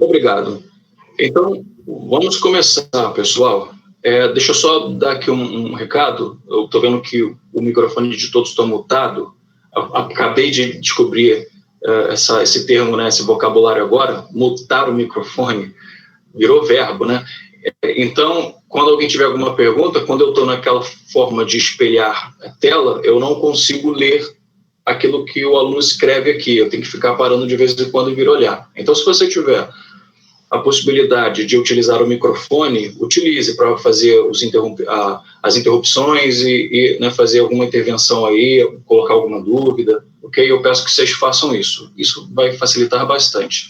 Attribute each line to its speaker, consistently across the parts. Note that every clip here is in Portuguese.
Speaker 1: Obrigado. Então, vamos começar, pessoal. Deixa eu só dar aqui um recado. Eu estou vendo que o microfone de todos está mutado. Acabei de descobrir esse termo, né, esse vocabulário agora, mutar o microfone, virou verbo, né? Então, quando alguém tiver alguma pergunta, quando eu estou naquela forma de espelhar a tela, eu não consigo ler aquilo que o aluno escreve aqui. Eu tenho que ficar parando de vez em quando e vir olhar. Então, se você tiver a possibilidade de utilizar o microfone, utilize para fazer as interrupções e né, fazer alguma intervenção aí, colocar alguma dúvida, ok? Eu peço que vocês façam isso. Isso vai facilitar bastante.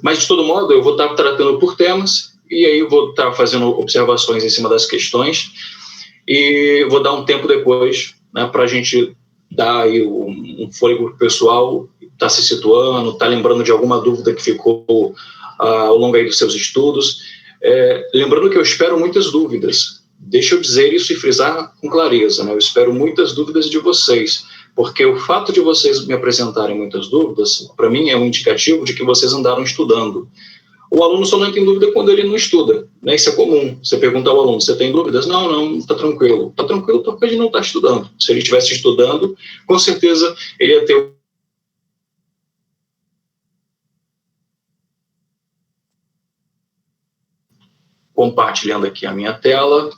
Speaker 1: Mas, de todo modo, eu vou estar tratando por temas e aí eu vou estar fazendo observações em cima das questões e vou dar um tempo depois, né, para a gente dar aí um fôlego para o pessoal, tá se situando, tá lembrando de alguma dúvida que ficou ao longo aí dos seus estudos. Lembrando que eu espero muitas dúvidas. Deixa eu dizer isso e frisar com clareza, né? Eu espero muitas dúvidas de vocês, porque o fato de vocês me apresentarem muitas dúvidas, para mim, é um indicativo de que vocês andaram estudando. O aluno só não tem dúvida quando ele não estuda, né? Isso é comum. Você pergunta ao aluno, você tem dúvidas? Não, está tranquilo. Está tranquilo porque ele não está estudando. Se ele estivesse estudando, com certeza ele ia ter compartilhando aqui a minha tela.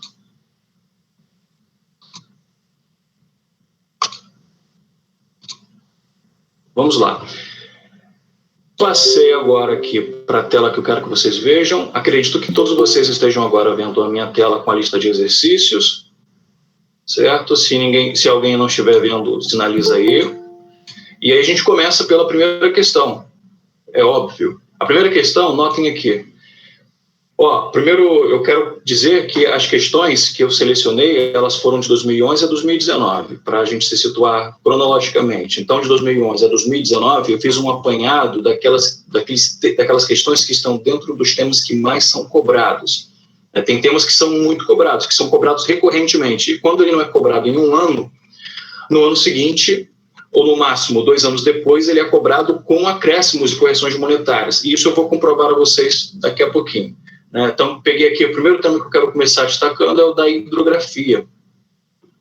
Speaker 1: Vamos lá. Passei agora aqui para a tela que eu quero que vocês vejam. Acredito que todos vocês estejam agora vendo a minha tela com a lista de exercícios, certo? Se alguém não estiver vendo, sinaliza aí. E aí a gente começa pela primeira questão. É óbvio. A primeira questão, notem aqui. Primeiro eu quero dizer que as questões que eu selecionei, elas foram de 2011 a 2019, para a gente se situar cronologicamente. Então, de 2011 a 2019, eu fiz um apanhado daquelas questões que estão dentro dos temas que mais são cobrados. Tem temas que são muito cobrados, que são cobrados recorrentemente. E quando ele não é cobrado em um ano, no ano seguinte, ou no máximo 2 anos depois, ele é cobrado com acréscimos e correções monetárias. E isso eu vou comprovar a vocês daqui a pouquinho. Então, peguei aqui, o primeiro tema que eu quero começar destacando é o da hidrografia,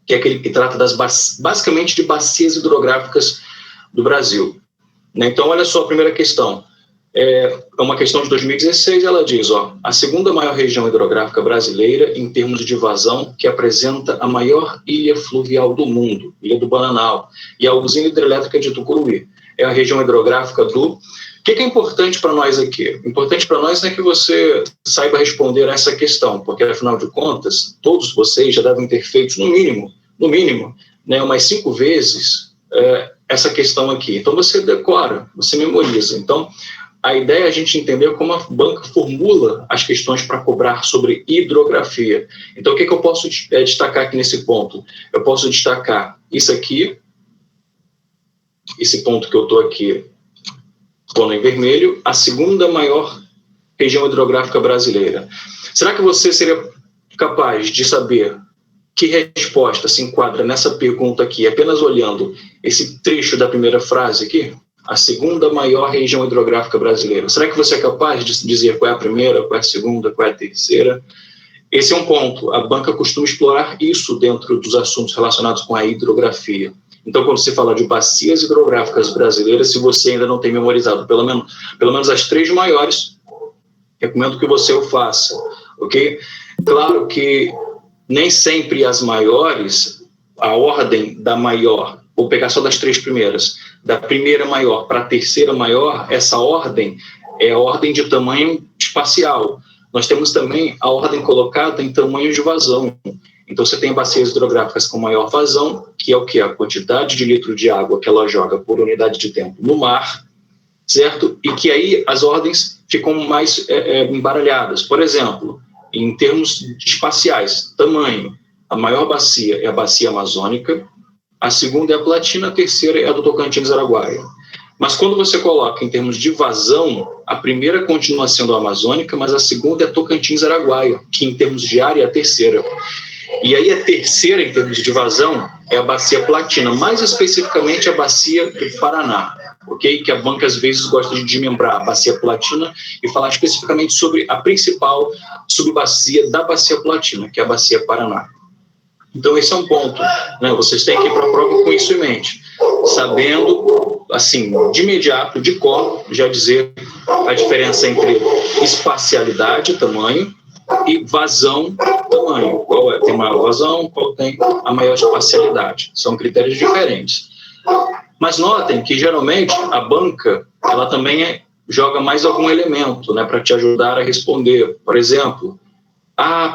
Speaker 1: que é aquele que trata basicamente de bacias hidrográficas do Brasil. Então, olha só a primeira questão. É uma questão de 2016, ela diz, a segunda maior região hidrográfica brasileira em termos de vazão, que apresenta a maior ilha fluvial do mundo, Ilha do Bananal, e a usina hidrelétrica de Tucuruí. É a região hidrográfica do... O que é importante para nós aqui? Importante para nós é que você saiba responder a essa questão, porque, afinal de contas, todos vocês já devem ter feito, no mínimo, né, umas 5 vezes essa questão aqui. Então, você decora, você memoriza. Então, a ideia é a gente entender como a banca formula as questões para cobrar sobre hidrografia. Então, o que eu posso destacar aqui nesse ponto? Eu posso destacar isso aqui, esse ponto que eu estou aqui, pondo em vermelho, a segunda maior região hidrográfica brasileira. Será que você seria capaz de saber que resposta se enquadra nessa pergunta aqui, apenas olhando esse trecho da primeira frase aqui? A segunda maior região hidrográfica brasileira. Será que você é capaz de dizer qual é a primeira, qual é a segunda, qual é a terceira? Esse é um ponto. A banca costuma explorar isso dentro dos assuntos relacionados com a hidrografia. Então, quando se fala de bacias hidrográficas brasileiras, se você ainda não tem memorizado pelo menos as 3 maiores, recomendo que você o faça, ok? Claro que nem sempre as maiores, a ordem da maior, vou pegar só das 3 primeiras, da primeira maior para a terceira maior, essa ordem é a ordem de tamanho espacial. Nós temos também a ordem colocada em tamanho de vazão. Então, você tem bacias hidrográficas com maior vazão, que é o quê? A quantidade de litro de água que ela joga por unidade de tempo no mar, certo? E que aí as ordens ficam mais embaralhadas. Por exemplo, em termos espaciais, tamanho, a maior bacia é a bacia amazônica, a segunda é a Platina, a terceira é a do Tocantins-Araguaia. Mas quando você coloca em termos de vazão, a primeira continua sendo a amazônica, mas a segunda é a Tocantins-Araguaia, que em termos de área é a terceira. E aí a terceira, em termos de vazão, é a bacia Platina, mais especificamente a bacia do Paraná. ok? Que a banca às vezes gosta de desmembrar a bacia platina e falar especificamente sobre a principal subbacia da bacia platina, que é a bacia Paraná. Então esse é um ponto, né? Vocês têm que ir para a prova com isso em mente, sabendo, assim, de imediato, de cor, já dizer a diferença entre espacialidade, tamanho, e vazão, tamanho. Qual tem maior vazão, qual tem a maior espacialidade. São critérios diferentes. Mas notem que, geralmente, a banca, ela também joga mais algum elemento, né, para te ajudar a responder. Por exemplo,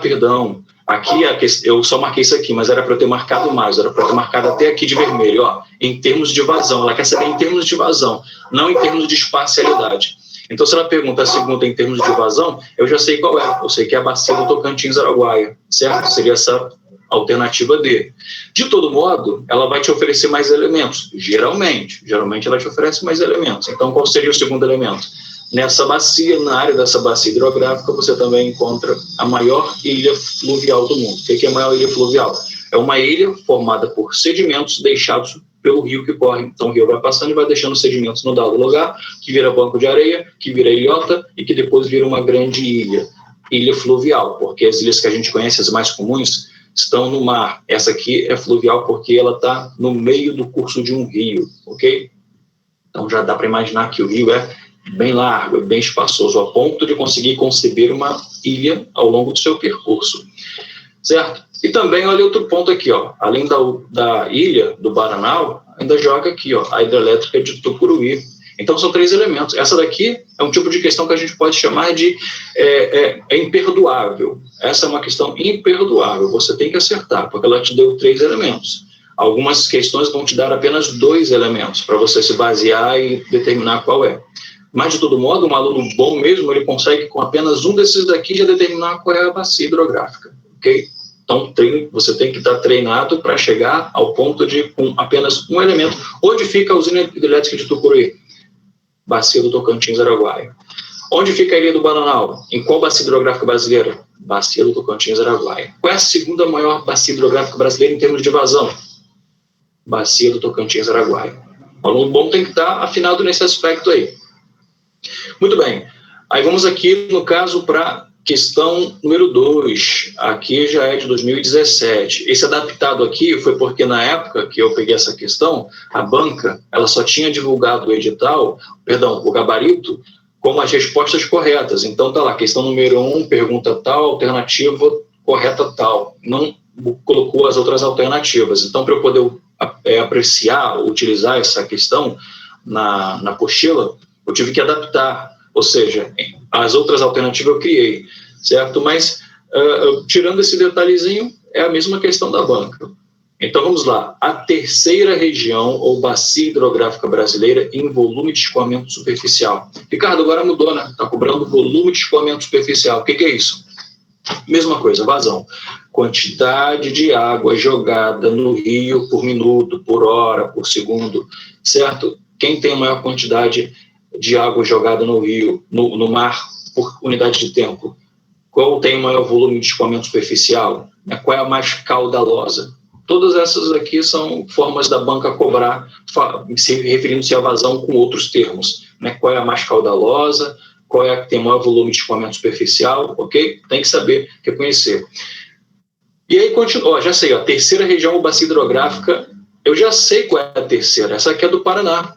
Speaker 1: perdão, aqui eu só marquei isso aqui, mas era para eu ter marcado mais, era para eu ter marcado até aqui de vermelho, ó, em termos de vazão. Ela quer saber em termos de vazão, não em termos de espacialidade. Então, se ela pergunta a segunda em termos de vazão, eu já sei qual é. Eu sei que é a bacia do Tocantins-Araguaia, certo? Seria essa alternativa D. De todo modo, ela vai te oferecer mais elementos. Geralmente ela te oferece mais elementos. Então, qual seria o segundo elemento? Nessa bacia, na área dessa bacia hidrográfica, você também encontra a maior ilha fluvial do mundo. O que é a maior ilha fluvial? É uma ilha formada por sedimentos deixados pelo rio que corre. Então, o rio vai passando e vai deixando sedimentos no dado lugar, que vira banco de areia, que vira ilhota e que depois vira uma grande ilha fluvial, porque as ilhas que a gente conhece, as mais comuns, estão no mar. Essa aqui é fluvial porque ela está no meio do curso de um rio, ok? Então, já dá para imaginar que o rio é bem largo, bem espaçoso, a ponto de conseguir conceber uma ilha ao longo do seu percurso, certo? E também, olha outro ponto aqui, ó, além da ilha do Baranal, ainda joga aqui, ó, a hidrelétrica de Tucuruí. Então, são 3 elementos. Essa daqui é um tipo de questão que a gente pode chamar de imperdoável. Essa é uma questão imperdoável, você tem que acertar, porque ela te deu 3 elementos. Algumas questões vão te dar apenas 2 elementos, para você se basear e determinar qual é. Mas, de todo modo, um aluno bom mesmo, ele consegue, com apenas um desses daqui, já determinar qual é a bacia hidrográfica, ok? Então, você tem que estar treinado para chegar ao ponto de, com apenas um elemento, onde fica a usina hidrelétrica de Tucuruí? Bacia do Tocantins-Araguaia. Onde fica a ilha do Bananal? Em qual bacia hidrográfica brasileira? Bacia do Tocantins-Araguaia. Qual é a segunda maior bacia hidrográfica brasileira em termos de vazão? Bacia do Tocantins-Araguaia. O aluno bom tem que estar afinado nesse aspecto aí. Muito bem. Aí vamos aqui, no caso, para questão número 2. Aqui já é de 2017. Esse adaptado aqui foi porque, na época que eu peguei essa questão, a banca ela só tinha divulgado o gabarito, com as respostas corretas. Então, tá lá, questão número 1, pergunta tal, alternativa correta tal. Não colocou as outras alternativas. Então, para eu poder apreciar, utilizar essa questão na apostila, eu tive que adaptar. Ou seja, as outras alternativas eu criei, certo? Mas, tirando esse detalhezinho, é a mesma questão da banca. Então, vamos lá. A terceira região, ou bacia hidrográfica brasileira, em volume de escoamento superficial. Ricardo, agora mudou, né? Está cobrando volume de escoamento superficial. O que é isso? Mesma coisa, vazão. Quantidade de água jogada no rio por minuto, por hora, por segundo, certo? Quem tem a maior quantidade de água jogada no rio, no mar, por unidade de tempo? Qual tem o maior volume de escoamento superficial? Qual é a mais caudalosa? Todas essas aqui são formas da banca cobrar, referindo-se à vazão com outros termos. Qual é a mais caudalosa? Qual é a que tem o maior volume de escoamento superficial? Ok? Tem que saber, reconhecer. E aí, continua. Já sei, a terceira região, bacia hidrográfica, eu já sei qual é a terceira. Essa aqui é do Paraná.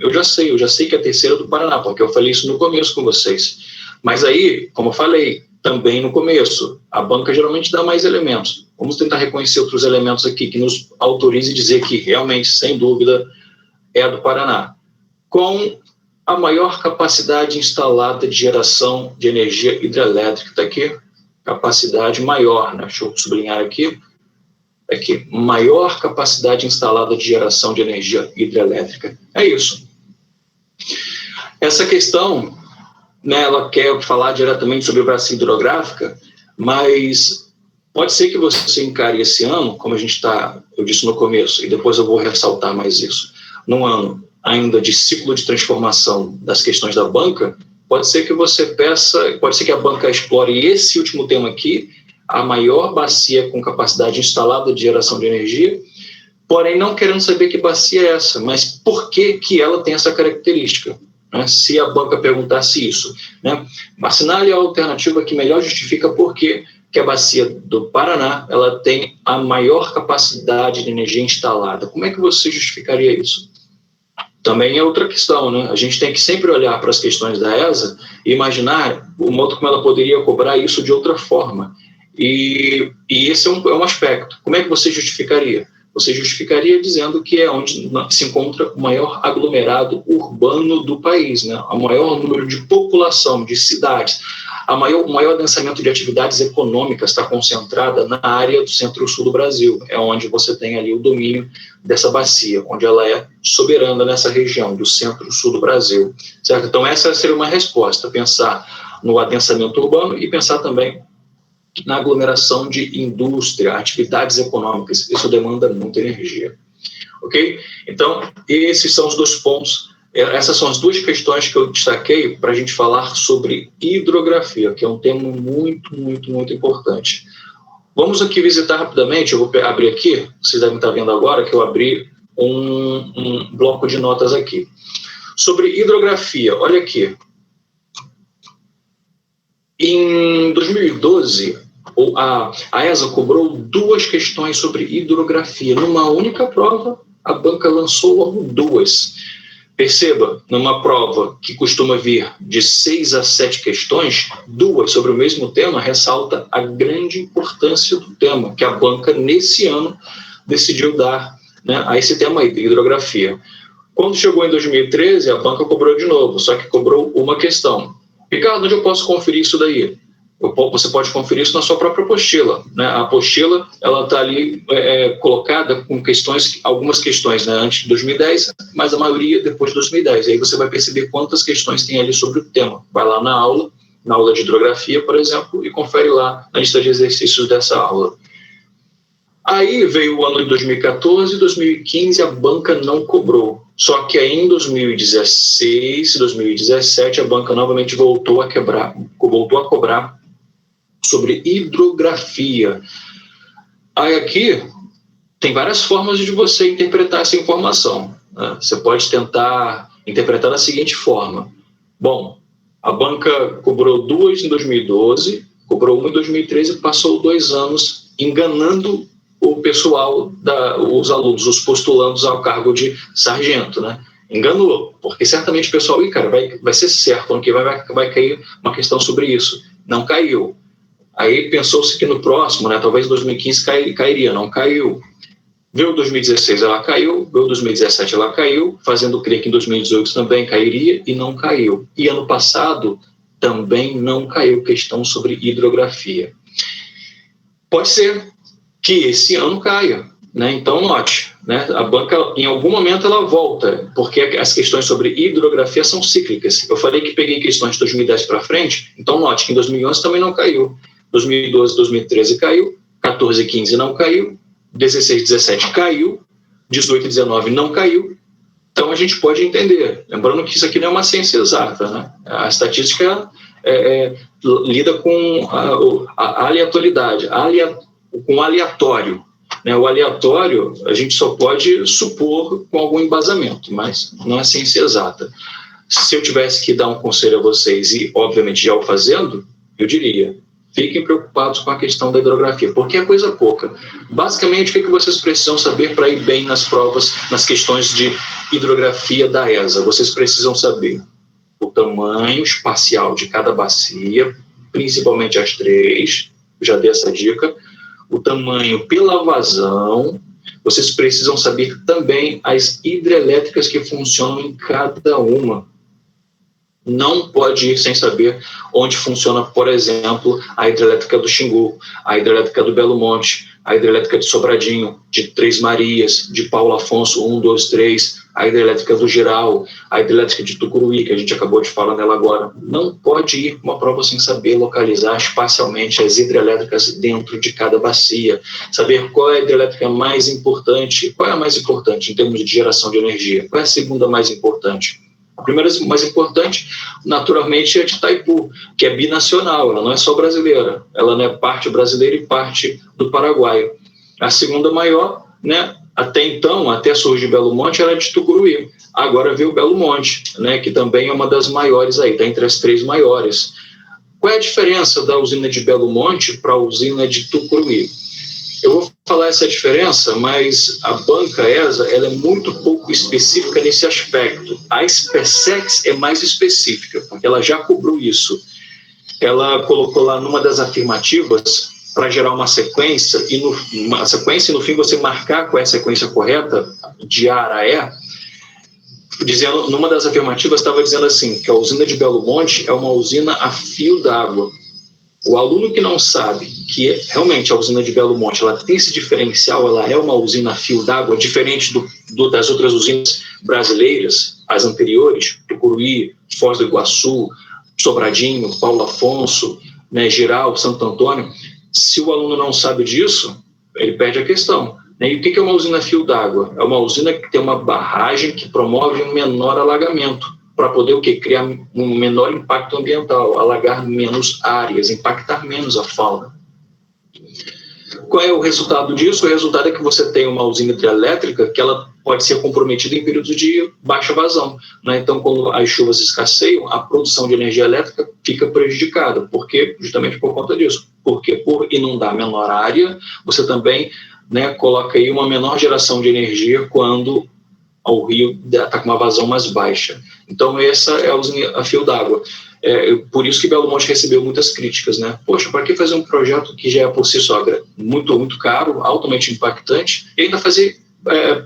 Speaker 1: Eu já sei que é a terceira do Paraná, porque eu falei isso no começo com vocês. Mas aí, como eu falei, também no começo, a banca geralmente dá mais elementos. Vamos tentar reconhecer outros elementos aqui que nos autorize a dizer que realmente, sem dúvida, é a do Paraná. Com a maior capacidade instalada de geração de energia hidrelétrica. Está aqui, capacidade maior, né? Deixa eu sublinhar aqui. Aqui, maior capacidade instalada de geração de energia hidrelétrica. É isso. Essa questão, né, ela quer falar diretamente sobre a bacia hidrográfica, mas pode ser que você encare esse ano, como eu disse no começo, e depois eu vou ressaltar mais isso, num ano ainda de ciclo de transformação das questões da banca, pode ser que a banca explore esse último tema aqui, a maior bacia com capacidade instalada de geração de energia, porém não querendo saber que bacia é essa, mas por que ela tem essa característica. Né? Se a banca perguntasse isso, né? Assinale a alternativa que melhor justifica por que a bacia do Paraná ela tem a maior capacidade de energia instalada. Como é que você justificaria isso? Também é outra questão, né? A gente tem que sempre olhar para as questões da ESA e imaginar o modo como ela poderia cobrar isso de outra forma. E esse é um aspecto. Como é que você justificaria? Você justificaria dizendo que é onde se encontra o maior aglomerado urbano do país, né? O maior número de população, de cidades. O maior densamento de atividades econômicas está concentrada na área do centro-sul do Brasil. É onde você tem ali o domínio dessa bacia, onde ela é soberana nessa região do centro-sul do Brasil. Certo? Então, essa seria uma resposta, pensar no adensamento urbano e pensar também na aglomeração de indústria, atividades econômicas. Isso demanda muita energia. Ok? Então, esses são os dois pontos. Essas são as duas questões que eu destaquei para a gente falar sobre hidrografia, que é um tema muito, muito, muito importante. Vamos aqui visitar rapidamente, eu vou abrir aqui, vocês devem estar vendo agora que eu abri um bloco de notas aqui. Sobre hidrografia, olha aqui. Em 2012, a ESA cobrou 2 questões sobre hidrografia. Numa única prova, a banca lançou logo 2. Perceba, numa prova que costuma vir de 6 a 7 questões, 2 sobre o mesmo tema ressalta a grande importância do tema, que a banca, nesse ano, decidiu dar, né, a esse tema aí, de hidrografia. Quando chegou em 2013, a banca cobrou de novo, só que cobrou uma questão. Ricardo, onde eu posso conferir isso daí? Você pode conferir isso na sua própria apostila, né? A apostila ela está ali colocada com questões, algumas questões, né, antes de 2010, mas a maioria depois de 2010. E aí você vai perceber quantas questões tem ali sobre o tema. Vai lá na aula de hidrografia, por exemplo, e confere lá na lista de exercícios dessa aula. Aí veio o ano de 2014 e 2015 a banca não cobrou. Só que aí em 2016 e 2017 a banca novamente voltou a cobrar sobre hidrografia. Aí aqui tem várias formas de você interpretar essa informação, né? Você pode tentar interpretar da seguinte forma. Bom, a banca cobrou 2 em 2012, cobrou 1 em 2013 e passou 2 anos enganando o pessoal, os alunos, os postulandos ao cargo de sargento, né? Enganou, porque certamente o pessoal, vai ser certo, ano que vai cair uma questão sobre isso. Não caiu. Aí pensou-se que no próximo, né, talvez 2015 cairia, não caiu. Veio 2016, ela caiu, veio 2017, ela caiu, fazendo crer que em 2018 também cairia e não caiu. E ano passado também não caiu questão sobre hidrografia. Pode ser que esse ano caia, né? Então note, né, a banca em algum momento ela volta, porque as questões sobre hidrografia são cíclicas. Eu falei que peguei questões de 2010 para frente, então note que em 2011 também não caiu. 2012, 2013 caiu, 14 e 15 não caiu, 16 e 17 caiu, 18 e 19 não caiu. Então a gente pode entender, lembrando que isso aqui não é uma ciência exata, né? A estatística lida com a aleatoriedade, com o aleatório, né? O aleatório a gente só pode supor com algum embasamento, mas não é ciência exata. Se eu tivesse que dar um conselho a vocês, e obviamente já o fazendo, eu diria: fiquem preocupados com a questão da hidrografia, porque é coisa pouca. Basicamente, o que vocês precisam saber para ir bem nas provas, nas questões de hidrografia da ESA? Vocês precisam saber o tamanho espacial de cada bacia, principalmente as 3, já dei essa dica, o tamanho pela vazão. Vocês precisam saber também as hidrelétricas que funcionam em cada uma. Não pode ir sem saber onde funciona, por exemplo, a hidrelétrica do Xingu, a hidrelétrica do Belo Monte, a hidrelétrica de Sobradinho, de Três Marias, de Paulo Afonso 1, 2, 3, a hidrelétrica do Giral, a hidrelétrica de Tucuruí, que a gente acabou de falar nela agora. Não pode ir uma prova sem saber localizar espacialmente as hidrelétricas dentro de cada bacia, saber qual é a hidrelétrica mais importante, qual é a mais importante em termos de geração de energia, qual é a segunda mais importante. A primeira mais importante, naturalmente, é a de Itaipu, que é binacional, ela não é só brasileira, ela é parte brasileira e parte do Paraguai. A segunda maior, né, Até então, até surgir Belo Monte, era de Tucuruí. Agora veio Belo Monte, né, que também é uma das maiores aí, está entre as 3 maiores. Qual é a diferença da usina de Belo Monte para a usina de Tucuruí? Eu vou falar essa diferença, mas a banca ESA ela é muito pouco específica nesse aspecto. A SpaceX é mais específica, porque ela já cobrou isso. Ela colocou lá numa das afirmativas para gerar uma sequência, e no fim você marcar qual é a sequência correta, de A a E, dizendo, numa das afirmativas estava dizendo assim, que a usina de Belo Monte é uma usina a fio d'água. O aluno que não sabe que realmente a usina de Belo Monte ela tem esse diferencial, ela é uma usina a fio d'água, diferente das outras usinas brasileiras, as anteriores, Tucuruí, Foz do Iguaçu, Sobradinho, Paulo Afonso, né, Giral, Santo Antônio. Se o aluno não sabe disso, ele perde a questão. E o que é uma usina a fio d'água? É uma usina que tem uma barragem que promove um menor alagamento, para poder o quê? Criar um menor impacto ambiental, alagar menos áreas, impactar menos a fauna. Qual é o resultado disso? O resultado é que você tem uma usina hidrelétrica que ela pode ser comprometida em períodos de baixa vazão, né? Então, quando as chuvas escasseiam, a produção de energia elétrica fica prejudicada. Por quê? Justamente por conta disso. Porque por inundar menor área, você também, né, coloca aí uma menor geração de energia quando o rio está com uma vazão mais baixa. Então, essa é a usina a fio d'água. Por isso que Belo Monte recebeu muitas críticas, né? Poxa, para que fazer um projeto que já é por si só muito, muito caro, altamente impactante, e ainda fazer,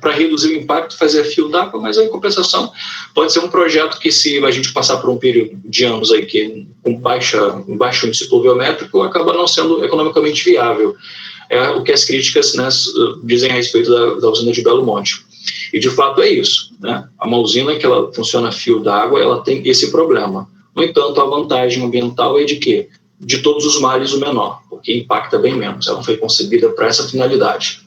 Speaker 1: para reduzir o impacto, fazer a fio d'água, mas em compensação pode ser um projeto que, se a gente passar por um período de anos aí que com baixo índice pluviométrico, acaba não sendo economicamente viável. É o que as críticas, né, dizem a respeito da usina de Belo Monte. E, de fato, é isso, né? Uma usina que ela funciona a fio d'água, ela tem esse problema. No entanto, a vantagem ambiental é de quê? De todos os males o menor, porque impacta bem menos. Ela foi concebida para essa finalidade.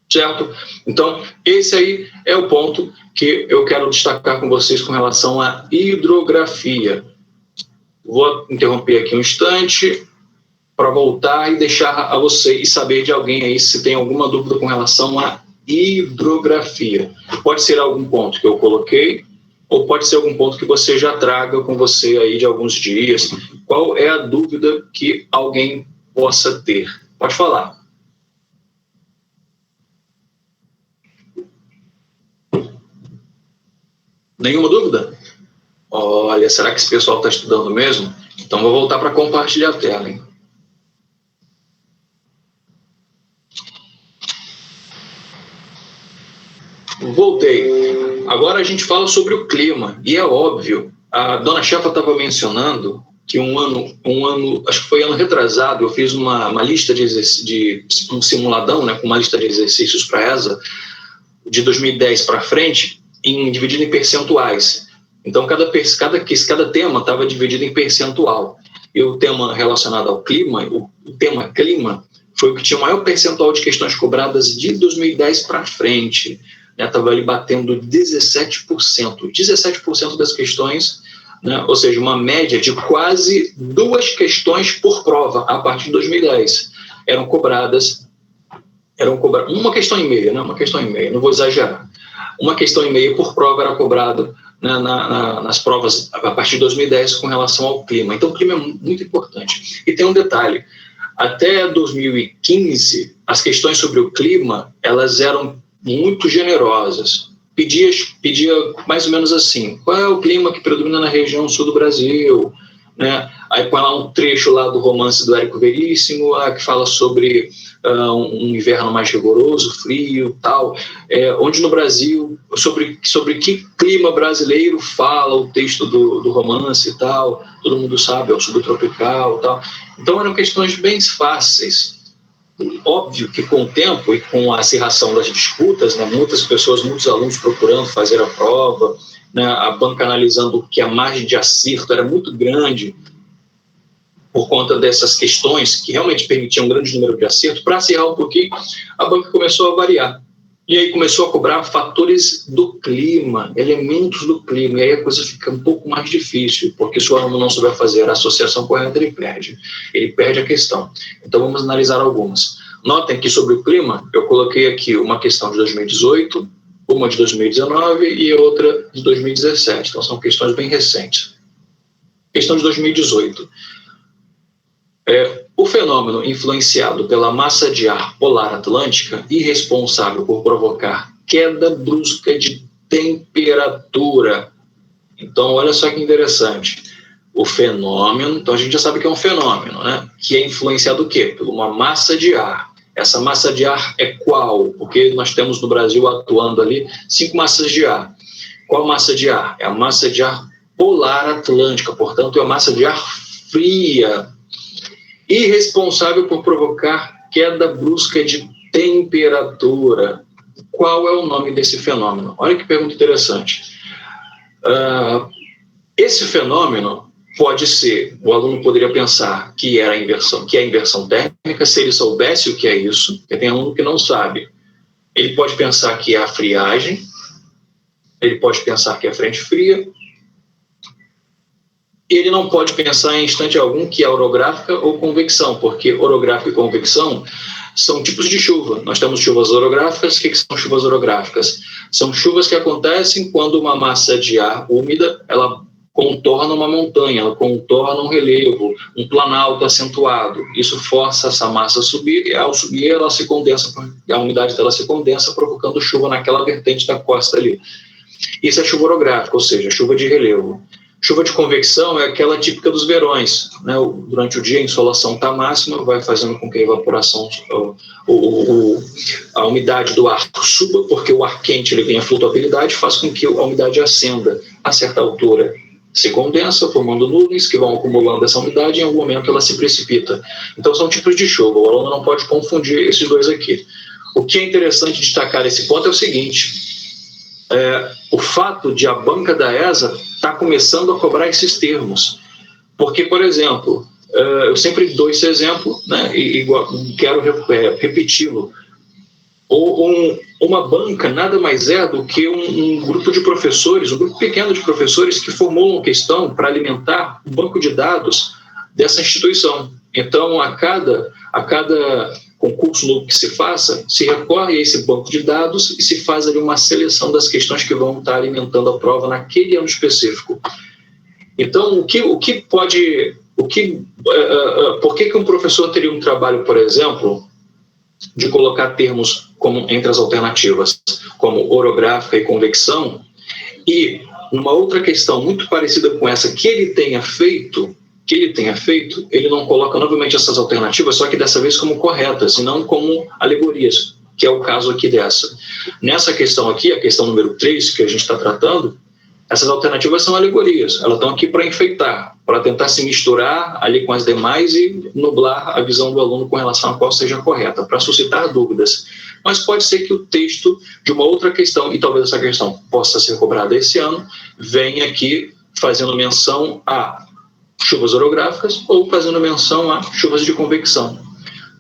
Speaker 1: Certo? Então, esse aí é o ponto que eu quero destacar com vocês com relação à hidrografia. Vou interromper aqui um instante para voltar e deixar a você e saber de alguém aí se tem alguma dúvida com relação à hidrografia. Pode ser algum ponto que eu coloquei, ou pode ser algum ponto que você já traga com você aí de alguns dias. Qual é a dúvida que alguém possa ter? Pode falar. Nenhuma dúvida? Olha, será que esse pessoal está estudando mesmo? Então vou voltar para compartilhar a tela, hein? Voltei. Agora a gente fala sobre o clima. E é óbvio, a dona Chefa estava mencionando que um ano, acho que foi ano retrasado, eu fiz uma lista de um simuladão, né, com uma lista de exercícios para a ESA, de 2010 para frente, dividido em percentuais. Então, cada tema estava dividido em percentual. E o tema relacionado ao clima, o tema clima, foi o que tinha o maior percentual de questões cobradas de 2010 para frente. Estava ali batendo 17%. 17% das questões, né, ou seja, uma média de quase 2 questões por prova a partir de 2010. Eram cobradas uma questão e meia, né, não vou exagerar. Uma questão e meia por prova era cobrada, né, nas provas a partir de 2010 com relação ao clima. Então, o clima é muito importante. E tem um detalhe, até 2015, as questões sobre o clima, elas eram muito generosas. Pedia mais ou menos assim, qual é o clima que predomina na região sul do Brasil? Né? Aí põe lá um trecho lá do romance do Érico Veríssimo, que fala sobre um inverno mais rigoroso, frio, tal. Onde no Brasil, sobre que clima brasileiro fala o texto do romance e tal, todo mundo sabe, é o subtropical e tal. Então eram questões bem fáceis. Óbvio que com o tempo e com a acirração das disputas, né, muitos alunos procurando fazer a prova, né, a banca analisando que a margem de acerto era muito grande por conta dessas questões que realmente permitiam um grande número de acertos. Para acirrar um pouquinho, a banca começou a variar. E aí começou a cobrar fatores do clima, elementos do clima, e aí a coisa fica um pouco mais difícil, porque se o aluno não souber fazer a associação correta, ele perde a questão. Então vamos analisar algumas. Notem que sobre o clima, eu coloquei aqui uma questão de 2018, uma de 2019 e outra de 2017. Então, são questões bem recentes. Questão de 2018. O fenômeno influenciado pela massa de ar polar atlântica e responsável por provocar queda brusca de temperatura. Então, olha só que interessante. O fenômeno, então a gente já sabe que é um fenômeno, né? Que é influenciado o quê? Por uma massa de ar. Essa massa de ar é qual? Porque nós temos no Brasil atuando ali 5 massas de ar. Qual massa de ar? É a massa de ar polar atlântica, portanto, é a massa de ar fria e responsável por provocar queda brusca de temperatura. Qual é o nome desse fenômeno? Olha que pergunta interessante. Esse fenômeno pode ser, o aluno poderia pensar que é a inversão térmica, se ele soubesse o que é isso, porque tem aluno que não sabe. Ele pode pensar que é a friagem, ele pode pensar que é frente fria, ele não pode pensar em instante algum que é orográfica ou convecção, porque orográfica e convecção são tipos de chuva. Nós temos chuvas orográficas. O que são chuvas orográficas? São chuvas que acontecem quando uma massa de ar úmida, ela contorna uma montanha, ela contorna um relevo, um planalto acentuado. Isso força essa massa a subir, e ao subir ela se condensa, a umidade dela se condensa, provocando chuva naquela vertente da costa ali. Isso é chuva orográfica, ou seja, chuva de relevo. Chuva de convecção é aquela típica dos verões, né? Durante o dia a insolação está máxima, vai fazendo com que a evaporação, a umidade do ar suba, porque o ar quente ele tem a flutuabilidade, faz com que a umidade ascenda a certa altura. Se condensa, formando nuvens que vão acumulando essa umidade e em algum momento ela se precipita. Então são tipos de chuva, o aluno não pode confundir esses dois aqui. O que é interessante destacar nesse ponto é o seguinte: o fato de a banca da ESA estar começando a cobrar esses termos. Porque, por exemplo, eu sempre dou esse exemplo, né, e quero repeti-lo. Uma banca nada mais é do que um grupo de professores, um grupo pequeno de professores que formulam questão para alimentar o banco de dados dessa instituição. Então, a cada concurso novo que se faça, se recorre a esse banco de dados e se faz ali uma seleção das questões que vão estar alimentando a prova naquele ano específico. Então, por que um professor teria um trabalho, por exemplo, de colocar termos como entre as alternativas, como orográfica e convecção, e numa outra questão muito parecida com essa que ele tenha feito, ele não coloca novamente essas alternativas, só que dessa vez como corretas, e não como alegorias, que é o caso aqui dessa. Nessa questão aqui, a questão número 3, que a gente está tratando, essas alternativas são alegorias, elas estão aqui para enfeitar, para tentar se misturar ali com as demais e nublar a visão do aluno com relação a qual seja correta, para suscitar dúvidas. Mas pode ser que o texto de uma outra questão, e talvez essa questão possa ser cobrada esse ano, venha aqui fazendo menção a chuvas orográficas, ou fazendo menção a chuvas de convecção,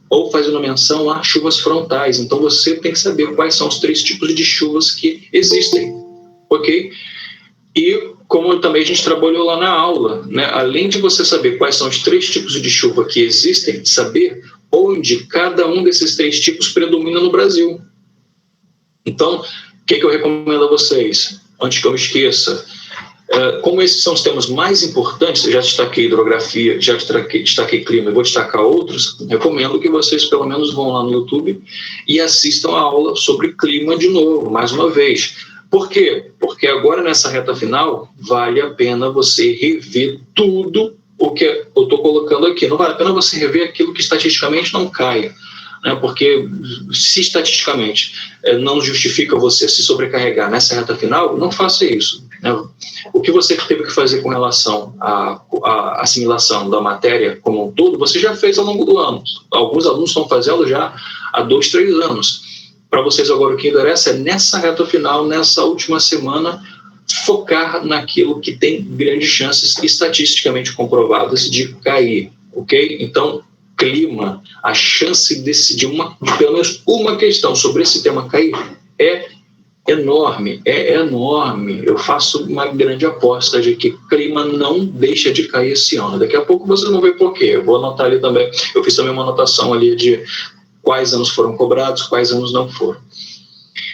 Speaker 1: ou fazendo menção a chuvas frontais. Então você tem que saber quais são os 3 tipos de chuvas que existem, ok? E como também a gente trabalhou lá na aula, né? Além de você saber quais são os 3 tipos de chuva que existem, saber onde cada um desses 3 tipos predomina no Brasil. Então, o que eu recomendo a vocês? Antes que eu me esqueça, como esses são os temas mais importantes, eu já destaquei hidrografia, já destaquei clima e vou destacar outros, recomendo que vocês pelo menos vão lá no YouTube e assistam a aula sobre clima de novo, mais uma vez. Por quê? Porque agora nessa reta final vale a pena você rever tudo o que eu estou colocando aqui. Não vale a pena você rever aquilo que estatisticamente não cai, né? Porque se estatisticamente não justifica você se sobrecarregar nessa reta final, não faça isso, né? O que você teve que fazer com relação à assimilação da matéria como um todo, você já fez ao longo do ano. Alguns alunos estão fazendo já há 2, 3 anos. Para vocês agora o que interessa é nessa reta final, nessa última semana, focar naquilo que tem grandes chances estatisticamente comprovadas de cair, ok? Então, clima, a chance de pelo menos uma questão sobre esse tema cair é enorme, Eu faço uma grande aposta de que clima não deixa de cair esse ano. Daqui a pouco vocês vão ver por quê. Eu vou anotar ali também, eu fiz também uma anotação ali de quais anos foram cobrados, quais anos não foram.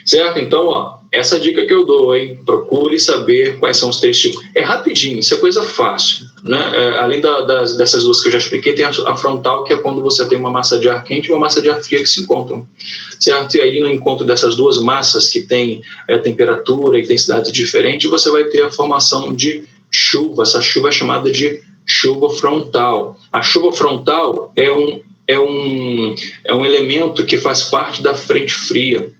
Speaker 1: Certo? Então, ó, essa dica que eu dou, hein? Procure saber quais são os 3 tipos. É rapidinho, isso é coisa fácil, né? Além dessas 2 que eu já expliquei, tem a frontal, que é quando você tem uma massa de ar quente e uma massa de ar fria que se encontram, certo? E aí, no encontro dessas 2 massas que têm temperatura e intensidade diferente, você vai ter a formação de chuva. Essa chuva é chamada de chuva frontal. A chuva frontal é um elemento que faz parte da frente fria.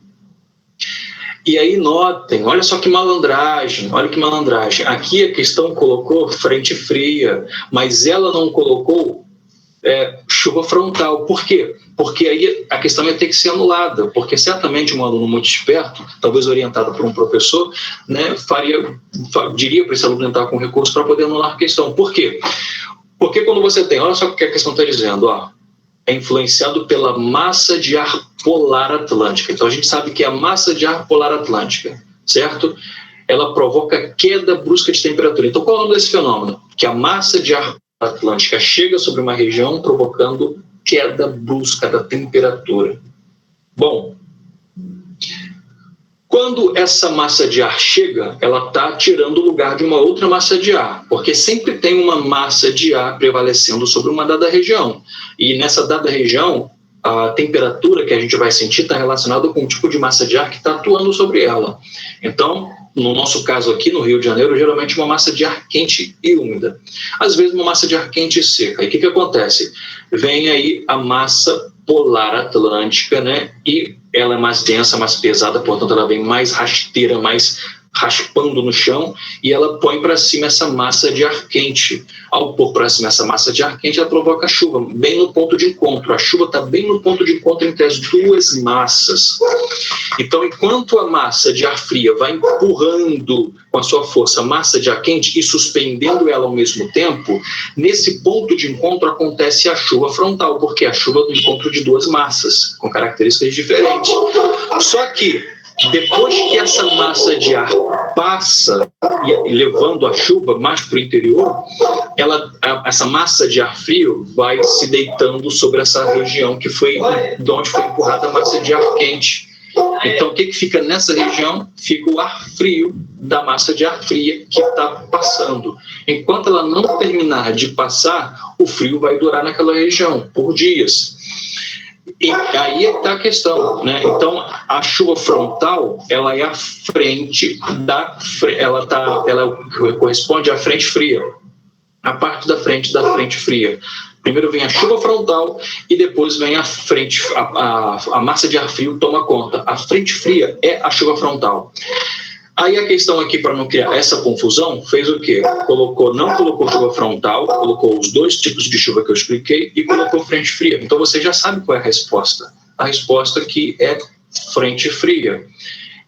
Speaker 1: E aí notem, olha só que malandragem, olha que malandragem. Aqui a questão colocou frente fria, mas ela não colocou chuva frontal. Por quê? Porque aí a questão ia ter que ser anulada, porque certamente um aluno muito esperto, talvez orientado por um professor, né, diria para esse aluno entrar com recurso para poder anular a questão. Por quê? Porque quando você tem, olha só o que a questão está dizendo, ó, é influenciado pela massa de ar polar atlântica. Então a gente sabe que a massa de ar polar atlântica, certo? Ela provoca queda brusca de temperatura. Então qual é o nome desse fenômeno? Que a massa de ar atlântica chega sobre uma região provocando queda brusca da temperatura. Bom, quando essa massa de ar chega, ela está tirando o lugar de uma outra massa de ar, porque sempre tem uma massa de ar prevalecendo sobre uma dada região. E nessa dada região, a temperatura que a gente vai sentir está relacionada com o tipo de massa de ar que está atuando sobre ela. Então, no nosso caso aqui no Rio de Janeiro, geralmente uma massa de ar quente e úmida. Às vezes uma massa de ar quente e seca. E o que acontece? Vem aí a massa polar atlântica, né? E ela é mais densa, mais pesada, portanto ela vem mais rasteira, mais raspando no chão, e ela põe para cima essa massa de ar quente. Ao pôr para cima essa massa de ar quente, ela provoca chuva, bem no ponto de encontro. A chuva está bem no ponto de encontro entre as 2 massas. Então, enquanto a massa de ar fria vai empurrando com a sua força a massa de ar quente e suspendendo ela ao mesmo tempo, nesse ponto de encontro acontece a chuva frontal, porque é a chuva do encontro de 2 massas, com características diferentes. Só que depois que essa massa de ar passa, levando a chuva mais para o interior, essa massa de ar frio vai se deitando sobre essa região que foi de onde foi empurrada a massa de ar quente. Então, o que fica nessa região? Fica o ar frio da massa de ar fria que está passando. Enquanto ela não terminar de passar, o frio vai durar naquela região por dias. E aí está a questão, né? Então, a chuva frontal, ela é a frente ela corresponde à frente fria, a parte da frente fria. Primeiro vem a chuva frontal e depois vem a frente, a massa de ar frio toma conta. A frente fria é a chuva frontal. Aí a questão aqui, para não criar essa confusão, fez o quê? Não colocou chuva frontal, colocou os 2 tipos de chuva que eu expliquei e colocou frente fria. Então você já sabe qual é a resposta. A resposta aqui é frente fria.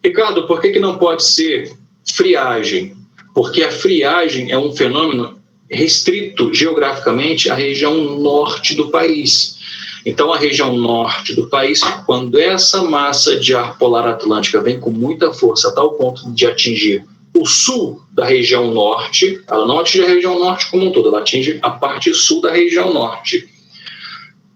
Speaker 1: Ricardo, por que não pode ser friagem? Porque a friagem é um fenômeno restrito geograficamente à região norte do país. Então, a região norte do país, quando essa massa de ar polar atlântica vem com muita força a tal ponto de atingir o sul da região norte, ela não atinge a região norte como um todo, ela atinge a parte sul da região norte.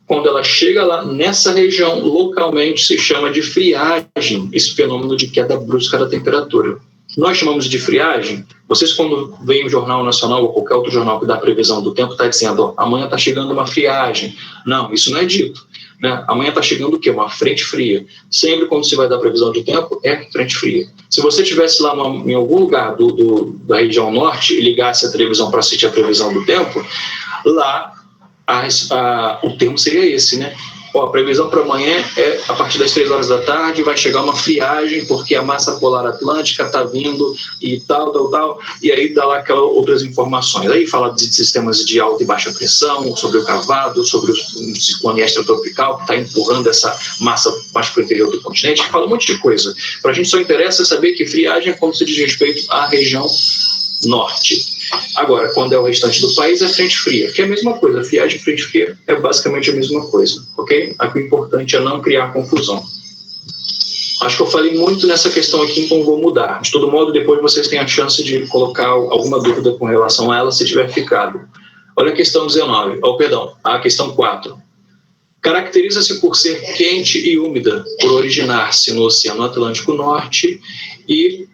Speaker 1: Quando ela chega lá, nessa região, localmente se chama de friagem, esse fenômeno de queda brusca da temperatura. Nós chamamos de friagem. Vocês, quando veem o Jornal Nacional ou qualquer outro jornal que dá a previsão do tempo, está dizendo, ó, amanhã está chegando uma friagem. Não, isso não é dito, né? Amanhã está chegando o quê? Uma frente fria. Sempre quando se vai dar previsão de tempo, é frente fria. Se você estivesse lá em algum lugar da região norte e ligasse a televisão para assistir a previsão do tempo, lá o termo seria esse, né? A previsão para amanhã é a partir das 3 horas da tarde, vai chegar uma friagem, porque a massa polar atlântica está vindo e tal, e aí dá lá aquelas outras informações. Aí fala de sistemas de alta e baixa pressão, sobre o cavado, sobre o ciclone extratropical, que está empurrando essa massa mais para o interior do continente, fala um monte de coisa. Para a gente só interessa saber que friagem é quando se diz respeito à região norte. Agora, quando é o restante do país, é frente fria, que é a mesma coisa. Friagem e frente fria é basicamente a mesma coisa, ok? Aqui o importante é não criar confusão. Acho que eu falei muito nessa questão aqui, então vou mudar. De todo modo, depois vocês têm a chance de colocar alguma dúvida com relação a ela, se tiver ficado. Olha a questão 19, a questão 4. Caracteriza-se por ser quente e úmida, por originar-se no Oceano Atlântico Norte e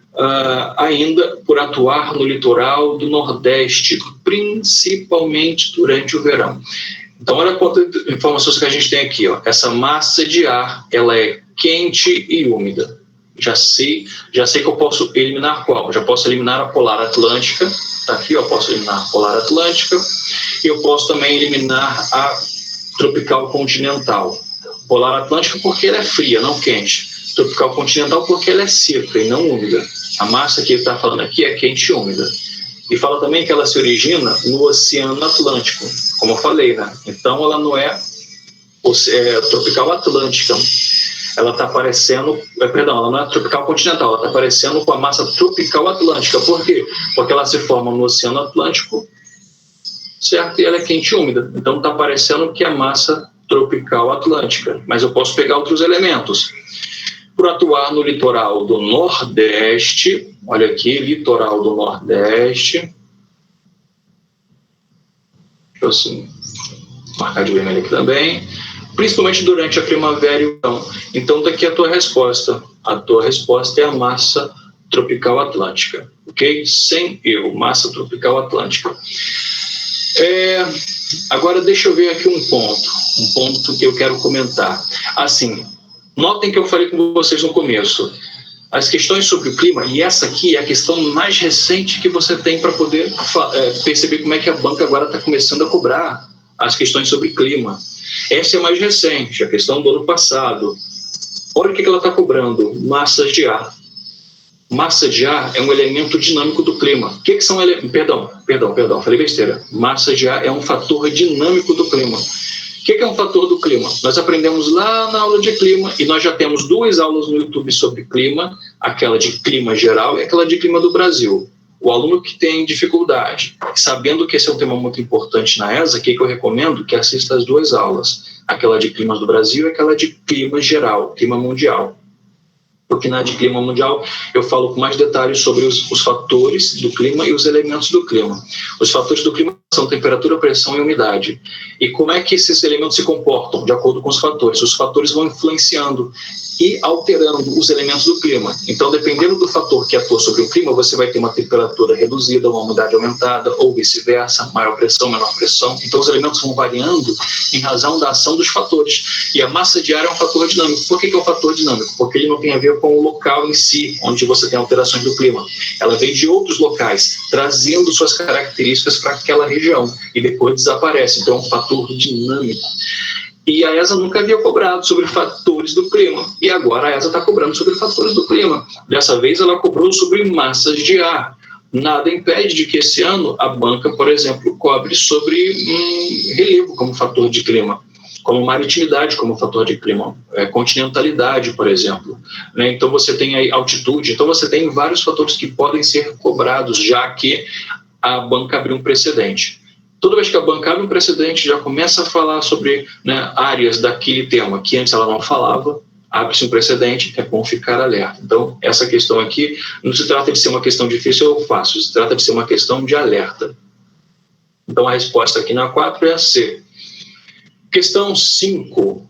Speaker 1: ainda por atuar no litoral do Nordeste, principalmente durante o verão. Então, olha quantas informações que a gente tem aqui. Ó. Essa massa de ar, ela é quente e úmida. Já sei que eu posso eliminar qual? Já posso eliminar a polar atlântica. Está aqui, eu posso eliminar a polar atlântica. E eu posso também eliminar a tropical continental. Polar atlântica porque ela é fria, não quente. Tropical continental porque ela é seca e não úmida. A massa que ele está falando aqui é quente e úmida. E fala também que ela se origina no Oceano Atlântico, como eu falei, né? Então ela não é tropical atlântica. Ela está parecendo, ela não é tropical continental, ela está parecendo com a massa tropical atlântica. Por quê? Porque ela se forma no Oceano Atlântico, certo? E ela é quente e úmida. Então está parecendo que é a massa tropical atlântica. Mas eu posso pegar outros elementos. Por atuar no litoral do Nordeste, olha aqui, litoral do Nordeste. Deixa eu assim, marcar de vermelho aqui também. Principalmente durante a primavera e o verão. Então, daqui a tua resposta. A tua resposta é a massa tropical atlântica, ok? Sem erro, massa tropical atlântica. Agora, deixa eu ver aqui um ponto que eu quero comentar. Assim, notem que eu falei com vocês no começo. As questões sobre o clima, e essa aqui é a questão mais recente que você tem para poder perceber como é que a banca agora está começando a cobrar as questões sobre clima. Essa é a mais recente, a questão do ano passado. Olha o que ela está cobrando: massas de ar. Massa de ar é um elemento dinâmico do clima. O que são elementos? Perdão, falei besteira. Massa de ar é um fator dinâmico do clima. O que é um fator do clima? Nós aprendemos lá na aula de clima e nós já temos 2 aulas no YouTube sobre clima, aquela de clima geral e aquela de clima do Brasil. O aluno que tem dificuldade, sabendo que esse é um tema muito importante na ESA, o que eu recomendo? Que assista as 2 aulas, aquela de climas do Brasil e aquela de clima geral, clima mundial. Porque na de clima mundial eu falo com mais detalhes sobre os fatores do clima e os elementos do clima. Os fatores do clima são temperatura, pressão e umidade. E como é que esses elementos se comportam? De acordo com os fatores. Os fatores vão influenciando e alterando os elementos do clima. Então, dependendo do fator que atua sobre o clima, você vai ter uma temperatura reduzida, uma umidade aumentada, ou vice-versa, maior pressão, menor pressão. Então, os elementos vão variando em razão da ação dos fatores. E a massa de ar é um fator dinâmico. Por que é um fator dinâmico? Porque ele não tem a ver com o local em si, onde você tem alterações do clima. Ela vem de outros locais, trazendo suas características para aquela região, e depois desaparece. Então, é um fator dinâmico. E a ESA nunca havia cobrado sobre fatores do clima. E agora a ESA está cobrando sobre fatores do clima. Dessa vez ela cobrou sobre massas de ar. Nada impede de que esse ano a banca, por exemplo, cobre sobre relevo como fator de clima, como maritimidade como fator de clima, continentalidade, por exemplo. Então você tem aí altitude, então você tem vários fatores que podem ser cobrados, já que a banca abriu um precedente. Toda vez que a banca abre um precedente, já começa a falar sobre áreas daquele tema que antes ela não falava, abre-se um precedente, é bom ficar alerta. Então, essa questão aqui não se trata de ser uma questão difícil ou fácil, se trata de ser uma questão de alerta. Então, a resposta aqui na 4 é a C. Questão 5.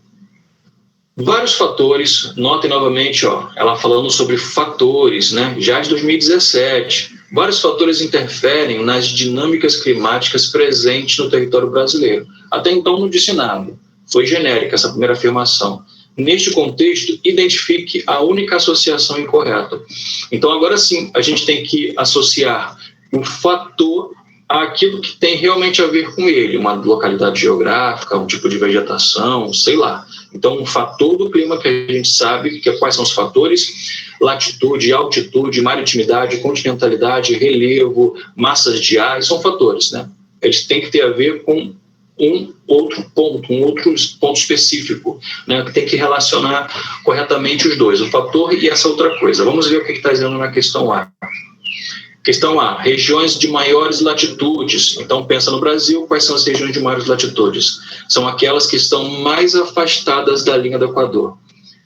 Speaker 1: Vários fatores, notem novamente, ela falando sobre fatores, já de 2017. Vários fatores interferem nas dinâmicas climáticas presentes no território brasileiro. Até então não disse nada. Foi genérica essa primeira afirmação. Neste contexto, identifique a única associação incorreta. Então, agora sim, a gente tem que associar o fator àquilo que tem realmente a ver com ele, uma localidade geográfica, um tipo de vegetação, sei lá. Então, um fator do clima que a gente sabe, quais são os fatores: latitude, altitude, maritimidade, continentalidade, relevo, massas de ar, são fatores, Eles têm que ter a ver com um outro ponto específico, que tem que relacionar corretamente os dois, o fator e essa outra coisa. Vamos ver o que está dizendo na questão A. Questão A, regiões de maiores latitudes. Então, pensa no Brasil, quais são as regiões de maiores latitudes? São aquelas que estão mais afastadas da linha do Equador.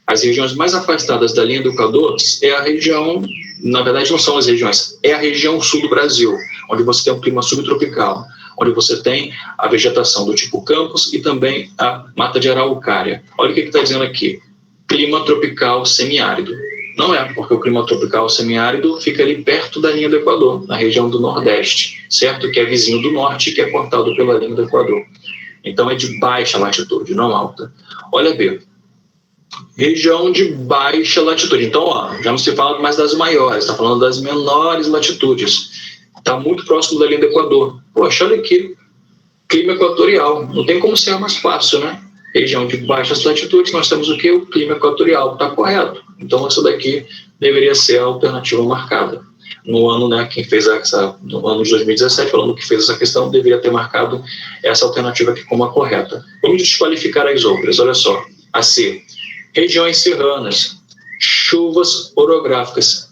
Speaker 1: As regiões mais afastadas da linha do Equador é a região, na verdade não são as regiões, é a região sul do Brasil, onde você tem um clima subtropical, onde você tem a vegetação do tipo campos e também a mata de araucária. Olha o que está dizendo aqui, clima tropical semiárido. Não é, porque o clima tropical semiárido fica ali perto da linha do Equador, na região do Nordeste, certo? Que é vizinho do Norte, que é cortado pela linha do Equador. Então é de baixa latitude, não alta. Olha bem, região de baixa latitude. Então, ó, já não se fala mais das maiores, está falando das menores latitudes. Está muito próximo da linha do Equador. Poxa, olha aqui, clima equatorial. Não tem como ser mais fácil, né? Região de baixas latitudes, nós temos o quê? O clima equatorial. Está correto. Então, essa daqui deveria ser a alternativa marcada. No ano, né, quem fez no ano de 2017, falando que fez essa questão, deveria ter marcado essa alternativa aqui como a correta. Vamos desqualificar as outras. Olha só. A C. Regiões serranas. Chuvas orográficas.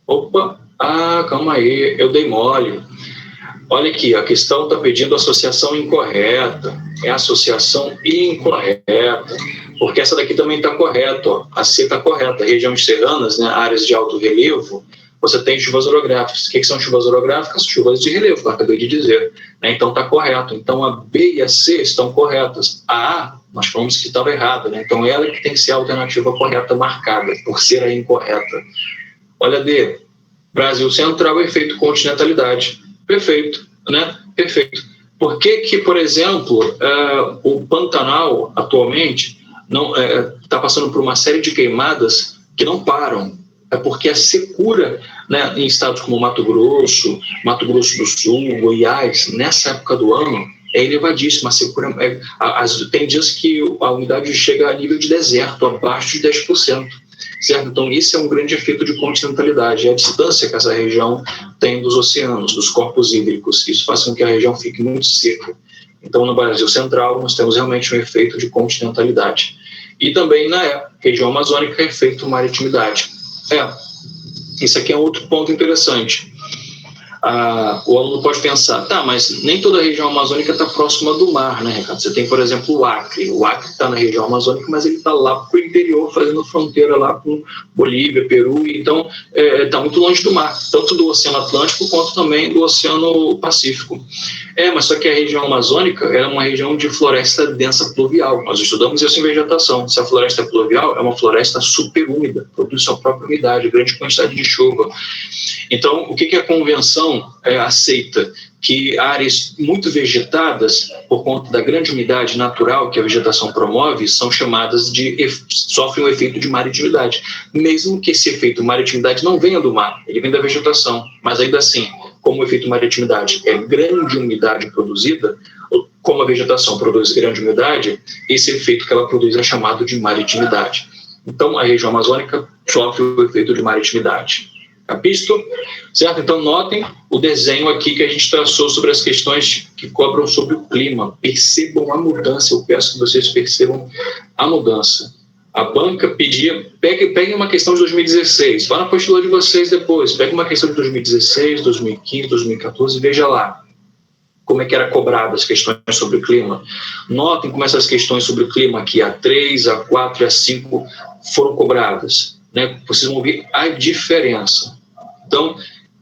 Speaker 1: Opa! Calma aí. Eu dei mole. Olha aqui, a questão está pedindo associação incorreta. É associação incorreta, porque essa daqui também está correta, ó. A C está correta. Regiões serranas, né, áreas de alto relevo, você tem chuvas orográficas. O que são chuvas orográficas? Chuvas de relevo, que eu acabei de dizer. Né? Então está correto. Então a B e a C estão corretas. A nós falamos que estava errada, né? Então ela que tem que ser a alternativa correta marcada, por ser a incorreta. Olha D, Brasil Central, efeito continentalidade. Perfeito, né? Perfeito. Por que, por exemplo, o Pantanal, atualmente, está passando por uma série de queimadas que não param? É porque a secura, né, em estados como Mato Grosso do Sul, Goiás, nessa época do ano, é elevadíssima. A secura, tem dias que a umidade chega a nível de deserto, abaixo de 10%. Certo? Então, isso é um grande efeito de continentalidade, é a distância que essa região tem dos oceanos, dos corpos hídricos. Isso faz com que a região fique muito seca. Então, no Brasil Central, nós temos realmente um efeito de continentalidade. E também na região amazônica, efeito maritimidade. Isso aqui é outro ponto interessante. O aluno pode pensar, tá, mas nem toda a região amazônica está próxima do mar, né, Ricardo? Você tem, por exemplo, o Acre. O Acre está na região amazônica, mas ele está lá para o interior, fazendo fronteira lá com Bolívia, Peru, então está muito longe do mar, tanto do Oceano Atlântico quanto também do Oceano Pacífico. Mas só que a região amazônica é uma região de floresta densa pluvial. Nós estudamos isso em vegetação. Se a floresta é pluvial, é uma floresta superúmida, produz sua própria umidade, grande quantidade de chuva. Então, o que a convenção aceita? Que áreas muito vegetadas, por conta da grande umidade natural que a vegetação promove, são chamadas sofrem o efeito de maritimidade. Mesmo que esse efeito maritimidade não venha do mar, ele vem da vegetação, mas ainda assim, como o efeito maritimidade é grande umidade produzida, como a vegetação produz grande umidade, esse efeito que ela produz é chamado de maritimidade. Então, a região amazônica sofre o efeito de maritimidade. Capisto? Certo? Então, notem o desenho aqui que a gente traçou sobre as questões que cobram sobre o clima. Percebam a mudança, eu peço que vocês percebam a mudança. A banca pedia, peguem uma questão de 2016, vá na apostila de vocês depois, pegue uma questão de 2016, 2015, 2014 e veja lá como é que era cobrado as questões sobre o clima. Notem como essas questões sobre o clima aqui, A3, A4 e A5 foram cobradas. Né? Vocês vão ver a diferença. Então,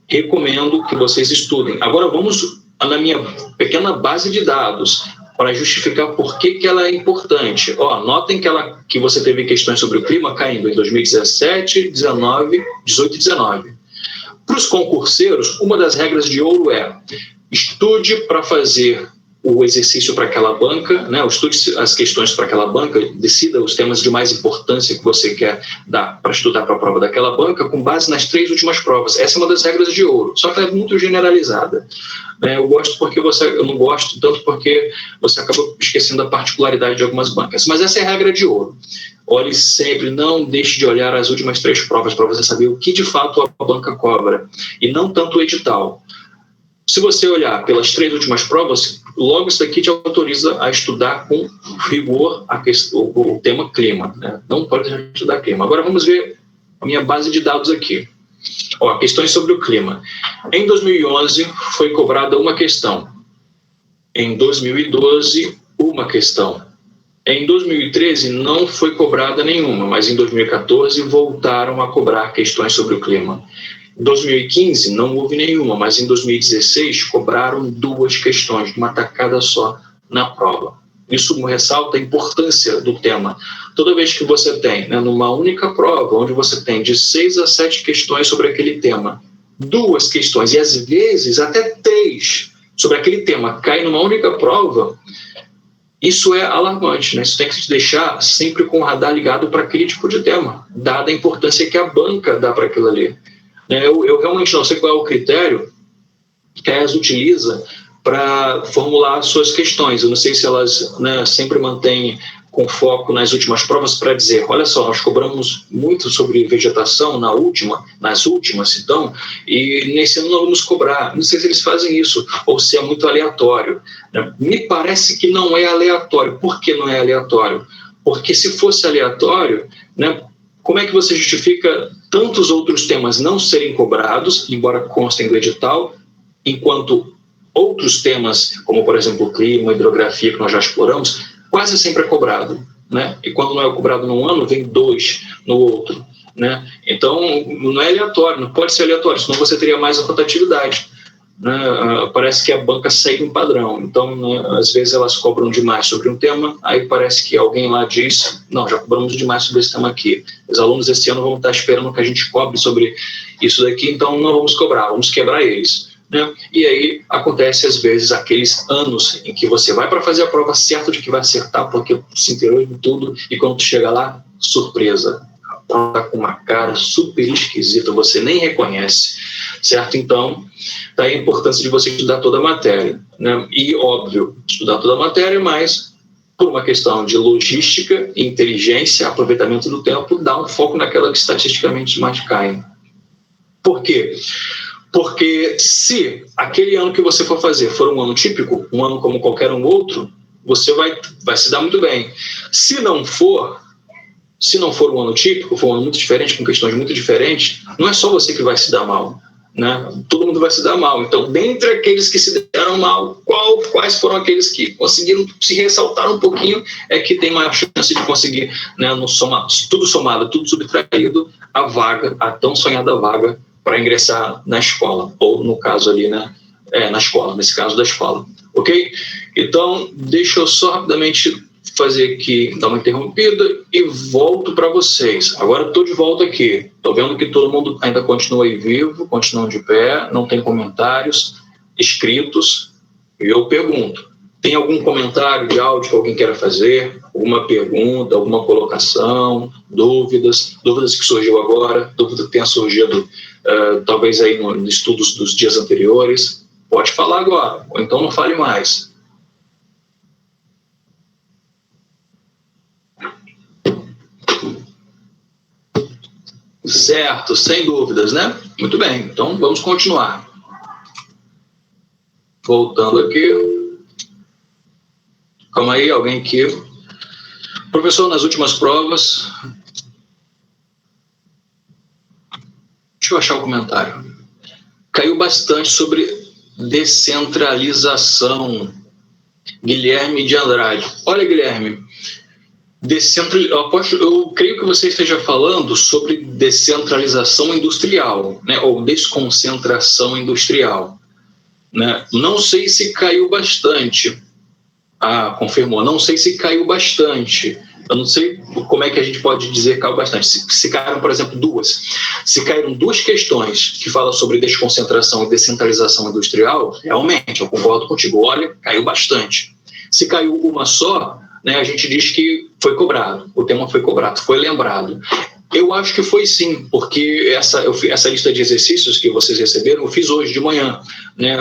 Speaker 1: recomendo que vocês estudem. Agora vamos na minha pequena base de dados para justificar por que ela é importante. Notem que você teve questões sobre o clima caindo em 2017, 19, 18 e 19. Para os concurseiros, uma das regras de ouro é estude para fazer o exercício para aquela banca, né? Estude as questões para aquela banca, decida os temas de mais importância que você quer dar para estudar para a prova daquela banca com base nas 3 últimas provas. Essa é uma das regras de ouro, só que ela é muito generalizada. Eu não gosto tanto porque você acaba esquecendo a particularidade de algumas bancas, mas essa é a regra de ouro. Olhe sempre, não deixe de olhar as últimas 3 provas para você saber o que de fato a banca cobra, e não tanto o edital. Se você olhar pelas 3 últimas provas, logo isso daqui te autoriza a estudar com rigor o tema clima. Né? Não pode deixar de estudar clima. Agora vamos ver a minha base de dados aqui. Questões sobre o clima. Em 2011 foi cobrada uma questão. Em 2012, uma questão. Em 2013 não foi cobrada nenhuma, mas em 2014 voltaram a cobrar questões sobre o clima. Em 2015 não houve nenhuma, mas em 2016 cobraram 2 questões, de uma tacada só na prova. Isso ressalta a importância do tema. Toda vez que você tem, né, numa única prova, onde você tem de 6 a 7 questões sobre aquele tema, 2 questões, e às vezes até 3 sobre aquele tema, cai numa única prova, isso é alarmante, né? Isso tem que te deixar sempre com o radar ligado para aquele tipo de tema, dada a importância que a banca dá para aquilo ali. Eu realmente não sei qual é o critério que a ESA utiliza para formular suas questões. Eu não sei se elas, né, sempre mantêm com foco nas últimas provas para dizer, olha só, nós cobramos muito sobre vegetação nas últimas, então, e nesse ano não vamos cobrar. Não sei se eles fazem isso ou se é muito aleatório. Me parece que não é aleatório. Por que não é aleatório? Porque se fosse aleatório, né, como é que você justifica tantos outros temas não serem cobrados, embora constem do edital, enquanto outros temas, como por exemplo o clima, a hidrografia, que nós já exploramos, quase sempre é cobrado, né? E quando não é cobrado num ano, vem 2 no outro, né? Então, não é aleatório, não pode ser aleatório, senão você teria mais a rotatividade, né? Parece que a banca segue um padrão. Então, né, às vezes elas cobram demais sobre um tema, aí parece que alguém lá diz, não, já cobramos demais sobre esse tema aqui. Os alunos esse ano vão estar esperando que a gente cobre sobre isso daqui, então não vamos cobrar, vamos quebrar eles. Né? E aí acontece às vezes aqueles anos em que você vai para fazer a prova certo de que vai acertar porque se inteirou de tudo e quando tu chega lá, surpresa, a prova tá com uma cara super esquisita, você nem reconhece, certo? Então, daí a importância de você estudar toda a matéria, né? E óbvio, estudar toda a matéria, mas por uma questão de logística, inteligência, aproveitamento do tempo, dá um foco naquela que estatisticamente mais cai. Por quê? Porque se aquele ano que você for fazer for um ano típico, um ano como qualquer um outro, você vai se dar muito bem. Se não for um ano típico, for um ano muito diferente, com questões muito diferentes, não é só você que vai se dar mal, né? Todo mundo vai se dar mal. Então, dentre aqueles que se deram mal, quais foram aqueles que conseguiram se ressaltar um pouquinho, é que tem maior chance de conseguir, né, tudo somado, tudo subtraído, a vaga, a tão sonhada vaga, para ingressar na escola, ou no caso ali, né, na escola, nesse caso da escola, ok? Então, deixa eu só rapidamente fazer aqui, dar uma interrompida e volto para vocês. Agora estou de volta aqui, estou vendo que todo mundo ainda continua aí vivo, continuam de pé, não tem comentários escritos, e eu pergunto, tem algum comentário de áudio que alguém queira fazer? Alguma pergunta, alguma colocação, dúvidas que surgiu agora, dúvida que tenha surgido talvez aí nos estudos dos dias anteriores? Pode falar agora, ou então não fale mais. Certo, sem dúvidas, né? Muito bem, então vamos continuar. Voltando aqui. Calma aí, alguém aqui. Professor, nas últimas provas... Deixa eu achar o comentário. Caiu bastante sobre descentralização. Guilherme de Andrade. Olha, Guilherme, eu creio que você esteja falando sobre descentralização industrial, né, ou desconcentração industrial. Né? Não sei se caiu bastante. Confirmou. Não sei se caiu bastante. Eu não sei como é que a gente pode dizer que caiu bastante. Se caíram, por exemplo, 2. Se caíram 2 questões que falam sobre desconcentração e descentralização industrial, realmente, eu concordo contigo. Olha, caiu bastante. Se caiu uma só, né, a gente diz que foi cobrado. O tema foi cobrado, foi lembrado. Eu acho que foi sim, porque essa lista de exercícios que vocês receberam, eu fiz hoje de manhã, né?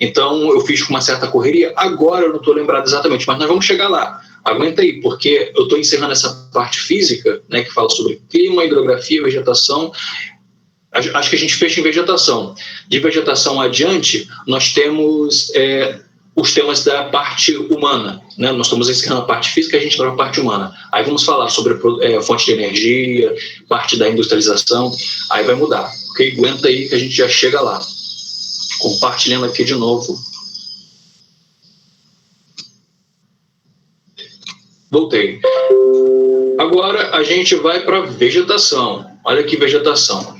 Speaker 1: Então eu fiz com uma certa correria. Agora eu não estou lembrado exatamente, mas nós vamos chegar lá. Aguenta aí, porque eu estou encerrando essa parte física, né, que fala sobre clima, hidrografia, vegetação. Acho que a gente fecha em vegetação. De vegetação adiante, nós temos os temas da parte humana, né? Nós estamos encerrando a parte física, a gente vai para a parte humana. Aí vamos falar sobre fonte de energia, parte da industrialização, aí vai mudar, ok? Aguenta aí que a gente já chega lá. Compartilhando aqui de novo. Voltei. Agora a gente vai para vegetação. Olha que vegetação.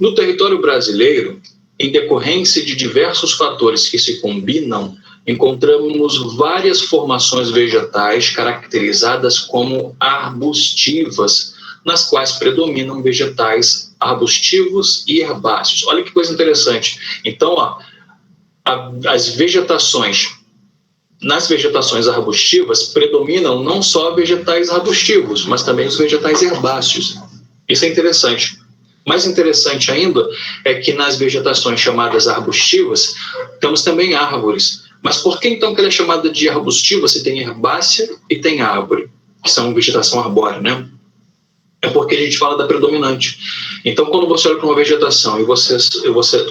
Speaker 1: No território brasileiro, em decorrência de diversos fatores que se combinam, encontramos várias formações vegetais caracterizadas como arbustivas, nas quais predominam vegetais arbustivos e herbáceos. Olha que coisa interessante. Então, as vegetações, nas vegetações arbustivas, predominam não só vegetais arbustivos, mas também os vegetais herbáceos. Isso é interessante. Mais interessante ainda é que nas vegetações chamadas arbustivas, temos também árvores. Mas por que então que ela é chamada de arbustiva se tem herbácea e tem árvore, que são vegetação arbórea, né? É porque a gente fala da predominante. Então, quando você olha para uma vegetação e você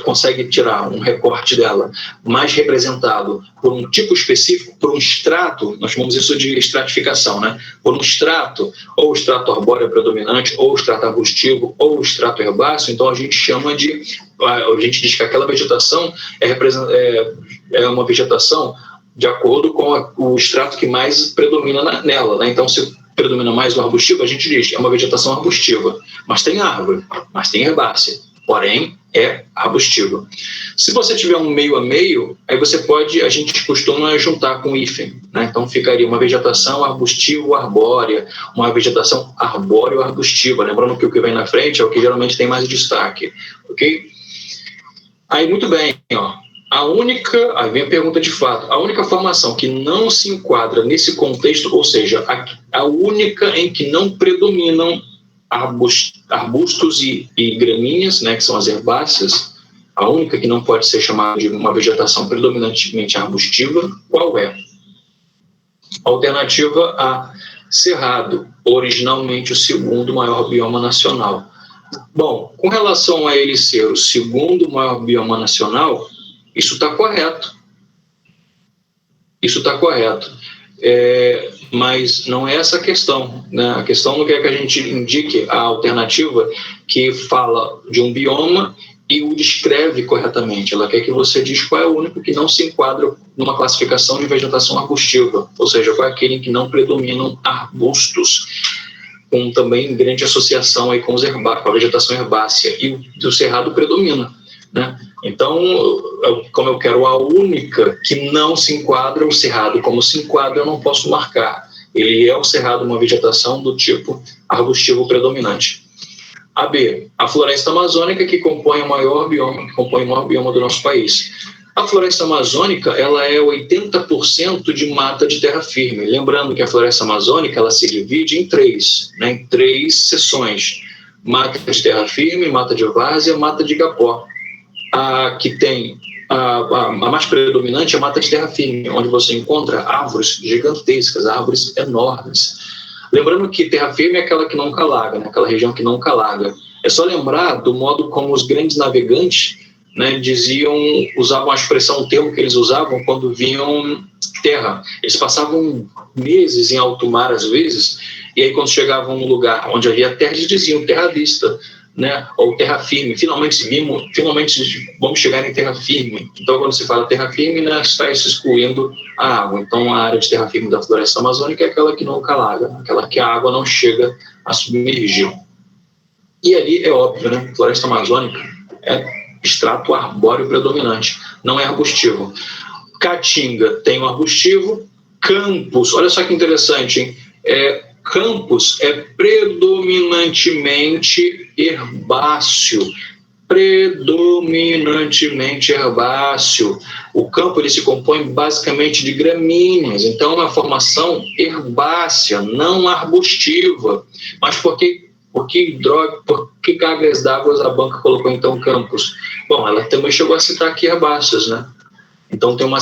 Speaker 1: consegue tirar um recorte dela mais representado por um tipo específico, por um extrato, nós chamamos isso de estratificação, né? Por um extrato, ou o extrato arbóreo predominante, ou o extrato arbustivo, ou o extrato herbáceo, então a gente diz que aquela vegetação é uma vegetação de acordo com o extrato que mais predomina nela, né? Então, se predomina mais o arbustivo, a gente diz é uma vegetação arbustiva, mas tem árvore, mas tem herbácea, porém é arbustiva. Se você tiver um meio a meio, aí a gente costuma juntar com hífen, né? Então ficaria uma vegetação arbustivo-arbórea, uma vegetação arbóreo-arbustiva, lembrando que o que vem na frente é o que geralmente tem mais destaque, ok? Aí muito bem, ó. Aí vem a pergunta de fato, a única formação que não se enquadra nesse contexto, ou seja, a única em que não predominam arbustos e gramíneas, né, que são as herbáceas, a única que não pode ser chamada de uma vegetação predominantemente arbustiva, qual é? Alternativa A, cerrado, originalmente o segundo maior bioma nacional. Bom, com relação a ele ser o segundo maior bioma nacional, isso está correto. Isso está correto. Mas não é essa a questão, né? A questão não quer que a gente indique a alternativa que fala de um bioma e o descreve corretamente. Ela quer que você diga qual é o único que não se enquadra numa classificação de vegetação arbustiva, ou seja, qual é aquele em que não predominam arbustos, com também grande associação aí com a vegetação herbácea, e o cerrado predomina, né? Então, como eu quero a única que não se enquadra, o cerrado como se enquadra, eu não posso marcar. Ele é o cerrado uma vegetação do tipo arbustivo predominante. A B, a floresta amazônica que compõe o maior bioma do nosso país. A floresta amazônica, ela é 80% de mata de terra firme. Lembrando que a floresta amazônica, ela se divide em três, né, em 3 seções. Mata de terra firme, mata de várzea, mata de igapó. A que tem a mais predominante é a mata de terra firme, onde você encontra árvores gigantescas, árvores enormes. Lembrando que terra firme é aquela que nunca alaga, né? Aquela região que nunca alaga. É só lembrar do modo como os grandes navegantes, né, usavam a expressão, o termo que eles usavam quando vinham terra. Eles passavam meses em alto mar, às vezes, e aí quando chegavam num lugar onde havia terra, eles diziam terra à vista, né, ou terra firme, finalmente vamos chegar em terra firme. Então, quando se fala terra firme, né, está se excluindo a água. Então, a área de terra firme da floresta amazônica é aquela que nunca alaga, aquela que a água não chega a submergir. E ali é óbvio, né, floresta amazônica é extrato arbóreo predominante, não é arbustivo. Caatinga tem um arbustivo, Campos, olha só que interessante, hein? Campos é predominantemente herbáceo. Predominantemente herbáceo. O campo ele se compõe basicamente de gramíneas, então é uma formação herbácea, não arbustiva. Mas por que cargas d'água a banca colocou então Campos? Bom, ela também chegou a citar aqui herbáceas, né? Então tem uma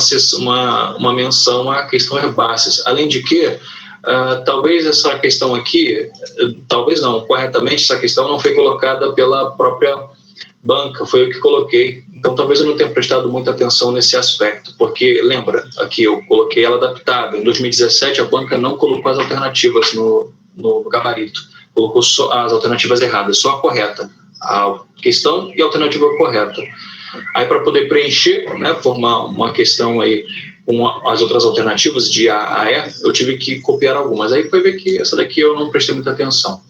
Speaker 1: menção à questão herbáceas. Além de que, talvez essa questão aqui, talvez não, corretamente essa questão não foi colocada pela própria banca, foi eu que coloquei. Então talvez eu não tenha prestado muita atenção nesse aspecto, porque lembra, aqui eu coloquei ela adaptada. Em 2017 a banca não colocou as alternativas no gabarito, colocou só as alternativas erradas, só a correta, a questão e a alternativa correta. Aí para poder preencher, né, formar uma questão aí com as outras alternativas de A a E, eu tive que copiar algumas. Aí foi ver que essa daqui eu não prestei muita atenção.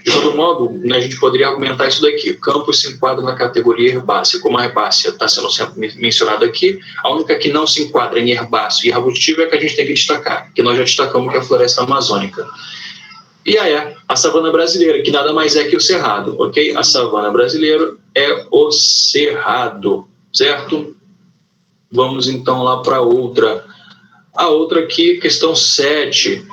Speaker 1: De todo modo, né, a gente poderia argumentar isso daqui. Campos se enquadra na categoria herbácea. Como a herbácea está sendo sempre mencionada aqui, a única que não se enquadra em herbáceo e arbustivo é que a gente tem que destacar, que nós já destacamos que é a floresta amazônica. E a savana brasileira, que nada mais é que o cerrado, ok? A savana brasileira é o cerrado, certo? Vamos então lá para outra. A outra aqui, questão 7.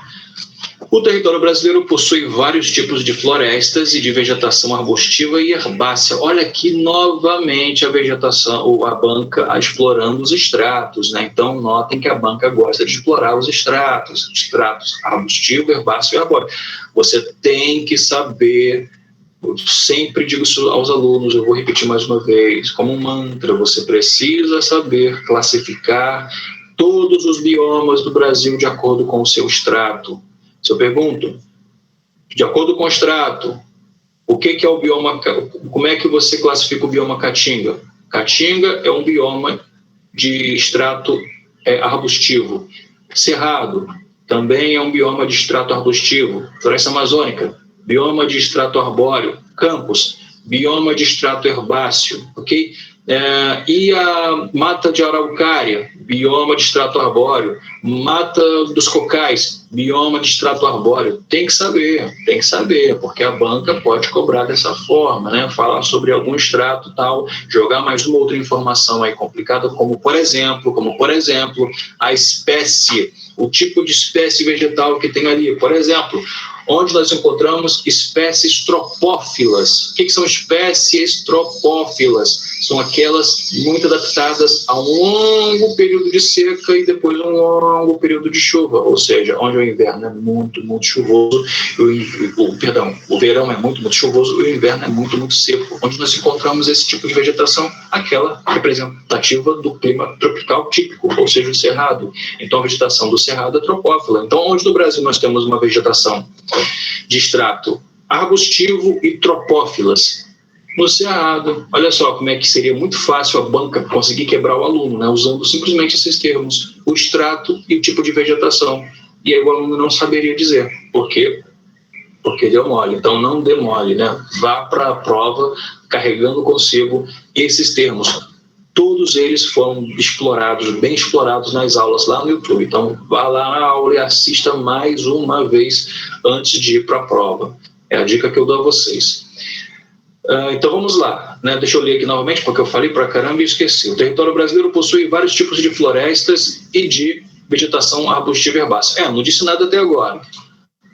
Speaker 1: O território brasileiro possui vários tipos de florestas e de vegetação arbustiva e herbácea. Olha aqui novamente a vegetação, a banca explorando os estratos, né? Então notem que a banca gosta de explorar os estratos arbustivo, herbáceo e arbóreo. Você tem que saber, eu sempre digo isso aos alunos, eu vou repetir mais uma vez, como um mantra, você precisa saber classificar todos os biomas do Brasil de acordo com o seu extrato. Se eu pergunto, de acordo com o extrato, o que é o bioma, como é que você classifica o bioma Caatinga? Caatinga é um bioma de extrato arbustivo. Cerrado também é um bioma de extrato arbustivo. Floresta amazônica, bioma de extrato arbóreo. Campos, bioma de extrato herbáceo, ok? E a mata de araucária, bioma de extrato arbóreo. Mata dos cocais, bioma de extrato arbóreo. Tem que saber, porque a banca pode cobrar dessa forma, né? Falar sobre algum extrato tal, jogar mais uma outra informação aí complicada, como por exemplo, a espécie, o tipo de espécie vegetal que tem ali. Por exemplo, onde nós encontramos espécies tropófilas. O que são espécies tropófilas? São aquelas muito adaptadas a um longo período de seca e depois um longo período de chuva, ou seja, onde o inverno é muito, muito chuvoso, o verão é muito, muito chuvoso e o inverno é muito, muito seco. Onde nós encontramos esse tipo de vegetação? Aquela representativa do clima tropical típico, ou seja, o cerrado. Então, a vegetação do cerrado é tropófila. Então, onde no Brasil nós temos uma vegetação de extrato arbustivo e tropófilas? No cerrado. Olha só como é que seria muito fácil a banca conseguir quebrar o aluno, né? Usando simplesmente esses termos, o extrato e o tipo de vegetação. E aí o aluno não saberia dizer. Por quê? Porque deu mole. Então não dê mole, né? Vá para a prova carregando consigo esses termos. Todos eles foram explorados, bem explorados nas aulas lá no YouTube. Então vá lá na aula e assista mais uma vez antes de ir para a prova. É a dica que eu dou a vocês. Então vamos lá, né? Deixa eu ler aqui novamente, porque eu falei pra caramba e esqueci. O território brasileiro possui vários tipos de florestas e de vegetação arbustiva e herbácea. Não disse nada até agora.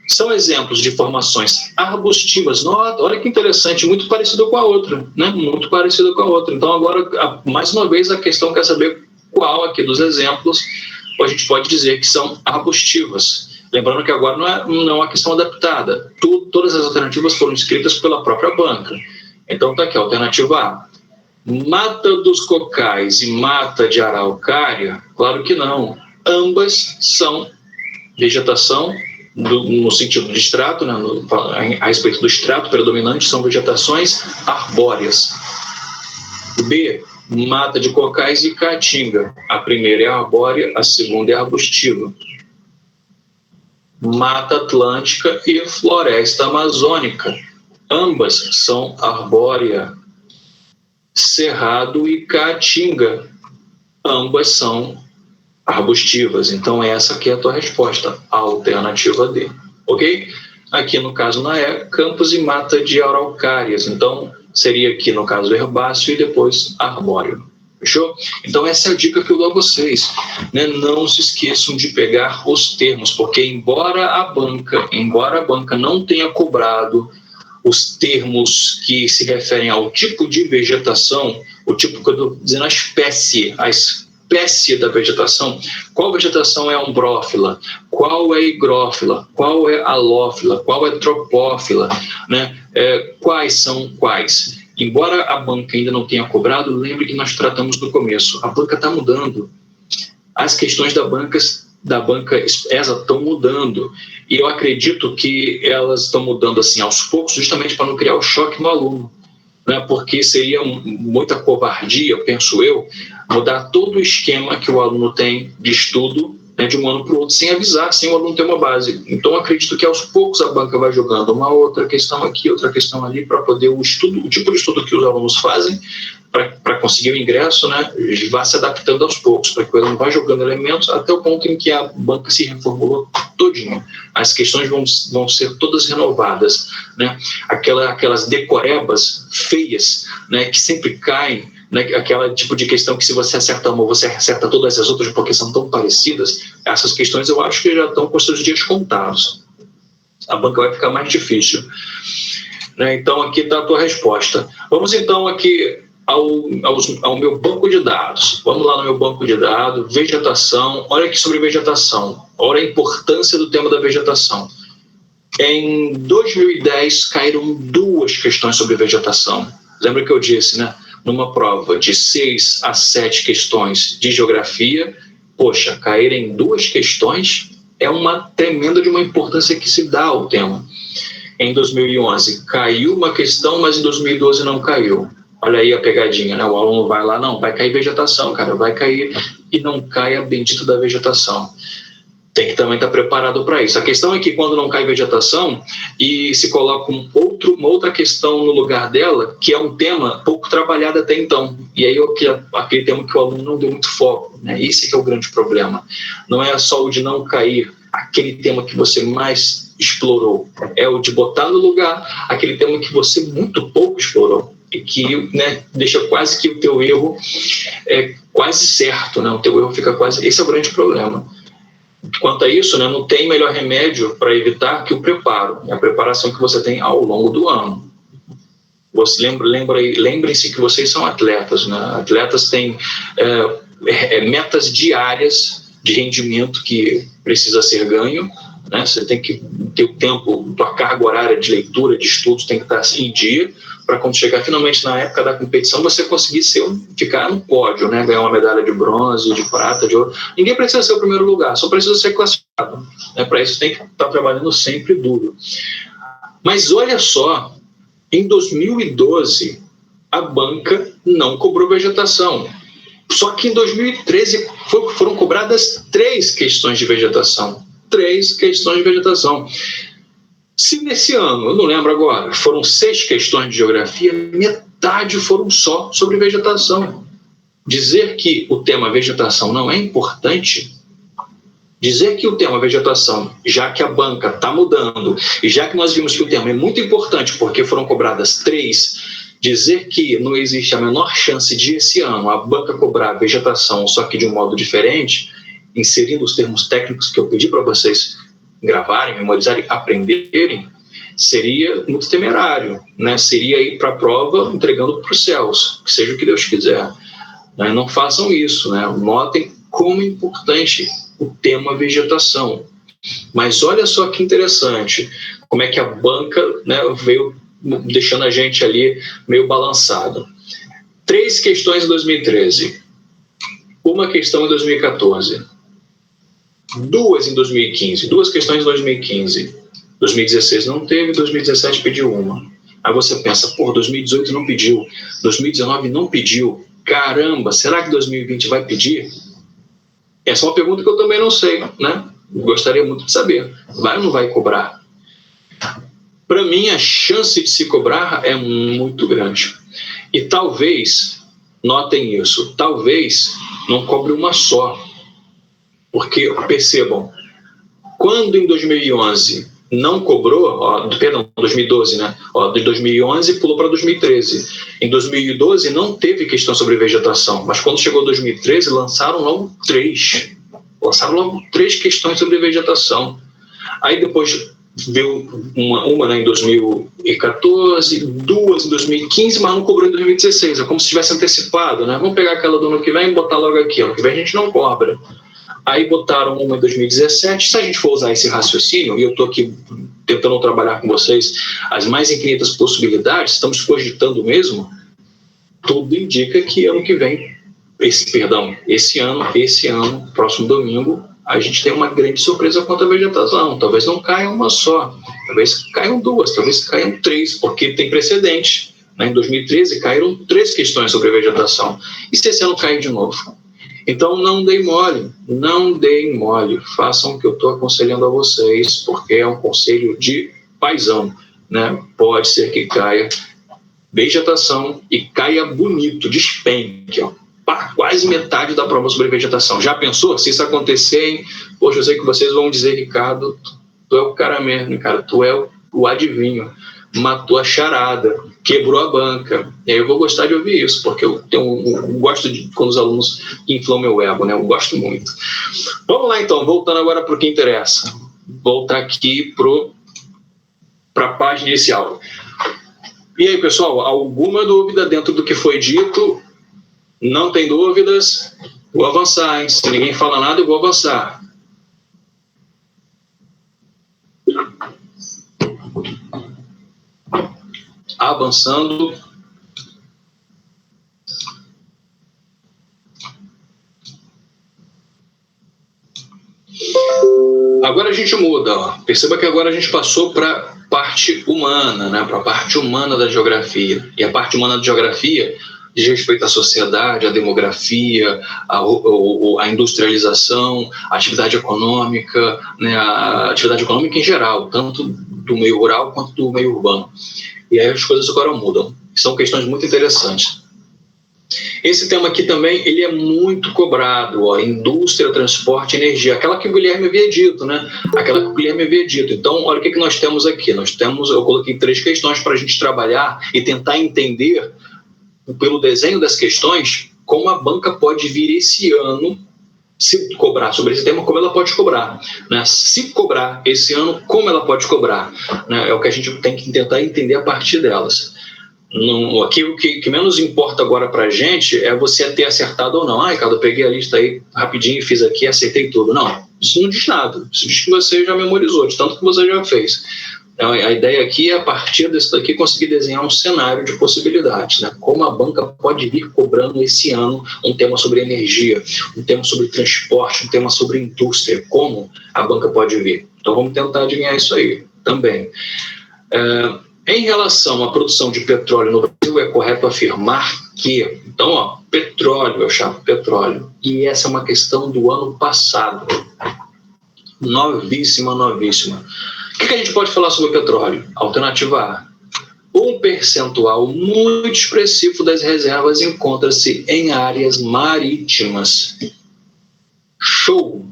Speaker 1: São exemplos de formações arbustivas. Olha que interessante, muito parecido com a outra, né? Muito parecido com a outra. Então agora, mais uma vez, a questão quer saber qual aqui dos exemplos a gente pode dizer que são arbustivas. Lembrando que agora não é uma questão adaptada. Todas as alternativas foram escritas pela própria banca. Então está aqui a alternativa A. Mata dos cocais e mata de araucária? Claro que não. Ambas são vegetação no sentido de extrato, né? A respeito do extrato predominante, são vegetações arbóreas. B. Mata de cocais e caatinga. A primeira é arbórea, a segunda é arbustiva. Mata Atlântica e Floresta Amazônica. Ambas são arbórea. Cerrado e Caatinga. Ambas são arbustivas. Então, essa aqui é a tua resposta, a alternativa D. Ok? Aqui, no caso, na E, campos e mata de araucárias. Então, seria aqui, no caso, herbáceo e depois arbóreo. Fechou? Então, essa é a dica que eu dou a vocês, né? Não se esqueçam de pegar os termos, porque embora a banca não tenha cobrado os termos que se referem ao tipo de vegetação, o tipo que eu estou dizendo, a espécie da vegetação, qual vegetação é ombrófila, qual é higrófila, qual é halófila, qual é tropófila, né? Quais são quais? Embora a banca ainda não tenha cobrado, lembre que nós tratamos no começo. A banca está mudando. As questões da banca ESA estão mudando. E eu acredito que elas estão mudando assim aos poucos, justamente para não criar o choque no aluno, né? Porque seria muita covardia, penso eu, mudar todo o esquema que o aluno tem de estudo né, de um ano para o outro, sem avisar, sem o aluno ter uma base. Então, acredito que aos poucos a banca vai jogando uma outra questão aqui, outra questão ali, para poder o tipo de estudo que os alunos fazem, para conseguir o ingresso, né, vá se adaptando aos poucos, para que o aluno vá jogando elementos até o ponto em que a banca se reformulou todinho. As questões vão ser todas renovadas, né? Aquelas decorebas feias, né, que sempre caem, né, aquela tipo de questão que se você acerta uma, você acerta todas as outras porque são tão parecidas. Essas questões eu acho que já estão com seus dias contados. A banca vai ficar mais difícil, né? Então aqui está a tua resposta. Vamos então aqui ao meu banco de dados. Vamos lá no meu banco de dados, vegetação. Olha aqui sobre vegetação. Olha a importância do tema da vegetação. Em 2010 caíram 2 questões sobre vegetação. Lembra que eu disse, né? Numa prova de 6 a 7 questões de geografia, poxa, caírem 2 questões é uma tremenda de uma importância que se dá ao tema. Em 2011 caiu uma questão, mas em 2012 não caiu. Olha aí a pegadinha, né? O aluno vai lá, não, vai cair vegetação, cara, vai cair, e não cai a bendita da vegetação. Tem que também estar preparado para isso. A questão é que quando não cai vegetação e se coloca uma outra questão no lugar dela, que é um tema pouco trabalhado até então. E aí aquele tema que o aluno não deu muito foco, né? Esse que é o grande problema. Não é só o de não cair aquele tema que você mais explorou, é o de botar no lugar aquele tema que você muito pouco explorou. E que, né, deixa quase que o teu erro é quase certo, né? O teu erro fica quase... Esse é o grande problema. Quanto a isso, né, não tem melhor remédio para evitar que o preparo, a preparação que você tem ao longo do ano. Lembrem-se que vocês são atletas, né? Atletas têm metas diárias de rendimento que precisa ser ganho, né? Você tem que ter o tempo, a carga horária de leitura, de estudos tem que estar em dia, para quando chegar finalmente na época da competição, você conseguir ficar no pódio, né? Ganhar uma medalha de bronze, de prata, de ouro. Ninguém precisa ser o primeiro lugar, só precisa ser classificado, né? Para isso tem que estar trabalhando sempre duro. Mas olha só, em 2012, a banca não cobrou vegetação. Só que em 2013 foram cobradas 3 questões de vegetação. 3 questões de vegetação. Se nesse ano, eu não lembro agora, foram 6 questões de geografia, metade foram só sobre vegetação. Dizer que o tema vegetação não é importante, dizer que o tema vegetação, já que a banca está mudando, e já que nós vimos que o tema é muito importante porque foram cobradas 3, dizer que não existe a menor chance de esse ano a banca cobrar vegetação, só que de um modo diferente, inserindo os termos técnicos que eu pedi para vocês gravarem, memorizarem, aprenderem, seria muito temerário, né? Seria ir para a prova entregando para os céus, que seja o que Deus quiser. Né? Não façam isso, né? Notem como é importante o tema vegetação. Mas olha só que interessante, como é que a banca, né, veio deixando a gente ali meio balançado. 3 questões em 2013, uma questão em 2014, 2 em 2015, 2 questões em 2015. 2016 não teve, 2017 pediu uma. Aí você pensa, 2018 não pediu, 2019 não pediu, caramba, será que 2020 vai pedir? Essa é uma pergunta que eu também não sei, né? Gostaria muito de saber. Vai ou não vai cobrar? Para mim, a chance de se cobrar é muito grande. E talvez, notem isso, talvez não cobre uma só. Porque, percebam, quando em 2011 não cobrou, 2012, né? De 2011 pulou para 2013. Em 2012 não teve questão sobre vegetação, mas quando chegou 2013 lançaram logo 3. Lançaram logo 3 questões sobre vegetação. Aí depois veio uma né, em 2014, 2 em 2015, mas não cobrou em 2016. É como se tivesse antecipado, né? Vamos pegar aquela do ano que vem e botar logo aqui. Ano que vem a gente não cobra. Aí botaram uma em 2017. Se a gente for usar esse raciocínio, e eu estou aqui tentando trabalhar com vocês as mais infinitas possibilidades, estamos cogitando mesmo, tudo indica que ano que vem, esse ano, próximo domingo, a gente tem uma grande surpresa quanto à vegetação. Talvez não caia uma só, talvez caiam 2, talvez caiam 3, porque tem precedente. Né? Em 2013 caíram 3 questões sobre vegetação. E se esse ano cair de novo? Então, não deem mole, façam o que eu estou aconselhando a vocês, porque é um conselho de paizão, né? Pode ser que caia vegetação e caia bonito, despenque, ó. Quase metade da prova sobre vegetação. Já pensou? Se isso acontecer, hein? Poxa, eu sei que vocês vão dizer, Ricardo, tu é o cara mesmo, cara, tu é o adivinho, matou a charada, quebrou a banca. E aí eu vou gostar de ouvir isso, porque eu gosto de quando os alunos inflam meu ego, né? Eu gosto muito. Vamos lá, então, voltando agora para o que interessa. Voltar aqui para a página inicial. E aí, pessoal, alguma dúvida dentro do que foi dito? Não tem dúvidas? Vou avançar, hein? Se ninguém fala nada, eu vou avançar. Avançando. Agora a gente muda, ó. Perceba que agora a gente passou para parte humana, né? Para a parte humana da geografia. E a parte humana da geografia diz respeito à sociedade, à demografia, à industrialização, à atividade econômica, né? A atividade econômica em geral, tanto do meio rural quanto do meio urbano. E aí as coisas agora mudam. São questões muito interessantes. Esse tema aqui também, ele é muito cobrado, ó, indústria, transporte, energia, aquela que o Guilherme havia dito, né? Aquela que o Guilherme havia dito. Então, olha o que nós temos aqui. Eu coloquei 3 questões para a gente trabalhar e tentar entender, pelo desenho das questões, como a banca pode vir esse ano se cobrar sobre esse tema, como ela pode cobrar, né? Se cobrar esse ano, como ela pode cobrar, né? É o que a gente tem que tentar entender a partir delas. Aqui o que menos importa agora para a gente é você ter acertado ou não. Ricardo, eu peguei a lista aí rapidinho, fiz aqui, acertei tudo. Não, isso não diz nada. Isso diz que você já memorizou, de tanto que você já fez. A ideia aqui é, a partir disso daqui, conseguir desenhar um cenário de possibilidades, né? Como a banca pode vir cobrando esse ano um tema sobre energia, um tema sobre transporte, um tema sobre indústria, como a banca pode vir. Então vamos tentar adivinhar isso aí também. Em relação à produção de petróleo no Brasil, é correto afirmar que, então, ó, petróleo, eu chamo petróleo, e essa é uma questão do ano passado, novíssima. O que a gente pode falar sobre o petróleo? Alternativa A. Um percentual muito expressivo das reservas encontra-se em áreas marítimas. Show!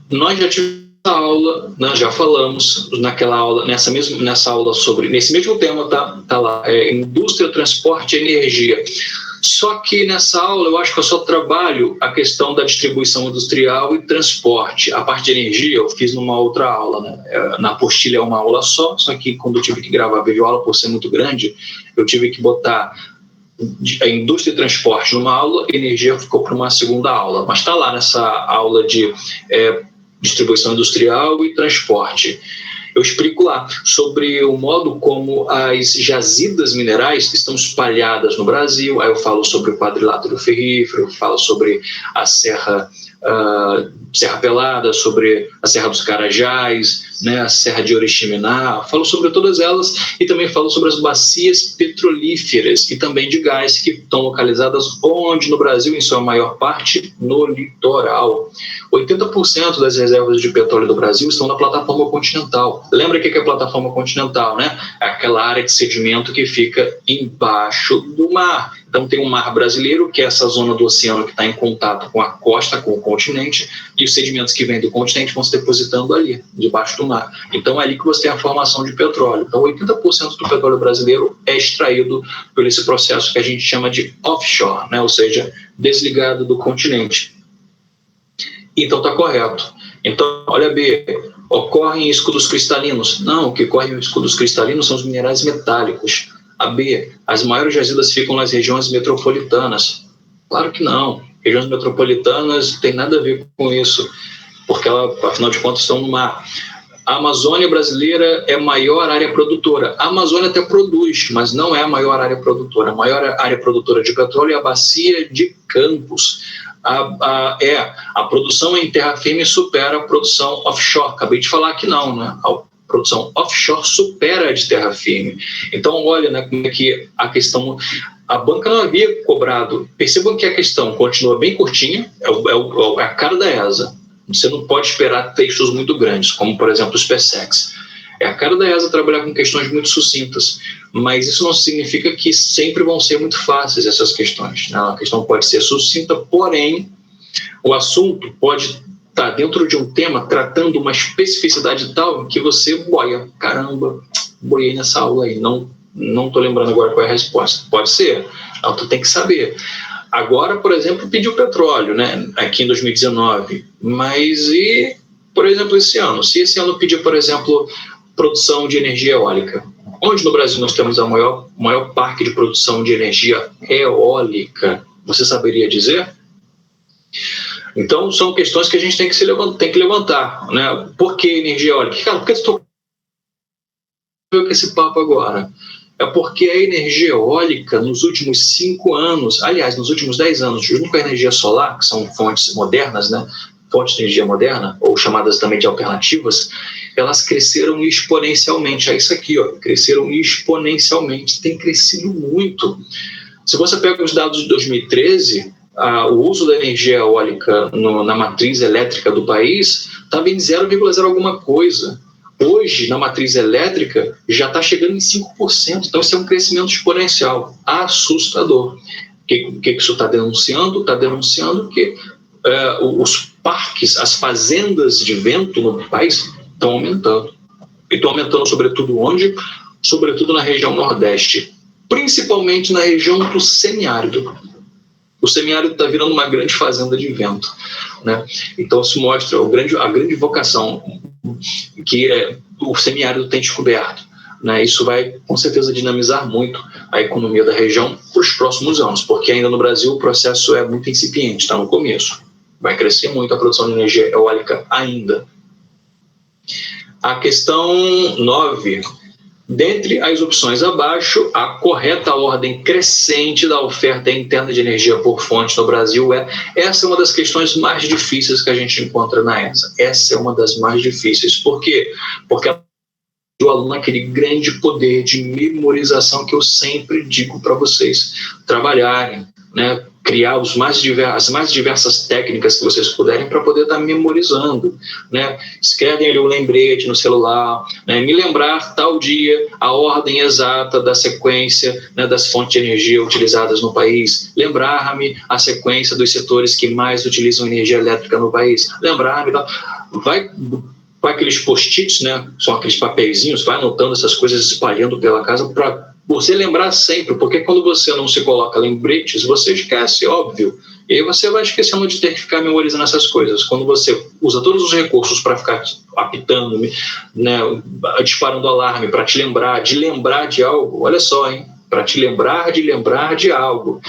Speaker 1: Nós já tivemos aula, nós já falamos naquela aula, nessa aula sobre, nesse mesmo tema, tá lá, indústria, transporte e energia. Só que nessa aula eu acho que eu só trabalho a questão da distribuição industrial e transporte. A parte de energia eu fiz numa outra aula, né? Na apostila é uma aula só que quando eu tive que gravar a videoaula, por ser muito grande, eu tive que botar a indústria e transporte numa aula, energia ficou para uma segunda aula. Mas está lá nessa aula de distribuição industrial e transporte. Eu explico lá sobre o modo como as jazidas minerais estão espalhadas no Brasil. Aí eu falo sobre o quadrilátero ferrífero, falo sobre a Serra Pelada, sobre a Serra dos Carajás, né, a Serra de Oriximiná, falo sobre todas elas e também falo sobre as bacias petrolíferas e também de gás que estão localizadas onde no Brasil, em sua maior parte, no litoral. 80% das reservas de petróleo do Brasil estão na plataforma continental. Lembra o que é a plataforma continental, né? É aquela área de sedimento que fica embaixo do mar. Então tem o mar brasileiro, que é essa zona do oceano que está em contato com a costa, com o continente, e os sedimentos que vêm do continente vão se depositando ali, debaixo do mar. Então é ali que você tem a formação de petróleo. Então 80% do petróleo brasileiro é extraído por esse processo que a gente chama de offshore, né? Ou seja, desligado do continente. Então está correto. Então, olha B, ocorrem escudos cristalinos. Não, o que ocorre em escudos cristalinos são os minerais metálicos. A B, as maiores jazidas ficam nas regiões metropolitanas. Claro que não. Regiões metropolitanas tem nada a ver com isso, porque elas, afinal de contas, estão no mar. A Amazônia brasileira é a maior área produtora. A Amazônia até produz, mas não é a maior área produtora. A maior área produtora de petróleo é a bacia de Campos. A produção em terra firme supera a produção offshore. Acabei de falar que não, né? A produção offshore supera a de terra firme. Então, olha, né, como é que a questão, a banca não havia cobrado. Percebam que a questão continua bem curtinha, é a cara da ESA. Você não pode esperar textos muito grandes, como, por exemplo, o SpaceX. É a cara da ESA trabalhar com questões muito sucintas, mas isso não significa que sempre vão ser muito fáceis essas questões, né? A questão pode ser sucinta, porém, o assunto pode estar dentro de um tema tratando uma especificidade tal que você boia. Caramba, boiei nessa aula aí, não estou lembrando agora qual é a resposta. Pode ser, então tu tem que saber. Agora, por exemplo, pediu petróleo, né, aqui em 2019, mas e, por exemplo, esse ano? Se esse ano pedir, por exemplo, produção de energia eólica, onde no Brasil nós temos a maior parque de produção de energia eólica, você saberia dizer? Então, são questões que a gente tem que levantar, né? Por que energia eólica? Cara, por que estou com esse papo agora? É porque a energia eólica, nos últimos 5 anos, aliás, nos últimos 10 anos, junto com a energia solar, que são fontes modernas, né? Fontes de energia moderna, ou chamadas também de alternativas, elas cresceram exponencialmente. É isso aqui, ó, cresceram exponencialmente, tem crescido muito. Se você pega os dados de 2013, o uso da energia eólica na matriz elétrica do país estava em 0,0 alguma coisa. Hoje, na matriz elétrica, já está chegando em 5%. Então, isso é um crescimento exponencial, assustador. O que isso está denunciando? Está denunciando que os parques, as fazendas de vento no país estão aumentando. E estão aumentando sobretudo onde? Sobretudo na região Nordeste, principalmente na região do semiárido. O semiárido está virando uma grande fazenda de vento, né? Então, isso mostra a grande vocação que o semiárido tem descoberto, né? Isso vai, com certeza, dinamizar muito a economia da região para os próximos anos, porque ainda no Brasil o processo é muito incipiente, está no começo. Vai crescer muito a produção de energia eólica ainda. A questão 9. Dentre as opções abaixo, a correta ordem crescente da oferta interna de energia por fonte no Brasil essa é uma das questões mais difíceis que a gente encontra na ESA. Essa é uma das mais difíceis. Por quê? Porque o aluno aquele grande poder de memorização que eu sempre digo para vocês trabalharem, né? Criar as mais diversas técnicas que vocês puderem para poder estar memorizando, né? Escrevem ali um lembrete no celular, né? Me lembrar tal dia a ordem exata da sequência, né, das fontes de energia utilizadas no país, lembrar-me a sequência dos setores que mais utilizam energia elétrica no país, lembrar-me, vai com aqueles post-its, né? São aqueles papeizinhos, vai anotando essas coisas, espalhando pela casa para você lembrar sempre, porque quando você não se coloca lembretes, você esquece, óbvio. E aí você vai esquecendo de ter que ficar memorizando essas coisas. Quando você usa todos os recursos para ficar apitando, né, disparando alarme, para te lembrar de algo, olha só, hein? Para te lembrar de algo,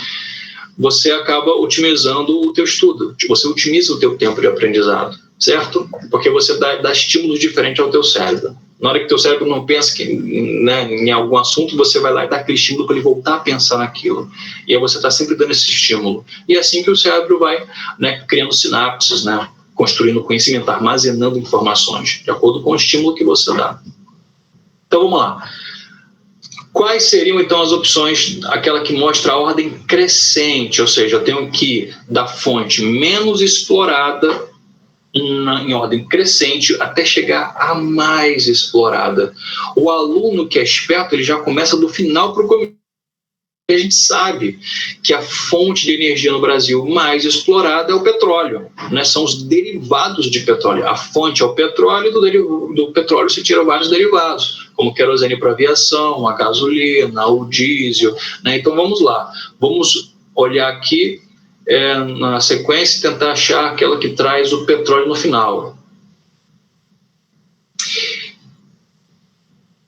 Speaker 1: você acaba otimizando o teu estudo, você otimiza o teu tempo de aprendizado, certo? Porque você dá estímulos diferentes ao teu cérebro. Na hora que teu cérebro não pensa em algum assunto, você vai lá e dá aquele estímulo para ele voltar a pensar naquilo. E aí você está sempre dando esse estímulo. E é assim que o cérebro vai, né, criando sinapses, né, construindo conhecimento, armazenando informações, de acordo com o estímulo que você dá. Então vamos lá. Quais seriam, então, as opções? Aquela que mostra a ordem crescente, ou seja, eu tenho que ir da fonte menos explorada em ordem crescente até chegar à mais explorada. O aluno que é esperto, ele já começa do final para o começo. A gente sabe que a fonte de energia no Brasil mais explorada é o petróleo, né? São os derivados de petróleo. A fonte é o petróleo e do petróleo se tira vários derivados, como querosene para aviação, a gasolina, o diesel, né? Então vamos lá, vamos olhar aqui na sequência e tentar achar aquela que traz o petróleo no final.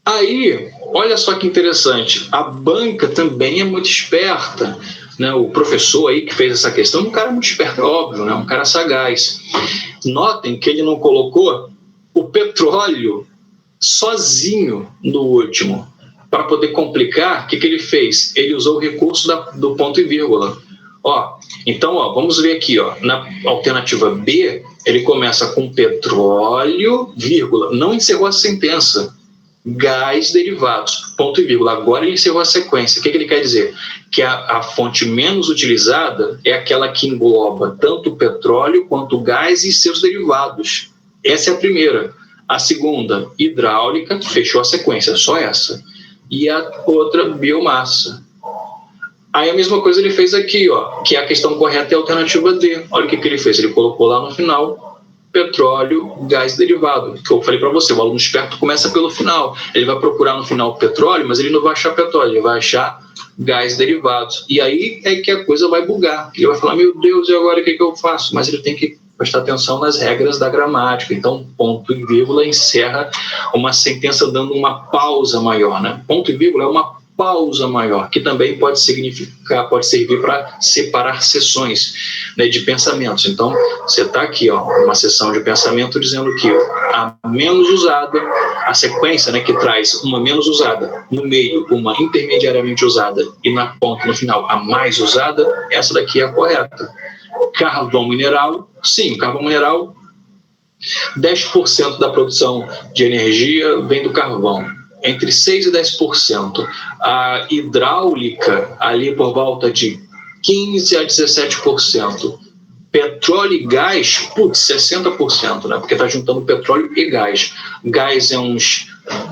Speaker 1: Aí, olha só que interessante, a banca também é muito esperta, né? O professor aí que fez essa questão, um cara muito esperto, é óbvio, né? Um cara sagaz. Notem que ele não colocou o petróleo sozinho no último. Para poder complicar, o que ele fez? Ele usou o recurso do ponto e vírgula. Então, vamos ver aqui, na alternativa B, ele começa com petróleo, vírgula, não encerrou a sentença. gás, derivados, ponto e vírgula. Agora ele encerrou a sequência. O que ele quer dizer? Que a fonte menos utilizada é aquela que engloba tanto o petróleo quanto o gás e seus derivados. Essa é a primeira. A segunda, hidráulica, fechou a sequência, só essa. E a outra, biomassa. Aí a mesma coisa ele fez aqui, ó, que é a questão correta é a alternativa D. Olha o que ele fez, ele colocou lá no final petróleo, gás derivado, que eu falei para você, o aluno esperto começa pelo final, ele vai procurar no final petróleo, mas ele não vai achar petróleo, ele vai achar gás derivados, e aí é que a coisa vai bugar, ele vai falar, meu Deus, e agora o que eu faço? Mas ele tem que prestar atenção nas regras da gramática, então ponto e vírgula encerra uma sentença dando uma pausa maior, né? Ponto e vírgula é uma pausa maior, que também pode significar, pode servir para separar sessões, né, de pensamentos. Então, você está aqui, ó, uma sessão de pensamento dizendo que a menos usada, a sequência, né, que traz uma menos usada, no meio uma intermediariamente usada e na ponta, no final, a mais usada, essa daqui é a correta. Carvão mineral, sim, carvão mineral, 10% da produção de energia vem do carvão. Entre 6% e 10%. A hidráulica, ali por volta de 15% a 17%. Petróleo e gás, 60%, né? Porque está juntando petróleo e gás. Gás é uns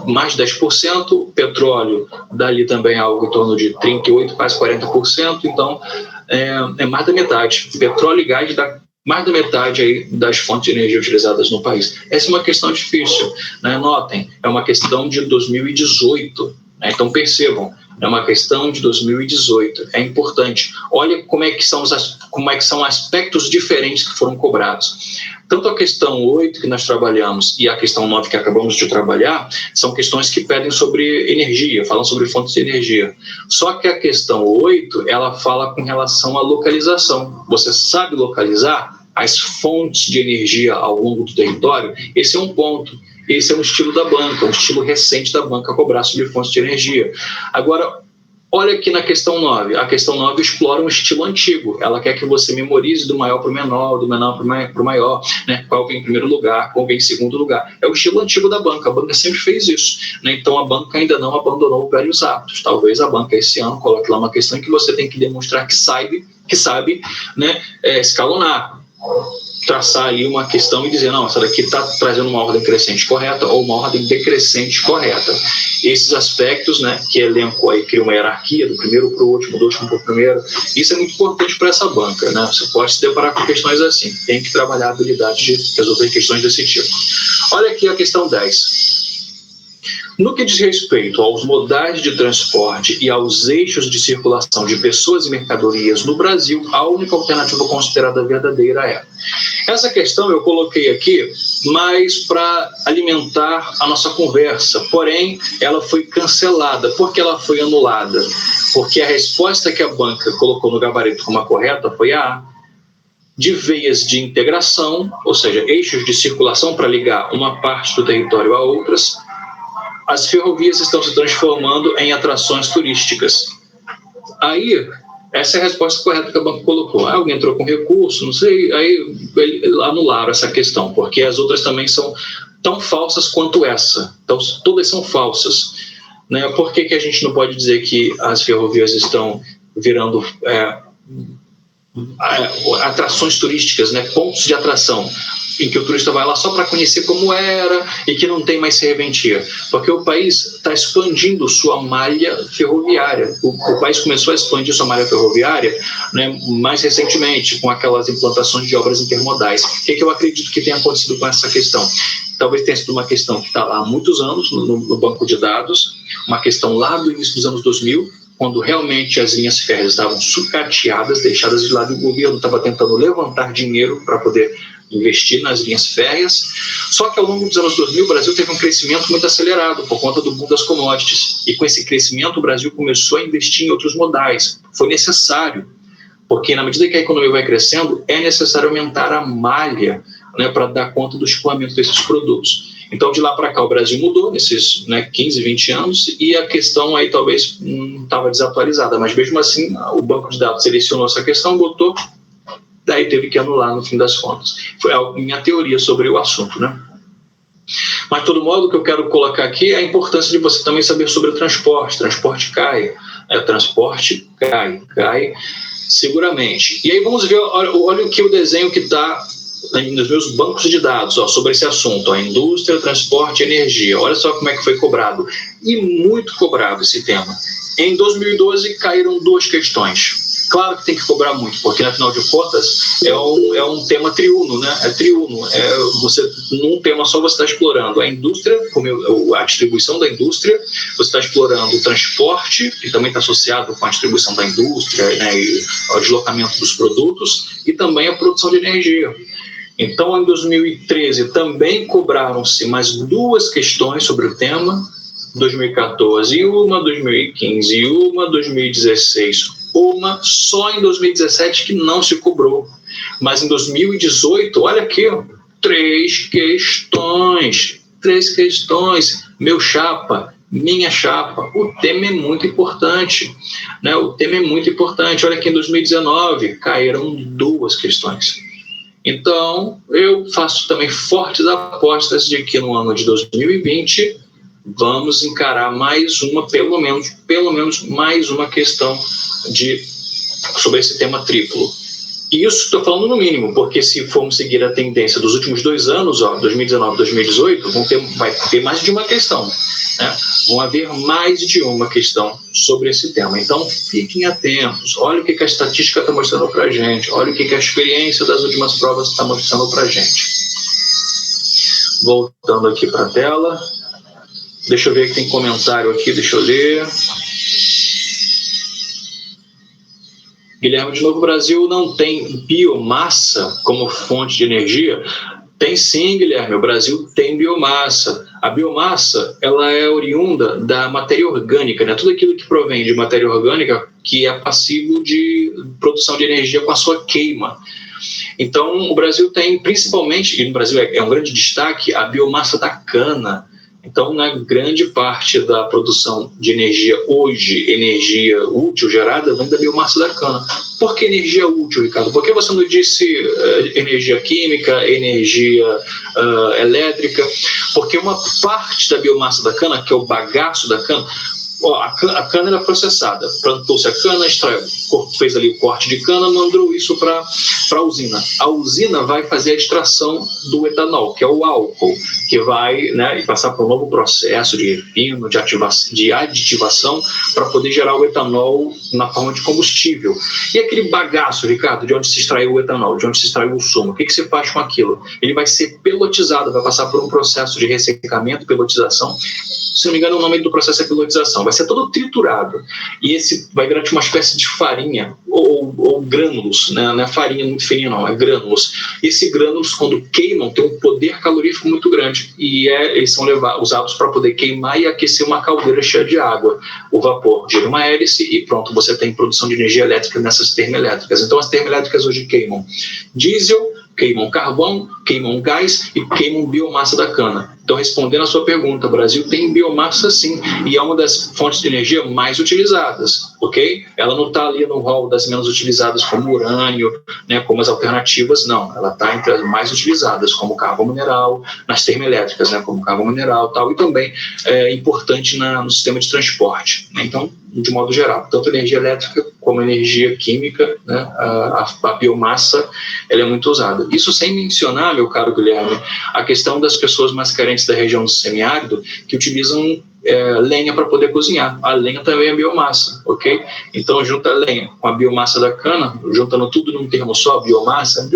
Speaker 1: mais de 10%, petróleo dali também algo em torno de 38%, quase 40%, então é mais da metade. Petróleo e gás dá mais da metade aí das fontes de energia utilizadas no país. Essa é uma questão difícil, né? Notem, é uma questão de 2018, né? Então percebam, é uma questão de 2018, é importante. Olha como é que são aspectos diferentes que foram cobrados. Tanto a questão 8 que nós trabalhamos e a questão 9 que acabamos de trabalhar são questões que pedem sobre energia, falam sobre fontes de energia. Só que a questão 8, ela fala com relação à localização. Você sabe localizar as fontes de energia ao longo do território? Esse é um ponto. Esse é um estilo da banca, um estilo recente da banca cobrar sobre fontes de energia. Agora, olha aqui na questão 9. A questão 9 explora um estilo antigo. Ela quer que você memorize do maior para o menor, do menor para o maior, né? Qual vem em primeiro lugar, qual vem em segundo lugar. É o estilo antigo da banca. A banca sempre fez isso, né? Então, a banca ainda não abandonou velhos hábitos. Talvez a banca esse ano coloque lá uma questão em que você tem que demonstrar que sabe, né, escalonar, traçar ali uma questão e dizer, não, essa daqui está trazendo uma ordem crescente correta ou uma ordem decrescente correta. Esses aspectos, né, que elenco aí cria uma hierarquia do primeiro para o último, do último para o primeiro, isso é muito importante para essa banca, né? Você pode se deparar com questões assim, tem que trabalhar a habilidade de resolver questões desse tipo. Olha aqui a questão 10. No que diz respeito aos modais de transporte e aos eixos de circulação de pessoas e mercadorias no Brasil, a única alternativa considerada verdadeira é. Essa questão eu coloquei aqui mais para alimentar a nossa conversa, porém ela foi cancelada. Por que ela foi anulada? Porque a resposta que a banca colocou no gabarito como a correta foi a A. De veias de integração, ou seja, eixos de circulação para ligar uma parte do território a outras, as ferrovias estão se transformando em atrações turísticas. Aí, essa é a resposta correta que a banca colocou. Alguém entrou com recurso, não sei, aí anularam essa questão, porque as outras também são tão falsas quanto essa. Então, todas são falsas, né? Por que a gente não pode dizer que as ferrovias estão virando atrações turísticas, né? Pontos de atração, em que o turista vai lá só para conhecer como era e que não tem mais serventia, porque o país está expandindo sua malha ferroviária. O país começou a expandir sua malha ferroviária, né, mais recentemente, com aquelas implantações de obras intermodais. O que eu acredito que tenha acontecido com essa questão? Talvez tenha sido uma questão que está lá há muitos anos no banco de dados, uma questão lá do início dos anos 2000, quando realmente as linhas férreas estavam sucateadas, deixadas de lado, e o governo estava tentando levantar dinheiro para poder investir nas linhas férreas. Só que ao longo dos anos 2000 o Brasil teve um crescimento muito acelerado por conta do boom das commodities, e com esse crescimento o Brasil começou a investir em outros modais. Foi necessário, porque na medida que a economia vai crescendo, é necessário aumentar a malha, né, para dar conta do escoamento desses produtos. Então, de lá para cá, o Brasil mudou nesses 15, 20 anos, e a questão aí talvez não estava desatualizada, mas mesmo assim o banco de dados selecionou essa questão, botou, daí teve que anular no fim das contas. Foi a minha teoria sobre o assunto, né? Mas, de todo modo, o que eu quero colocar aqui é a importância de você também saber sobre o transporte. Transporte cai, transporte cai seguramente. E aí vamos ver, olha aqui o desenho que está nos meus bancos de dados sobre esse assunto, indústria, transporte e energia. Olha só como é que foi cobrado. E muito cobrado esse tema. Em 2012 caíram 2 questões. Claro que tem que cobrar muito, porque afinal de contas é um tema triuno, né? É triuno. Você, num tema só você está explorando a indústria, a distribuição da indústria, você está explorando o transporte, que também está associado com a distribuição da indústria, né, e o deslocamento dos produtos, e também a produção de energia. Então, em 2013 também cobraram-se mais 2 questões sobre o tema, 2014 uma, 2015 uma, 2016 uma, só em 2017 que não se cobrou. Mas em 2018, olha aqui, 3 questões. 3 questões. Meu chapa, minha chapa. O tema é muito importante, né? O tema é muito importante. Olha aqui, em 2019 caíram 2 questões. Então, eu faço também fortes apostas de que no ano de 2020 vamos encarar mais uma, pelo menos mais uma questão sobre esse tema triplo. E isso estou falando no mínimo, porque se formos seguir a tendência dos últimos 2 anos, 2019 e 2018, vai ter mais de uma questão, né? Vão haver mais de uma questão sobre esse tema. Então, fiquem atentos. Olha o que a estatística está mostrando para a gente. Olha o que a experiência das últimas provas está mostrando para a gente. Voltando aqui para a tela. Deixa eu ver que tem comentário aqui, deixa eu ler. Guilherme, de novo, o Brasil não tem biomassa como fonte de energia? Tem sim, Guilherme, o Brasil tem biomassa. A biomassa, ela é oriunda da matéria orgânica, né? Tudo aquilo que provém de matéria orgânica que é passivo de produção de energia com a sua queima. Então, o Brasil tem principalmente, e no Brasil é um grande destaque, a biomassa da cana. Então, na grande parte da produção de energia hoje, energia útil gerada, vem da biomassa da cana. Por que energia útil, Ricardo? Por que você não disse energia química, energia elétrica? Porque uma parte da biomassa da cana, que é o bagaço da cana, a cana era processada, plantou-se a cana, fez ali o corte de cana, mandou isso para a usina. A usina vai fazer a extração do etanol, que é o álcool, que vai, né, passar por um novo processo de refino, de aditivação, para poder gerar o etanol na forma de combustível. E aquele bagaço, Ricardo, de onde se extraiu o etanol, de onde se extraiu o sumo, o que você faz com aquilo? Ele vai ser pelotizado, vai passar por um processo de ressecamento, pelotização. Se não me engano, o nome do processo é pelotização. Vai ser todo triturado. E esse vai virar uma espécie de farinha ou grânulos, né? Não é farinha muito fininha, não, é grânulos. E esses grânulos, quando queimam, tem um poder calorífico muito grande. E eles são usados para poder queimar e aquecer uma caldeira cheia de água. O vapor gira uma hélice e pronto, você tem produção de energia elétrica nessas termoelétricas. Então, as termoelétricas hoje queimam diesel, queimam carvão, queimam gás e queimam biomassa da cana. Então, respondendo a sua pergunta, o Brasil tem biomassa sim, e é uma das fontes de energia mais utilizadas, ok? Ela não está ali no rol das menos utilizadas como urânio, né, como as alternativas, não. Ela está entre as mais utilizadas, como carvão mineral, nas termoelétricas, né, como carvão mineral e tal, e também é importante no sistema de transporte, né? Então, de modo geral, tanto energia elétrica como energia química, né, a biomassa, ela é muito usada. Isso sem mencionar, meu caro Guilherme, a questão das pessoas mais carentes da região do semiárido que utilizam lenha para poder cozinhar. A lenha também é biomassa, ok? Então, junta a lenha com a biomassa da cana, juntando tudo num termo só, a biomassa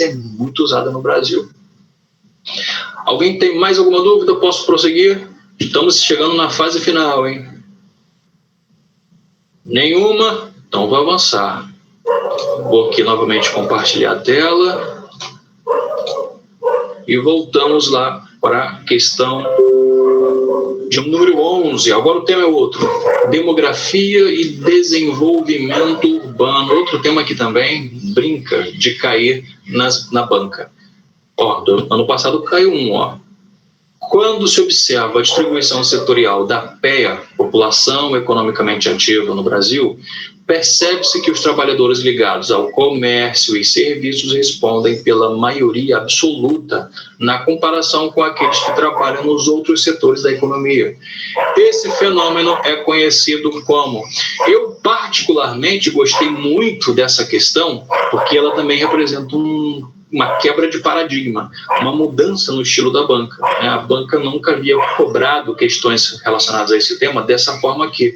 Speaker 1: é muito usada no Brasil. Alguém tem mais alguma dúvida? Posso prosseguir? Estamos chegando na fase final, hein? Nenhuma? Então, vou avançar. Vou aqui novamente compartilhar a tela. E voltamos lá para a questão de número 11. Agora o tema é outro. Demografia e desenvolvimento urbano. Outro tema aqui também brinca de cair na banca. Ó, do ano passado caiu Quando se observa a distribuição setorial da PEA, população economicamente ativa no Brasil, percebe-se que os trabalhadores ligados ao comércio e serviços respondem pela maioria absoluta na comparação com aqueles que trabalham nos outros setores da economia. Esse fenômeno é conhecido como... Eu, particularmente, gostei muito dessa questão, porque ela também representa uma quebra de paradigma, uma mudança no estilo da banca. A banca nunca havia cobrado questões relacionadas a esse tema dessa forma que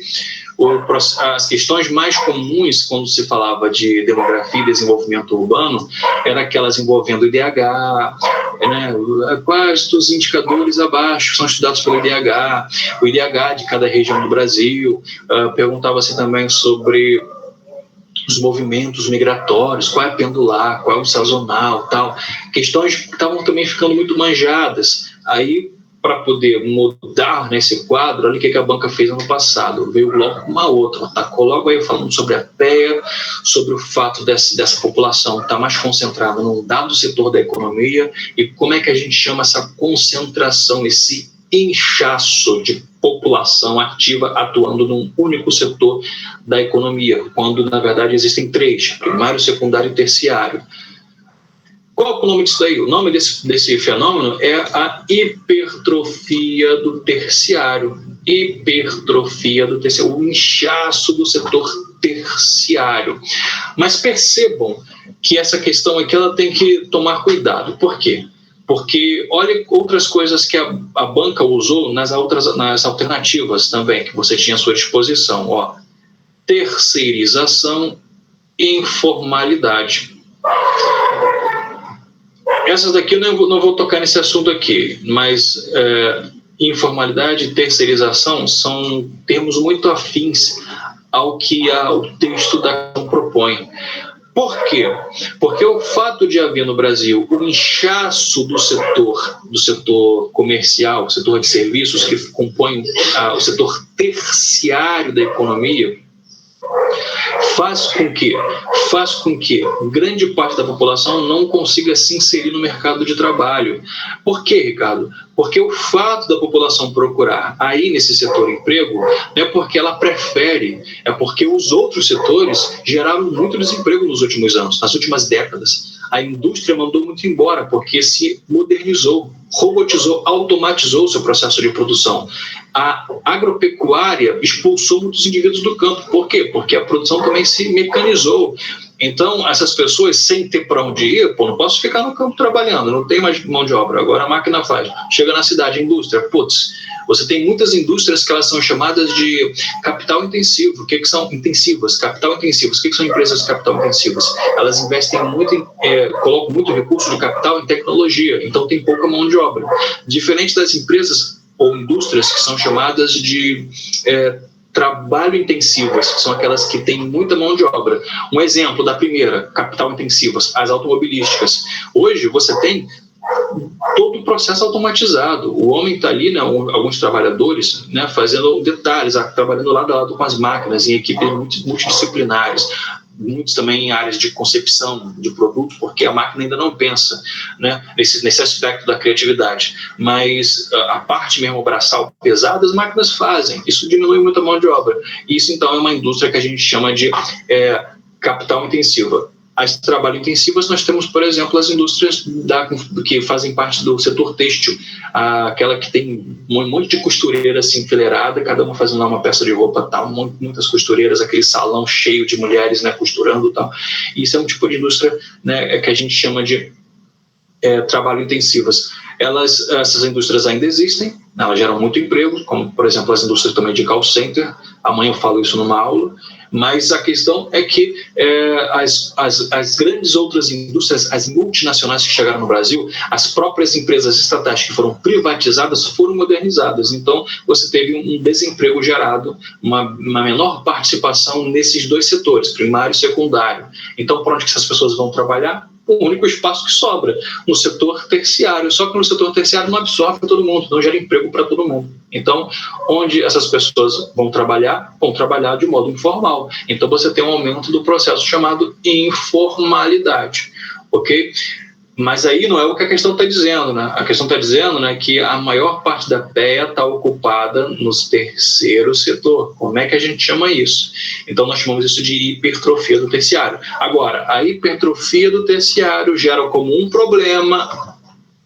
Speaker 1: as questões mais comuns quando se falava de demografia e desenvolvimento urbano eram aquelas envolvendo o IDH, né, quais dos indicadores abaixo são estudados pelo IDH, o IDH de cada região do Brasil, perguntava-se também sobre os movimentos migratórios, qual é pendular, qual é o sazonal, tal, questões que estavam também ficando muito manjadas. Aí, para poder mudar nesse quadro, olha o que a banca fez ano passado, veio logo com uma outra, atacou logo aí falando sobre a PEA, sobre o fato dessa população estar mais concentrada num dado setor da economia e como é que a gente chama essa concentração, esse inchaço de população ativa atuando num único setor da economia, quando na verdade existem três, primário, secundário e terciário. Qual é o nome disso daí? O nome desse fenômeno é a hipertrofia do terciário. Hipertrofia do terciário, o inchaço do setor terciário. Mas percebam que essa questão aqui ela tem que tomar cuidado. Por quê? Porque olha outras coisas que a banca usou nas alternativas também, que você tinha à sua disposição. Ó, terceirização, informalidade. Essas daqui eu não vou tocar nesse assunto aqui, mas informalidade e terceirização são termos muito afins ao que o texto da Constituição propõe. Por quê? Porque o fato de haver no Brasil o inchaço do setor comercial, o setor de serviços que compõe o setor terciário da economia, faz com que grande parte da população não consiga se inserir no mercado de trabalho. Por quê, Ricardo? Porque o fato da população procurar aí nesse setor emprego não é porque ela prefere, é porque os outros setores geraram muito desemprego nos últimos anos, nas últimas décadas. A indústria mandou muito embora porque se modernizou, robotizou, automatizou o seu processo de produção. A agropecuária expulsou muitos indivíduos do campo. Por quê? Porque a produção também se mecanizou. Então, essas pessoas, sem ter para onde ir, não posso ficar no campo trabalhando, não tem mais mão de obra, agora a máquina faz. Chega na cidade, indústria, você tem muitas indústrias que elas são chamadas de capital intensivo. O que são intensivas? Capital intensivos. O que são empresas de capital intensivas? Elas investem muito, colocam muito recurso de capital em tecnologia, então tem pouca mão de obra. Diferente das empresas ou indústrias que são chamadas de trabalho intensivas, que são aquelas que têm muita mão de obra. Um exemplo da primeira, capital intensivas, as automobilísticas. Hoje você tem todo o processo automatizado. O homem está ali, né, alguns trabalhadores, né, fazendo detalhes, trabalhando lado a lado com as máquinas, em equipes multidisciplinares, muitos também em áreas de concepção de produto, porque a máquina ainda não pensa, né, nesse aspecto da criatividade. Mas a parte mesmo braçal pesada, as máquinas fazem. Isso diminui muito a mão de obra. Isso, então, é uma indústria que a gente chama de capital intensiva. As trabalho intensivas, nós temos, por exemplo, as indústrias que fazem parte do setor têxtil, aquela que tem um monte de costureira assim, enfileirada, cada uma fazendo uma peça de roupa, tal, muitas costureiras, aquele salão cheio de mulheres, né, costurando. Tal. Isso é um tipo de indústria, né, que a gente chama de trabalho intensivas. Essas indústrias ainda existem, elas geram muito emprego, como, por exemplo, as indústrias também de call center. Amanhã eu falo isso numa aula. Mas a questão é que as grandes outras indústrias, as multinacionais que chegaram no Brasil, as próprias empresas estatais que foram privatizadas foram modernizadas. Então, você teve um desemprego gerado, uma menor participação nesses dois setores, primário e secundário. Então, por onde que essas pessoas vão trabalhar? O único espaço que sobra, no setor terciário. Só que no setor terciário não absorve todo mundo, não gera emprego para todo mundo. Então, onde essas pessoas vão trabalhar de modo informal. Então, você tem um aumento do processo chamado informalidade, ok? Mas aí não é o que a questão está dizendo, né? A questão está dizendo, né, que a maior parte da PEA está ocupada no terceiro setor. Como é que a gente chama isso? Então nós chamamos isso de hipertrofia do terciário. Agora, a hipertrofia do terciário gera como um problema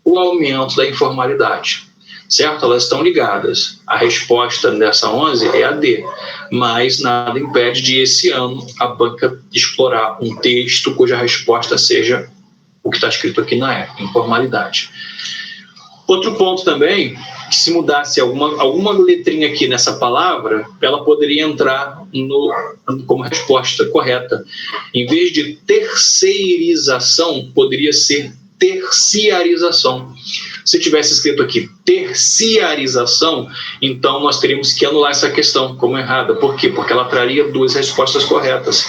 Speaker 1: o aumento da informalidade, certo? Elas estão ligadas. A resposta dessa 11 é a D, mas nada impede de esse ano a banca explorar um texto cuja resposta seja o que está escrito aqui na E, informalidade. Outro ponto também, que se mudasse alguma letrinha aqui nessa palavra, ela poderia entrar como resposta correta. Em vez de terceirização, poderia ser terciarização. Se tivesse escrito aqui terciarização, então nós teríamos que anular essa questão como errada. Por quê? Porque ela traria duas respostas corretas.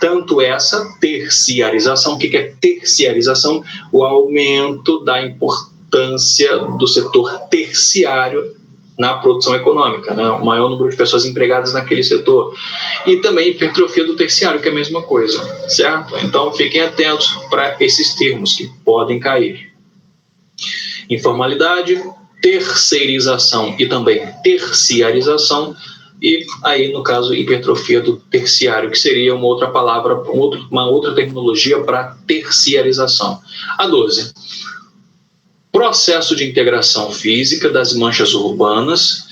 Speaker 1: Tanto essa terciarização, o que é terciarização? O aumento da importância do setor terciário na produção econômica, né? O maior número de pessoas empregadas naquele setor. E também hipertrofia do terciário, que é a mesma coisa, certo? Então fiquem atentos para esses termos que podem cair. Informalidade, terceirização e também terciarização, e aí, no caso, hipertrofia do terciário, que seria uma outra palavra, uma outra terminologia para terciarização. A 12. Processo de integração física das manchas urbanas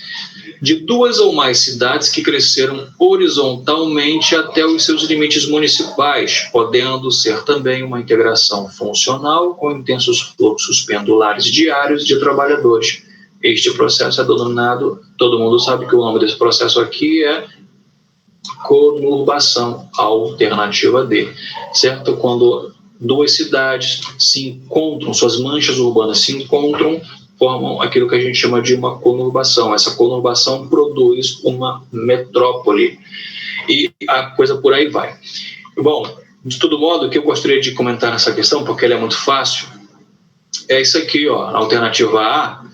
Speaker 1: de duas ou mais cidades que cresceram horizontalmente até os seus limites municipais, podendo ser também uma integração funcional com intensos fluxos pendulares diários de trabalhadores. Este processo é denominado, todo mundo sabe que o nome desse processo aqui é conurbação, alternativa D, certo? Quando duas cidades se encontram, suas manchas urbanas se encontram, formam aquilo que a gente chama de uma conurbação. Essa conurbação produz uma metrópole e a coisa por aí vai. Bom, de todo modo, o que eu gostaria de comentar nessa questão, porque ela é muito fácil, é isso aqui, ó, a alternativa A,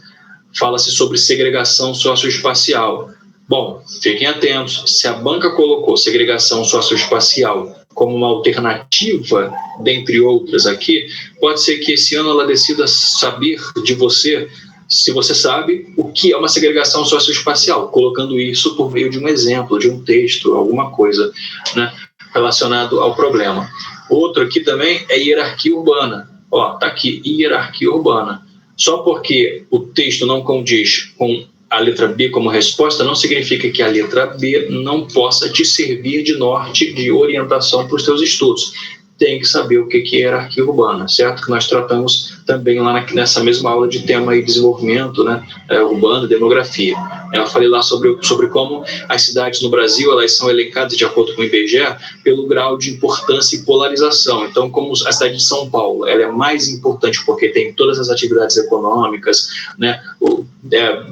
Speaker 1: fala-se sobre segregação socioespacial. Bom, fiquem atentos, se a banca colocou segregação socioespacial como uma alternativa, dentre outras aqui, pode ser que esse ano ela decida saber de você, se você sabe o que é uma segregação socioespacial, colocando isso por meio de um exemplo, de um texto, alguma coisa, né, relacionado ao problema. Outro aqui também é hierarquia urbana. Ó, tá aqui, hierarquia urbana. Só porque o texto não condiz com a letra B como resposta, não significa que a letra B não possa te servir de norte, de orientação para os teus estudos. Tem que saber o que é hierarquia urbana, certo? Que nós tratamos também lá nessa mesma aula de tema e desenvolvimento, né, urbano, demografia. Eu falei lá sobre como as cidades no Brasil elas são elencadas, de acordo com o IBGE, pelo grau de importância e polarização. Então, como a cidade de São Paulo ela é mais importante porque tem todas as atividades econômicas, né,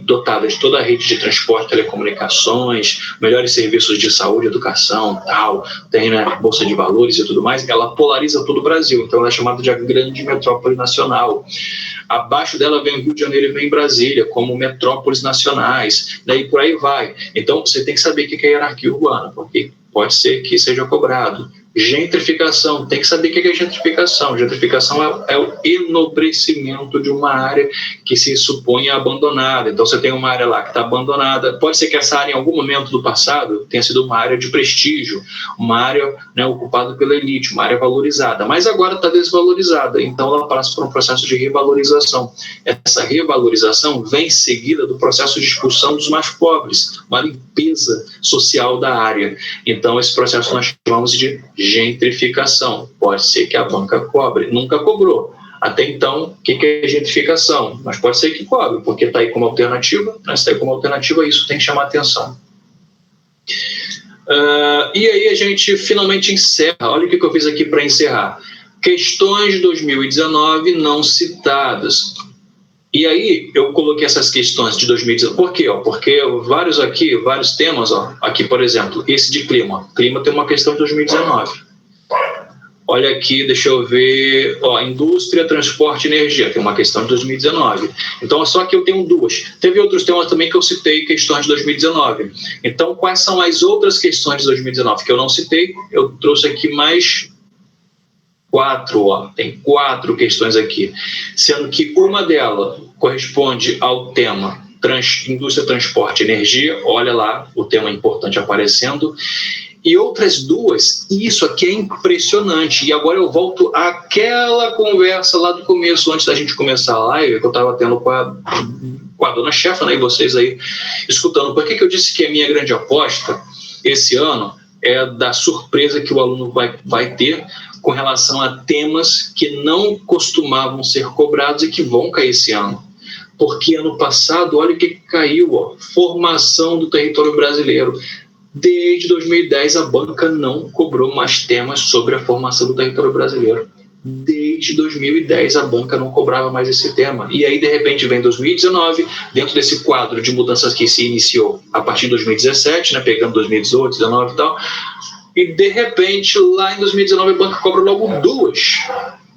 Speaker 1: dotada de toda a rede de transporte, telecomunicações, melhores serviços de saúde, educação, tal, tem, né, bolsa de valores e tudo mais, ela polariza todo o Brasil. Então, ela é chamada de a grande metrópole nacional. Abaixo dela vem o Rio de Janeiro e vem Brasília, como metrópoles nacionais, daí por aí vai. Então, você tem que saber o que é hierarquia urbana, porque pode ser que seja cobrado. Gentrificação, tem que saber o que é gentrificação. Gentrificação é o enobrecimento de uma área que se supõe abandonada. Então você tem uma área lá que está abandonada, pode ser que essa área em algum momento do passado tenha sido uma área de prestígio, uma área, né, ocupada pela elite, uma área valorizada, mas agora está desvalorizada, então ela passa por um processo de revalorização. Essa revalorização vem seguida do processo de expulsão dos mais pobres, uma limpeza social da área. Então esse processo nós chamamos de gentrificação. Pode ser que a banca cobre, nunca cobrou. Até então, o que é gentrificação? Mas pode ser que cobre, porque está aí como alternativa, né? Se está aí como alternativa, isso tem que chamar atenção. E aí a gente finalmente encerra. Olha o que eu fiz aqui para encerrar. Questões de 2019 não citadas. E aí eu coloquei essas questões de 2019. Por quê? Porque vários temas, aqui, por exemplo, esse de clima. Clima tem uma questão de 2019. Olha aqui, deixa eu ver, indústria, transporte e energia, tem uma questão de 2019. Então, só que eu tenho duas. Teve outros temas também que eu citei, questões de 2019. Então, quais são as outras questões de 2019 que eu não citei? Eu trouxe aqui mais Tem 4 questões aqui, sendo que uma delas corresponde ao tema indústria, transporte, energia. Olha lá o tema importante aparecendo. E outras 2, e isso aqui é impressionante. E agora eu volto àquela conversa lá do começo, antes da gente começar a live, que eu estava tendo com a dona chefa, né, e vocês aí escutando. Por que eu disse que a minha grande aposta esse ano é da surpresa que o aluno vai ter com relação a temas que não costumavam ser cobrados e que vão cair esse ano? Porque ano passado, olha o que caiu, formação do território brasileiro. Desde 2010, a banca não cobrou mais temas sobre a formação do território brasileiro. Desde 2010, a banca não cobrava mais esse tema. E aí, de repente, vem 2019, dentro desse quadro de mudanças que se iniciou a partir de 2017, né, pegando 2018, 2019 e tal, e, de repente, lá em 2019, a banca cobra logo 2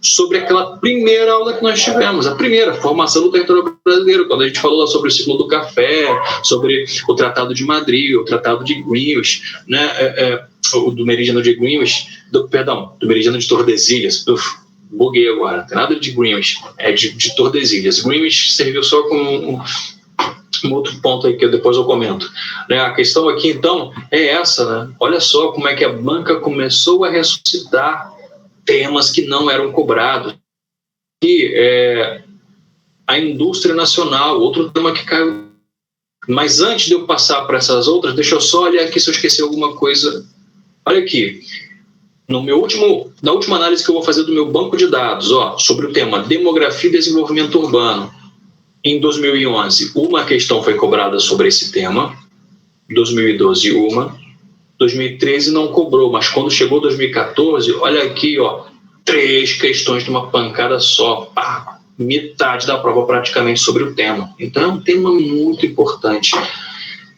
Speaker 1: sobre aquela primeira aula que nós tivemos, a primeira, formação do território brasileiro, quando a gente falou lá sobre o ciclo do café, sobre o Tratado de Madrid, o Tratado de Greenwich, né, do Meridiano de Greenwich, do Meridiano de Tordesilhas. Buguei agora, não tem nada de Greenwich, é de Tordesilhas. Greenwich serviu só como um outro ponto aí que depois eu comento. Né, a questão aqui, então, é essa, né? Olha só como é que a banca começou a ressuscitar temas que não eram cobrados. E a indústria nacional, outro tema que caiu. Mas antes de eu passar para essas outras, deixa eu só olhar aqui se eu esqueci alguma coisa. Olha aqui, na última análise que eu vou fazer do meu banco de dados, sobre o tema demografia e desenvolvimento urbano, em 2011, uma questão foi cobrada sobre esse tema, 2012 uma, 2013 não cobrou, mas quando chegou 2014, olha aqui, 3 questões de uma pancada só, metade da prova praticamente sobre o tema. Então é um tema muito importante.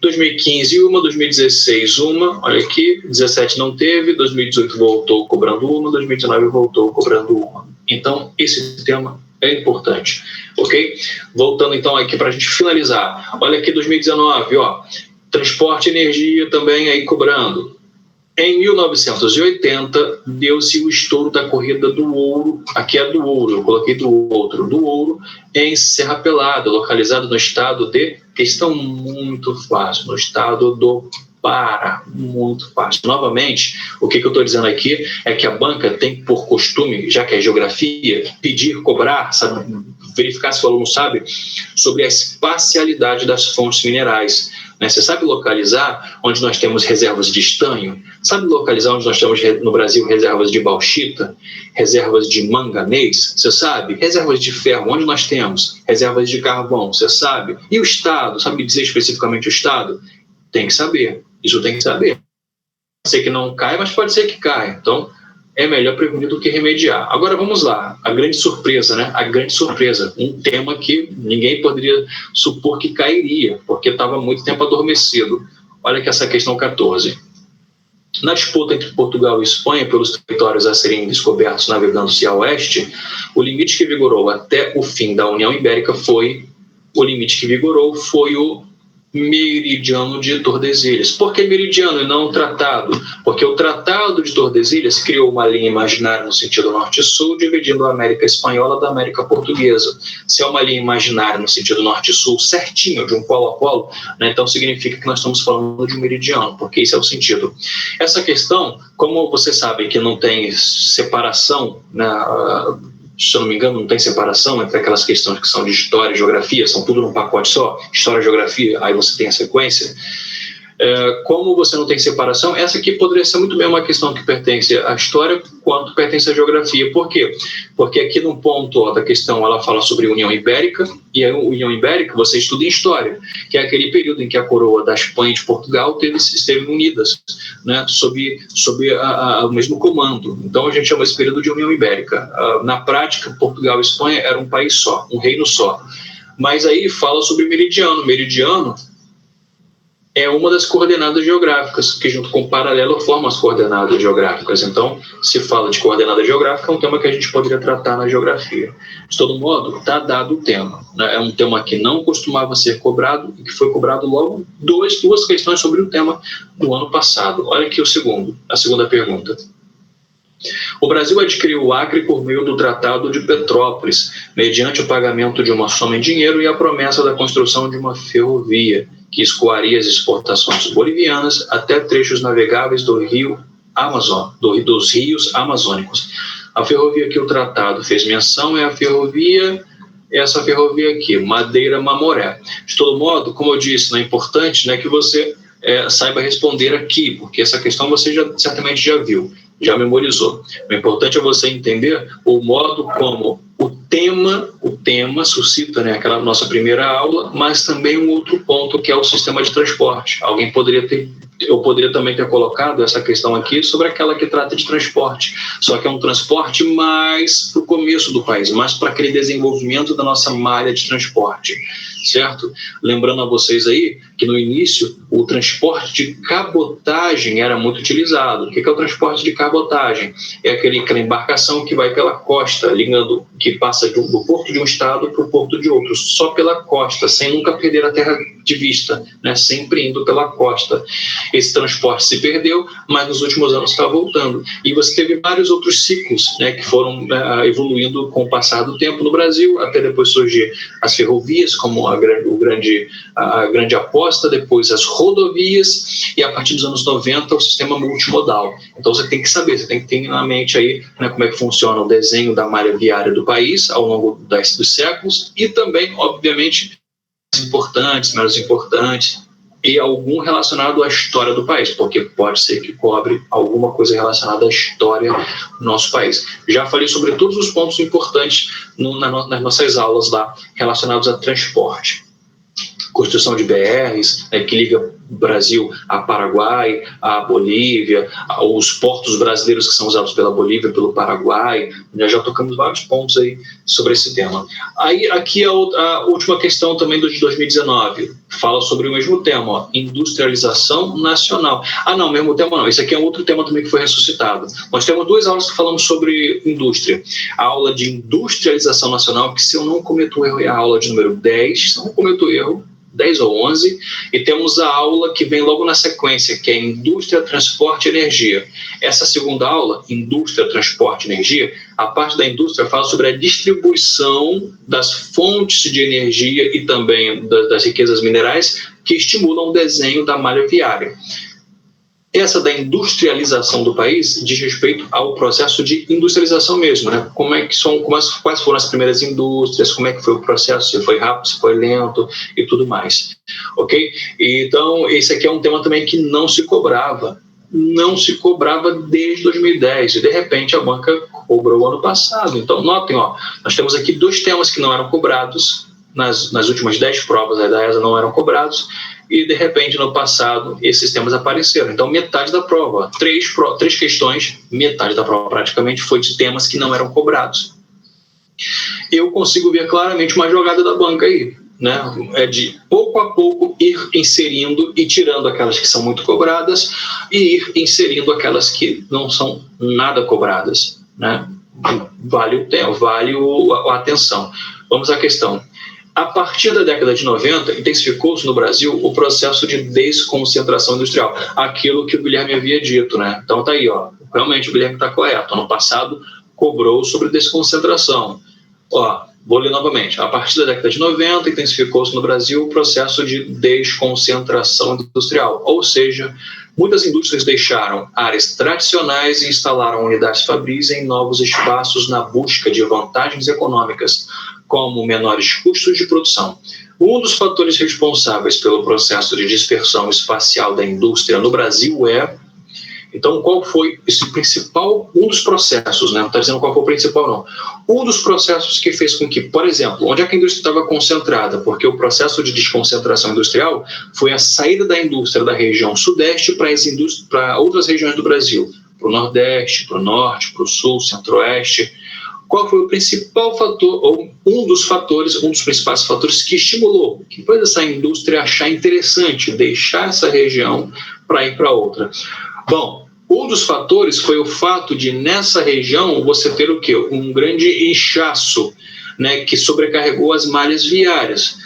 Speaker 1: 2015 uma, 2016 uma, olha aqui, 2017 não teve, 2018 voltou cobrando uma, 2019 voltou cobrando uma. Então esse tema é importante, ok? Voltando então aqui para a gente finalizar, olha aqui 2019, transporte e energia também aí cobrando. Em 1980, deu-se o estouro da corrida do ouro, aqui é do ouro, eu coloquei do ouro, em Serra Pelada, localizado no estado de, questão muito fácil, no estado do Pará, muito fácil. Novamente, o que eu estou dizendo aqui é que a banca tem por costume, já que é geografia, pedir, cobrar, sabe, verificar se o aluno sabe, sobre a espacialidade das fontes minerais. Você sabe localizar onde nós temos reservas de estanho? Sabe localizar onde nós temos no Brasil reservas de bauxita? Reservas de manganês? Você sabe? Reservas de ferro, onde nós temos? Reservas de carvão, você sabe? E o Estado? Sabe dizer especificamente o Estado? Tem que saber. Isso tem que saber. Pode ser que não caia, mas pode ser que caia. Então, é melhor prevenir do que remediar. Agora vamos lá, a grande surpresa, né? A grande surpresa, um tema que ninguém poderia supor que cairia, porque estava muito tempo adormecido. Olha que essa questão 14. Na disputa entre Portugal e Espanha pelos territórios a serem descobertos navegando-se a oeste, o limite que vigorou até o fim da União Ibérica foi o Meridiano de Tordesilhas. Por que meridiano e não tratado? Porque o Tratado de Tordesilhas criou uma linha imaginária no sentido norte-sul, dividindo a América Espanhola da América Portuguesa. Se é uma linha imaginária no sentido norte-sul, certinho, de um polo a polo, né, então significa que nós estamos falando de um meridiano, porque esse é o sentido. Essa questão, como vocês sabem que não tem separação, né, se eu não me engano, não tem separação entre aquelas questões que são de história e geografia, são tudo num pacote só, história e geografia, aí você tem a sequência. Como você não tem separação, essa aqui poderia ser muito bem uma questão que pertence à história quanto pertence à geografia. Por quê? Porque aqui no ponto da questão ela fala sobre União Ibérica, e a União Ibérica você estuda em história, que é aquele período em que a coroa da Espanha e de Portugal esteve unidas, né, sob o mesmo comando. Então a gente chama esse período de União Ibérica. Na prática, Portugal e Espanha eram um país só, um reino só. Mas aí fala sobre meridiano. Meridiano é uma das coordenadas geográficas, que junto com o paralelo formam as coordenadas geográficas. Então, se fala de coordenada geográfica, é um tema que a gente poderia tratar na geografia. De todo modo, está dado o tema, né? É um tema que não costumava ser cobrado e que foi cobrado logo duas questões sobre o tema do ano passado. Olha aqui a segunda pergunta. O Brasil adquiriu o Acre por meio do Tratado de Petrópolis, mediante o pagamento de uma soma em dinheiro e a promessa da construção de uma ferrovia, que escoaria as exportações bolivianas até trechos navegáveis do rio Amazon, dos rios amazônicos. A ferrovia que o tratado fez menção é essa ferrovia aqui, Madeira-Mamoré. De todo modo, como eu disse, é importante, né, que você saiba responder aqui, porque essa questão você certamente já viu, já memorizou. O importante é você entender o modo como o tema suscita, né, aquela nossa primeira aula, mas também um outro ponto que é o sistema de transporte. Eu poderia também ter colocado essa questão aqui sobre aquela que trata de transporte, só que é um transporte mais para o começo do país, mais para aquele desenvolvimento da nossa malha de transporte, certo? Lembrando a vocês aí que no início o transporte de cabotagem era muito utilizado. O que é o transporte de cabotagem? É aquela embarcação que vai pela costa, que passa do porto de um estado para o porto de outro, só pela costa, sem nunca perder a terra de vista, né? Sempre indo pela costa. Esse transporte se perdeu, mas nos últimos anos está voltando. E você teve vários outros ciclos, né, que foram evoluindo com o passar do tempo no Brasil, até depois surgir as ferrovias como a grande aposta, depois as rodovias e a partir dos anos 90 o sistema multimodal. Então você tem que saber, você tem que ter na mente aí, né, como é que funciona o desenho da malha viária do país ao longo dos séculos e também, obviamente, importantes, menos importantes, e algum relacionado à história do país, porque pode ser que cobre alguma coisa relacionada à história do nosso país. Já falei sobre todos os pontos importantes nas nossas aulas lá, relacionados a transporte. Construção de BRs, né, que liga o Brasil a Paraguai, a Bolívia, os portos brasileiros que são usados pela Bolívia, pelo Paraguai. Já tocamos vários pontos aí sobre esse tema. Aí, aqui a última questão também de 2019, fala sobre o mesmo tema, ó, industrialização nacional. Não, mesmo tema não, esse aqui é outro tema também que foi ressuscitado. Nós temos 2 aulas que falamos sobre indústria. A aula de industrialização nacional, que se eu não cometo erro é a aula de número 10, se eu não cometo erro, 10 ou 11, e temos a aula que vem logo na sequência, que é Indústria, Transporte e Energia. Essa segunda aula, Indústria, Transporte e Energia, a parte da indústria fala sobre a distribuição das fontes de energia e também das riquezas minerais que estimulam o desenho da malha viária. Essa da industrialização do país diz respeito ao processo de industrialização mesmo, né? Quais foram as primeiras indústrias, como é que foi o processo, se foi rápido, se foi lento e tudo mais, ok? Então, esse aqui é um tema também que não se cobrava desde 2010 e de repente a banca cobrou ano passado. Então, notem, ó, nós temos aqui 2 temas que não eram cobrados, nas últimas 10 provas da ESA não eram cobrados, e de repente no passado esses temas apareceram. Então metade da prova, 3 questões, metade da prova praticamente foi de temas que não eram cobrados. Eu consigo ver claramente uma jogada da banca aí, né? É de pouco a pouco ir inserindo e tirando aquelas que são muito cobradas e ir inserindo aquelas que não são nada cobradas, né? Vale o tempo, vale a atenção. Vamos à questão. A partir da década de 90, intensificou-se no Brasil o processo de desconcentração industrial, aquilo que o Guilherme havia dito, né? Então tá aí, ó, realmente o Guilherme está correto. Ano passado cobrou sobre desconcentração. Ó, vou ler novamente. A partir da década de 90, intensificou-se no Brasil o processo de desconcentração industrial, ou seja, muitas indústrias deixaram áreas tradicionais e instalaram unidades fabris em novos espaços na busca de vantagens econômicas, como menores custos de produção. Um dos fatores responsáveis pelo processo de dispersão espacial da indústria no Brasil então, qual foi esse principal, um dos processos, né? Não está dizendo qual foi o principal, não. Um dos processos que fez com que, por exemplo, onde é que a indústria estava concentrada? Porque o processo de desconcentração industrial foi a saída da indústria da região sudeste para outras regiões do Brasil, para o nordeste, para o norte, para o sul, centro-oeste. Qual foi o principal fator, ou um dos principais fatores que estimulou, que fez essa indústria achar interessante deixar essa região para ir para outra? Bom, um dos fatores foi o fato de, nessa região, você ter o quê? Um grande inchaço, né, que sobrecarregou as malhas viárias.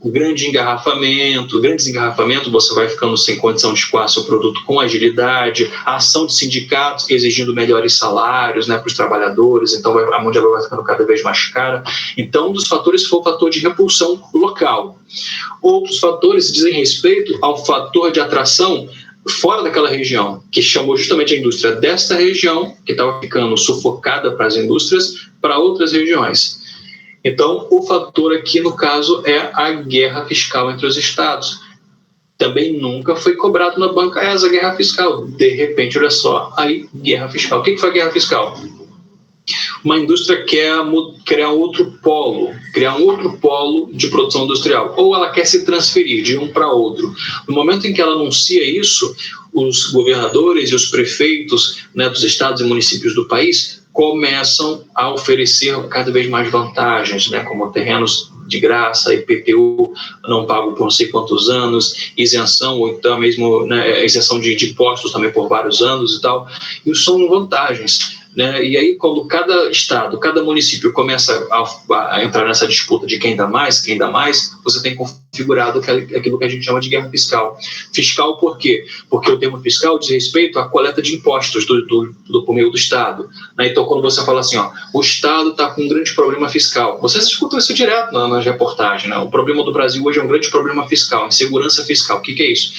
Speaker 1: grandes engarrafamentos, você vai ficando sem condição de escoar seu produto com agilidade, a ação de sindicatos exigindo melhores salários, né, para os trabalhadores, então a mão de obra vai ficando cada vez mais cara. Então, um dos fatores foi o fator de repulsão local. Outros fatores dizem respeito ao fator de atração fora daquela região, que chamou justamente a indústria desta região, que estava ficando sufocada para as indústrias, para outras regiões. Então, o fator aqui, no caso, é a guerra fiscal entre os estados. Também nunca foi cobrado na banca essa guerra fiscal. De repente, olha só, aí, guerra fiscal. O que foi a guerra fiscal? Uma indústria quer criar um outro polo de produção industrial, ou ela quer se transferir de um para outro. No momento em que ela anuncia isso, os governadores e os prefeitos, né, dos estados e municípios do país começam a oferecer cada vez mais vantagens, né, como terrenos de graça, IPTU não pago por não sei quantos anos, isenção, ou então mesmo, né, isenção de impostos também por vários anos e tal. Isso são vantagens, né? E aí, quando cada estado, cada município começa a entrar nessa disputa de quem dá mais, você tem configurado aquilo que a gente chama de guerra fiscal. Fiscal por quê? Porque o termo fiscal diz respeito à coleta de impostos por meio do Estado, né? Então, quando você fala assim, ó, o Estado está com um grande problema fiscal, vocês escutam isso direto nas reportagens, né? O problema do Brasil hoje é um grande problema fiscal, insegurança fiscal. O que é isso?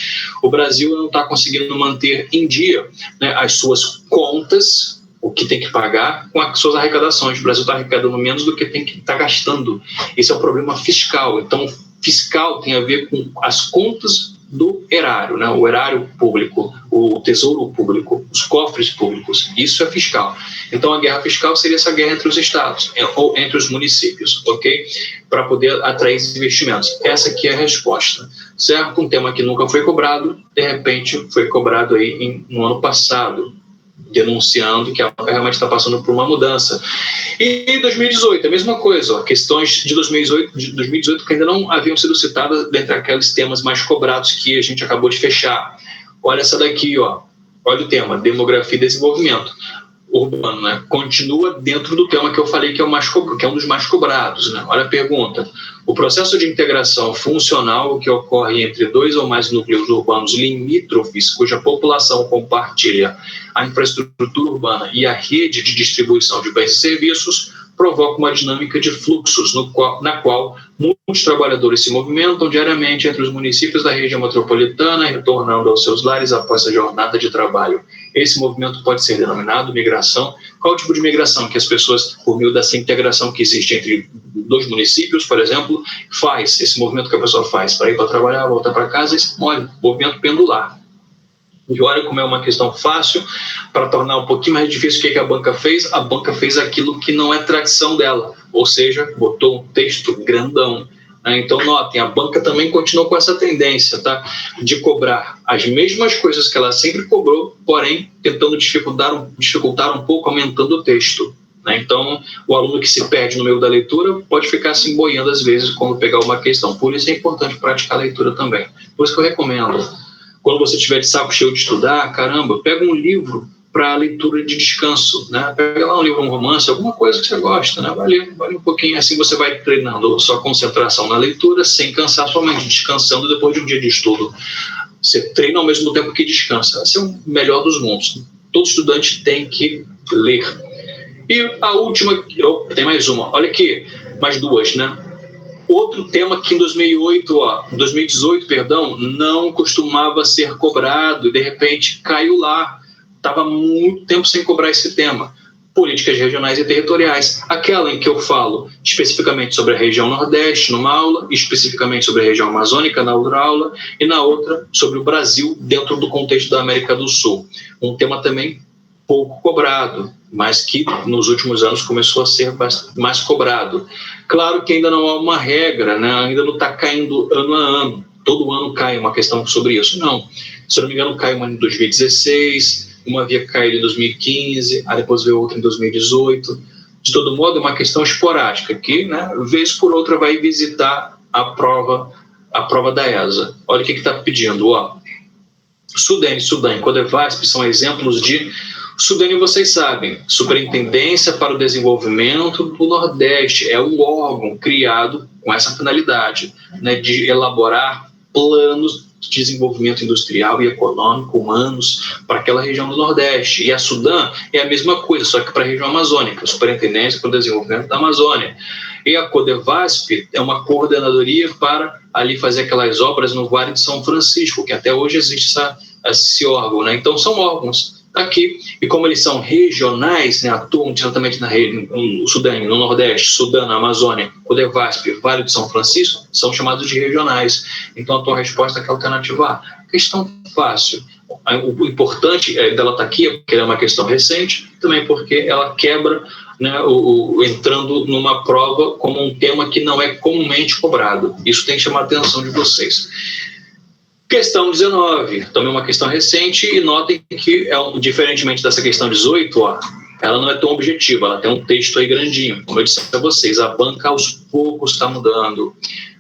Speaker 1: O Brasil não está conseguindo manter em dia, né, as suas contas, o que tem que pagar, com as suas arrecadações. O Brasil está arrecadando menos do que tem que estar gastando. Esse é um problema fiscal. Então, fiscal tem a ver com as contas do erário, né? O erário público, o tesouro público, os cofres públicos. Isso é fiscal. Então, a guerra fiscal seria essa guerra entre os estados ou entre os municípios, ok? Para poder atrair investimentos. Essa aqui é a resposta, certo? Um tema que nunca foi cobrado, de repente foi cobrado aí no ano passado, denunciando que a banca realmente está passando por uma mudança. E em 2018, a mesma coisa, ó, questões de 2018 que ainda não haviam sido citadas dentre aqueles temas mais cobrados que a gente acabou de fechar. Olha essa daqui, ó. Olha o tema, demografia e desenvolvimento urbano, né? Continua dentro do tema que eu falei que é um dos mais cobrados, né? Olha a pergunta. O processo de integração funcional que ocorre entre dois ou mais núcleos urbanos limítrofes, cuja população compartilha a infraestrutura urbana e a rede de distribuição de bens e serviços, provoca uma dinâmica de fluxos na qual muitos trabalhadores se movimentam diariamente entre os municípios da região metropolitana, retornando aos seus lares após a jornada de trabalho. Esse movimento pode ser denominado migração. Qual tipo de migração? Que as pessoas, por meio dessa integração que existe entre dois municípios, por exemplo, faz esse movimento que a pessoa faz para ir para trabalhar, voltar para casa, esse movimento pendular. E olha como é uma questão fácil para tornar um pouquinho mais difícil. O que a banca fez? A banca fez aquilo que não é tradição dela, ou seja, botou um texto grandão. Então, notem, a banca também continuou com essa tendência, tá? De cobrar as mesmas coisas que ela sempre cobrou, porém, tentando dificultar um pouco, aumentando o texto. Então, o aluno que se perde no meio da leitura pode ficar assim boiando às vezes quando pegar uma questão. Por isso é importante praticar a leitura também. Por isso que eu recomendo, quando você estiver de saco cheio de estudar, caramba, pega um livro para leitura de descanso, né? Pega lá um livro, um romance, alguma coisa que você gosta, né? Vai ler um pouquinho, assim você vai treinando sua concentração na leitura sem cansar sua mente, descansando depois de um dia de estudo. Você treina ao mesmo tempo que descansa. Esse é o melhor dos mundos. Todo estudante tem que ler. E a última, tem mais uma, olha aqui, mais duas, né? Outro tema que em 2018, não costumava ser cobrado e de repente caiu lá. Estava muito tempo sem cobrar esse tema. Políticas regionais e territoriais. Aquela em que eu falo especificamente sobre a região Nordeste, numa aula, especificamente sobre a região amazônica, na outra aula, e na outra sobre o Brasil dentro do contexto da América do Sul. Um tema também pouco cobrado, mas que nos últimos anos começou a ser mais cobrado. Claro que ainda não há uma regra, né? Ainda não está caindo ano a ano. Todo ano cai uma questão sobre isso. Não. Se eu não me engano, caiu uma em 2016, uma havia caído em 2015, aí depois veio outra em 2018. De todo modo, é uma questão esporádica, que, né, vez por outra, vai visitar a prova da ESA. Olha o que está pedindo. Sudene, Codevasp são exemplos de Sudene, vocês sabem, Superintendência para o Desenvolvimento do Nordeste, é um órgão criado com essa finalidade, né, de elaborar planos de desenvolvimento industrial e econômico, humanos, para aquela região do Nordeste. E a Sudam é a mesma coisa, só que para a região amazônica, Superintendência para o Desenvolvimento da Amazônia. E a Codevasp é uma coordenadoria para ali fazer aquelas obras no Vale de São Francisco, que até hoje existe esse órgão, né? Então são órgãos aqui, e como eles são regionais, né, atuam diretamente no Sudão, no Nordeste, Sudão, na Amazônia, Codevasp, Vale de São Francisco, são chamados de regionais. Então a tua resposta é que é a alternativa A. Questão fácil. O importante dela estar aqui é porque ela é uma questão recente, também porque ela quebra, né, entrando numa prova como um tema que não é comumente cobrado. Isso tem que chamar a atenção de vocês. Questão 19, também uma questão recente, e notem que, diferentemente dessa questão 18, ó, ela não é tão objetiva, ela tem um texto aí grandinho. Como eu disse para vocês, a banca aos poucos está mudando.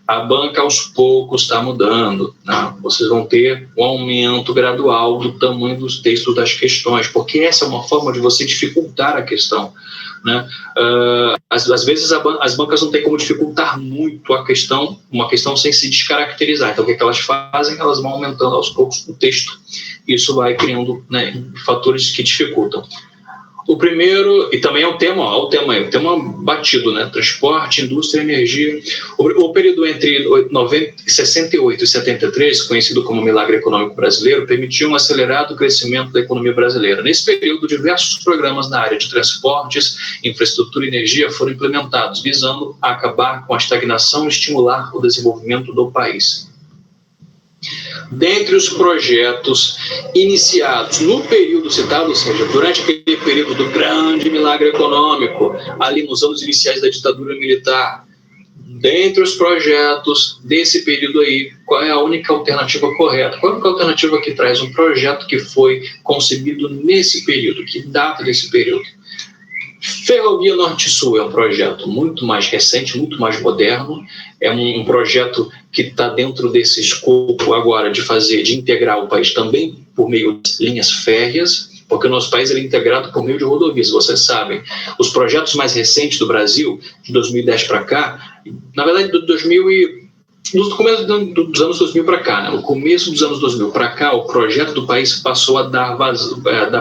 Speaker 1: A banca aos poucos está mudando, né? Vocês vão ter um aumento gradual do tamanho dos textos das questões, porque essa é uma forma de você dificultar a questão, né? Às vezes as bancas não têm como dificultar muito a questão, uma questão sem se descaracterizar. Então o que elas fazem? Elas vão aumentando aos poucos o texto. Isso vai criando, né, fatores que dificultam. O primeiro, e também é o tema batido, né? Transporte, indústria e energia. O período entre 68 e 73, conhecido como Milagre Econômico Brasileiro, permitiu um acelerado crescimento da economia brasileira. Nesse período, diversos programas na área de transportes, infraestrutura e energia foram implementados, visando acabar com a estagnação e estimular o desenvolvimento do país. Dentre os projetos iniciados no período citado, ou seja, durante aquele período do grande milagre econômico, ali nos anos iniciais da ditadura militar, dentre os projetos desse período aí, qual é a única alternativa correta? Qual é a única alternativa que traz um projeto que foi concebido nesse período? Que data desse período? Ferrovia Norte-Sul é um projeto muito mais recente, muito mais moderno, é um projeto que está dentro desse escopo agora de integrar o país também por meio de linhas férreas, porque o nosso país é integrado por meio de rodovias, vocês sabem. Os projetos mais recentes do Brasil, de 2010 para cá, na verdade, no começo dos anos 2000 para cá, né? No começo dos anos 2000 para cá, o projeto do país passou a dar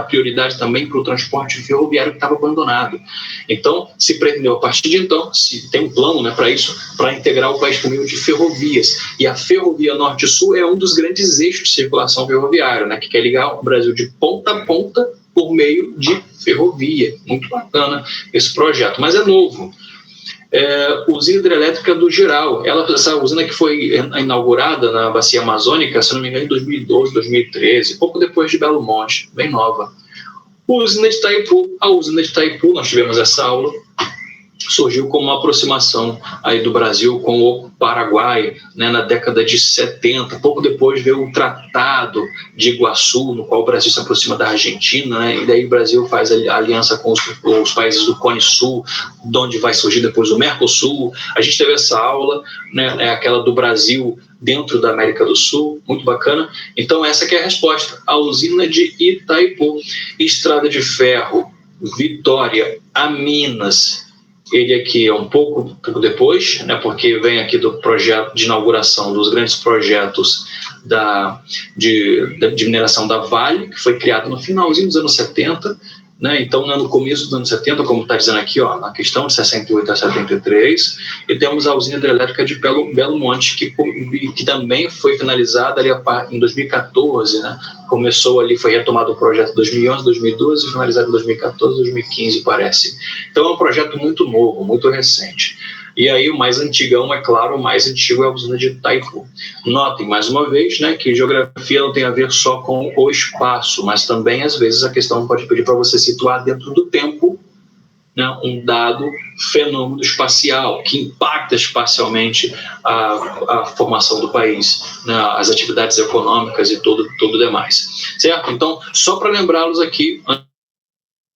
Speaker 1: prioridade também para o transporte ferroviário que estava abandonado. Então, se pretendeu, a partir de então, se tem um plano, né, para isso, para integrar o país por meio de ferrovias. E a Ferrovia Norte-Sul é um dos grandes eixos de circulação ferroviária, né, que quer ligar o Brasil de ponta a ponta por meio de ferrovia. Muito bacana esse projeto, mas é novo. Usina hidrelétrica do Giral. Essa usina que foi inaugurada na bacia amazônica, se não me engano, em 2012, 2013, pouco depois de Belo Monte, bem nova. A usina de Itaipu, nós tivemos essa aula, surgiu como uma aproximação aí do Brasil com o Paraguai, né, na década de 70. Pouco depois veio o Tratado de Iguaçu, no qual o Brasil se aproxima da Argentina, né, e daí o Brasil faz a aliança com os países do Cone Sul, de onde vai surgir depois o Mercosul. A gente teve essa aula, né, aquela do Brasil dentro da América do Sul, muito bacana. Então essa que é a resposta, a usina de Itaipu. Estrada de ferro, Vitória a Minas. Ele aqui é um pouco depois, né, porque vem aqui do projeto de inauguração dos grandes projetos de mineração da Vale, que foi criado no finalzinho dos anos 70, né, então no começo dos anos 70, como está dizendo aqui, ó, na questão de 68 a 73, e temos a usina hidrelétrica de Belo Monte, que também foi finalizada ali em 2014, né, começou ali, foi retomado o projeto em 2011, 2012, finalizado em 2014, 2015, parece. Então é um projeto muito novo, muito recente. E aí o mais antigão, é claro, o mais antigo é a usina de Itaipu. Notem, mais uma vez, né, que geografia não tem a ver só com o espaço, mas também, às vezes, a questão pode pedir para você situar dentro do tempo, né, um dado fenômeno espacial que impacta espacialmente a formação do país, né, as atividades econômicas e tudo demais. Certo? Então, só para lembrá-los aqui,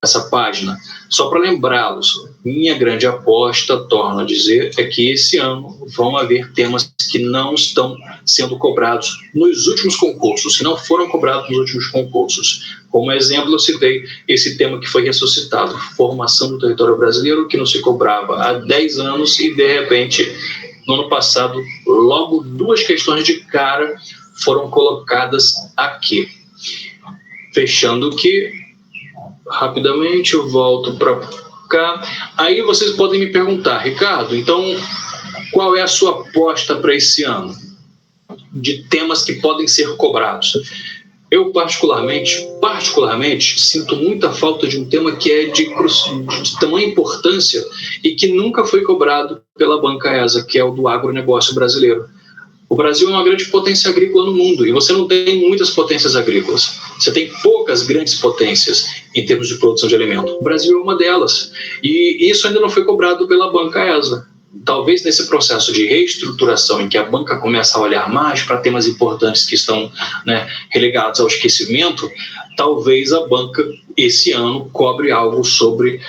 Speaker 1: essa página. Só para lembrá-los, minha grande aposta, torno a dizer, é que esse ano vão haver temas que não estão sendo cobrados nos últimos concursos, que não foram cobrados nos últimos concursos. Como exemplo, eu citei esse tema que foi ressuscitado, formação do território brasileiro, que não se cobrava há 10 anos e, de repente, no ano passado, logo 2 questões de cara foram colocadas aqui. Fechando aqui, rapidamente eu volto para cá. Aí vocês podem me perguntar, Ricardo, então qual é a sua aposta para esse ano de temas que podem ser cobrados? Eu particularmente sinto muita falta de um tema que é de tamanha importância e que nunca foi cobrado pela banca ESA, que é o do agronegócio brasileiro. O Brasil é uma grande potência agrícola no mundo e você não tem muitas potências agrícolas. Você tem poucas grandes potências em termos de produção de alimento. O Brasil é uma delas e isso ainda não foi cobrado pela banca ESA. Talvez nesse processo de reestruturação em que a banca começa a olhar mais para temas importantes que estão, né, relegados ao esquecimento, talvez a banca esse ano cobre algo sobre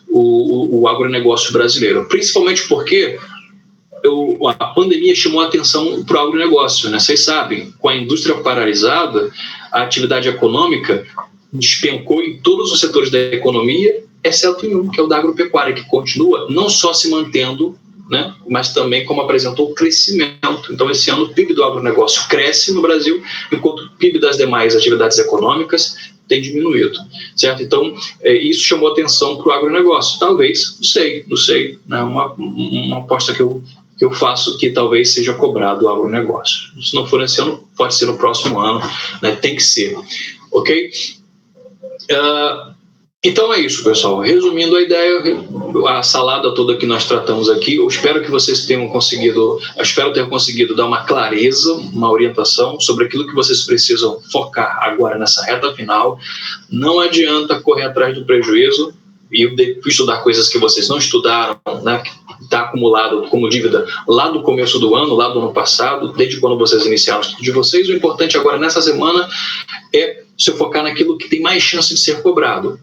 Speaker 1: o agronegócio brasileiro. Principalmente porque a pandemia chamou a atenção para o agronegócio, né? Vocês sabem, com a indústria paralisada, a atividade econômica despencou em todos os setores da economia, exceto em um, que é o da agropecuária, que continua não só se mantendo, né, mas também como apresentou crescimento. Então, esse ano, o PIB do agronegócio cresce no Brasil, enquanto o PIB das demais atividades econômicas tem diminuído, certo? Então, isso chamou atenção para o agronegócio. Talvez, não sei, né, uma aposta que eu faço que talvez seja cobrado o agronegócio. Se não for esse ano, pode ser no próximo ano, né? Tem que ser, ok? Então é isso, pessoal. Resumindo a ideia, a salada toda que nós tratamos aqui, eu espero que vocês tenham conseguido, ter conseguido dar uma clareza, uma orientação sobre aquilo que vocês precisam focar agora nessa reta final. Não adianta correr atrás do prejuízo e estudar coisas que vocês não estudaram, né, que está acumulado como dívida lá do começo do ano, lá do ano passado, desde quando vocês iniciaram o estudo de vocês. O importante agora, nessa semana, é se focar naquilo que tem mais chance de ser cobrado.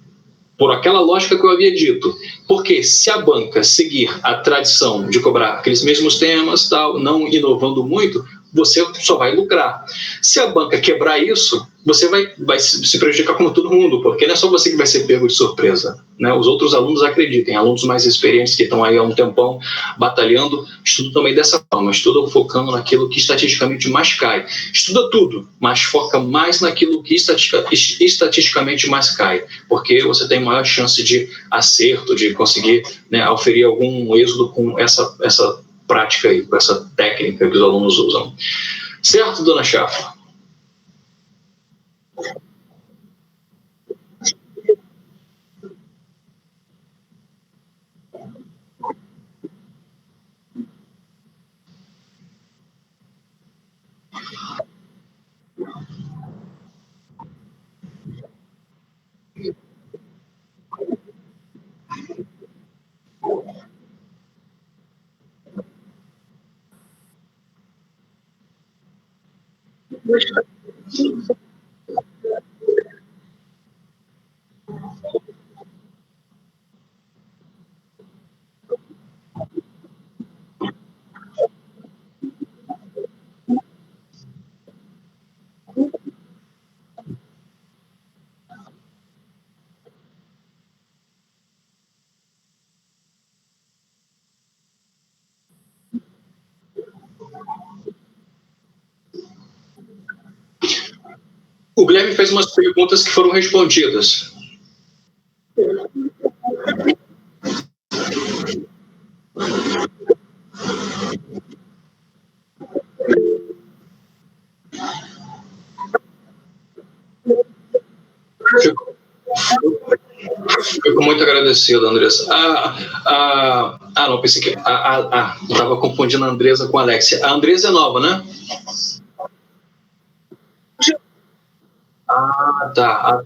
Speaker 1: Por aquela lógica que eu havia dito. Porque se a banca seguir a tradição de cobrar aqueles mesmos temas, tal, não inovando muito, você só vai lucrar. Se a banca quebrar isso, você vai se prejudicar como todo mundo, porque não é só você que vai ser pego de surpresa, né? Os outros alunos acreditem, alunos mais experientes que estão aí há um tempão batalhando, estudam também dessa forma, estudam focando naquilo que estatisticamente mais cai. Estuda tudo, mas foca mais naquilo que estatisticamente mais cai, porque você tem maior chance de acerto, de conseguir, né, auferir algum êxodo com essa prática aí, com essa técnica que os alunos usam. Certo, dona Chafa? O Guilherme fez umas perguntas que foram respondidas. Fico muito agradecido, Andressa. Não, pensei que... estava confundindo a Andressa com a Alexia. A Andressa é nova, né? Tá.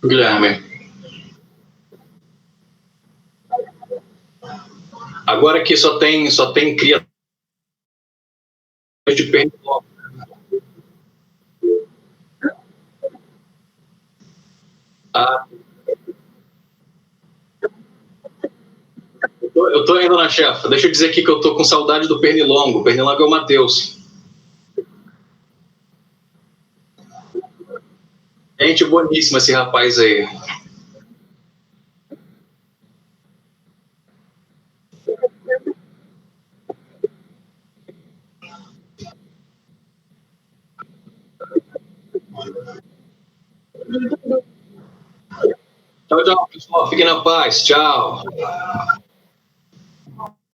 Speaker 1: Guilherme, agora que só tem criadores de pernilongo. Ah, eu tô indo na chefa. Deixa eu dizer aqui que eu tô com saudade do pernilongo. O pernilongo é o Matheus. Gente boníssima esse rapaz aí. Tchau, tchau, pessoal. Fiquem na paz. Tchau.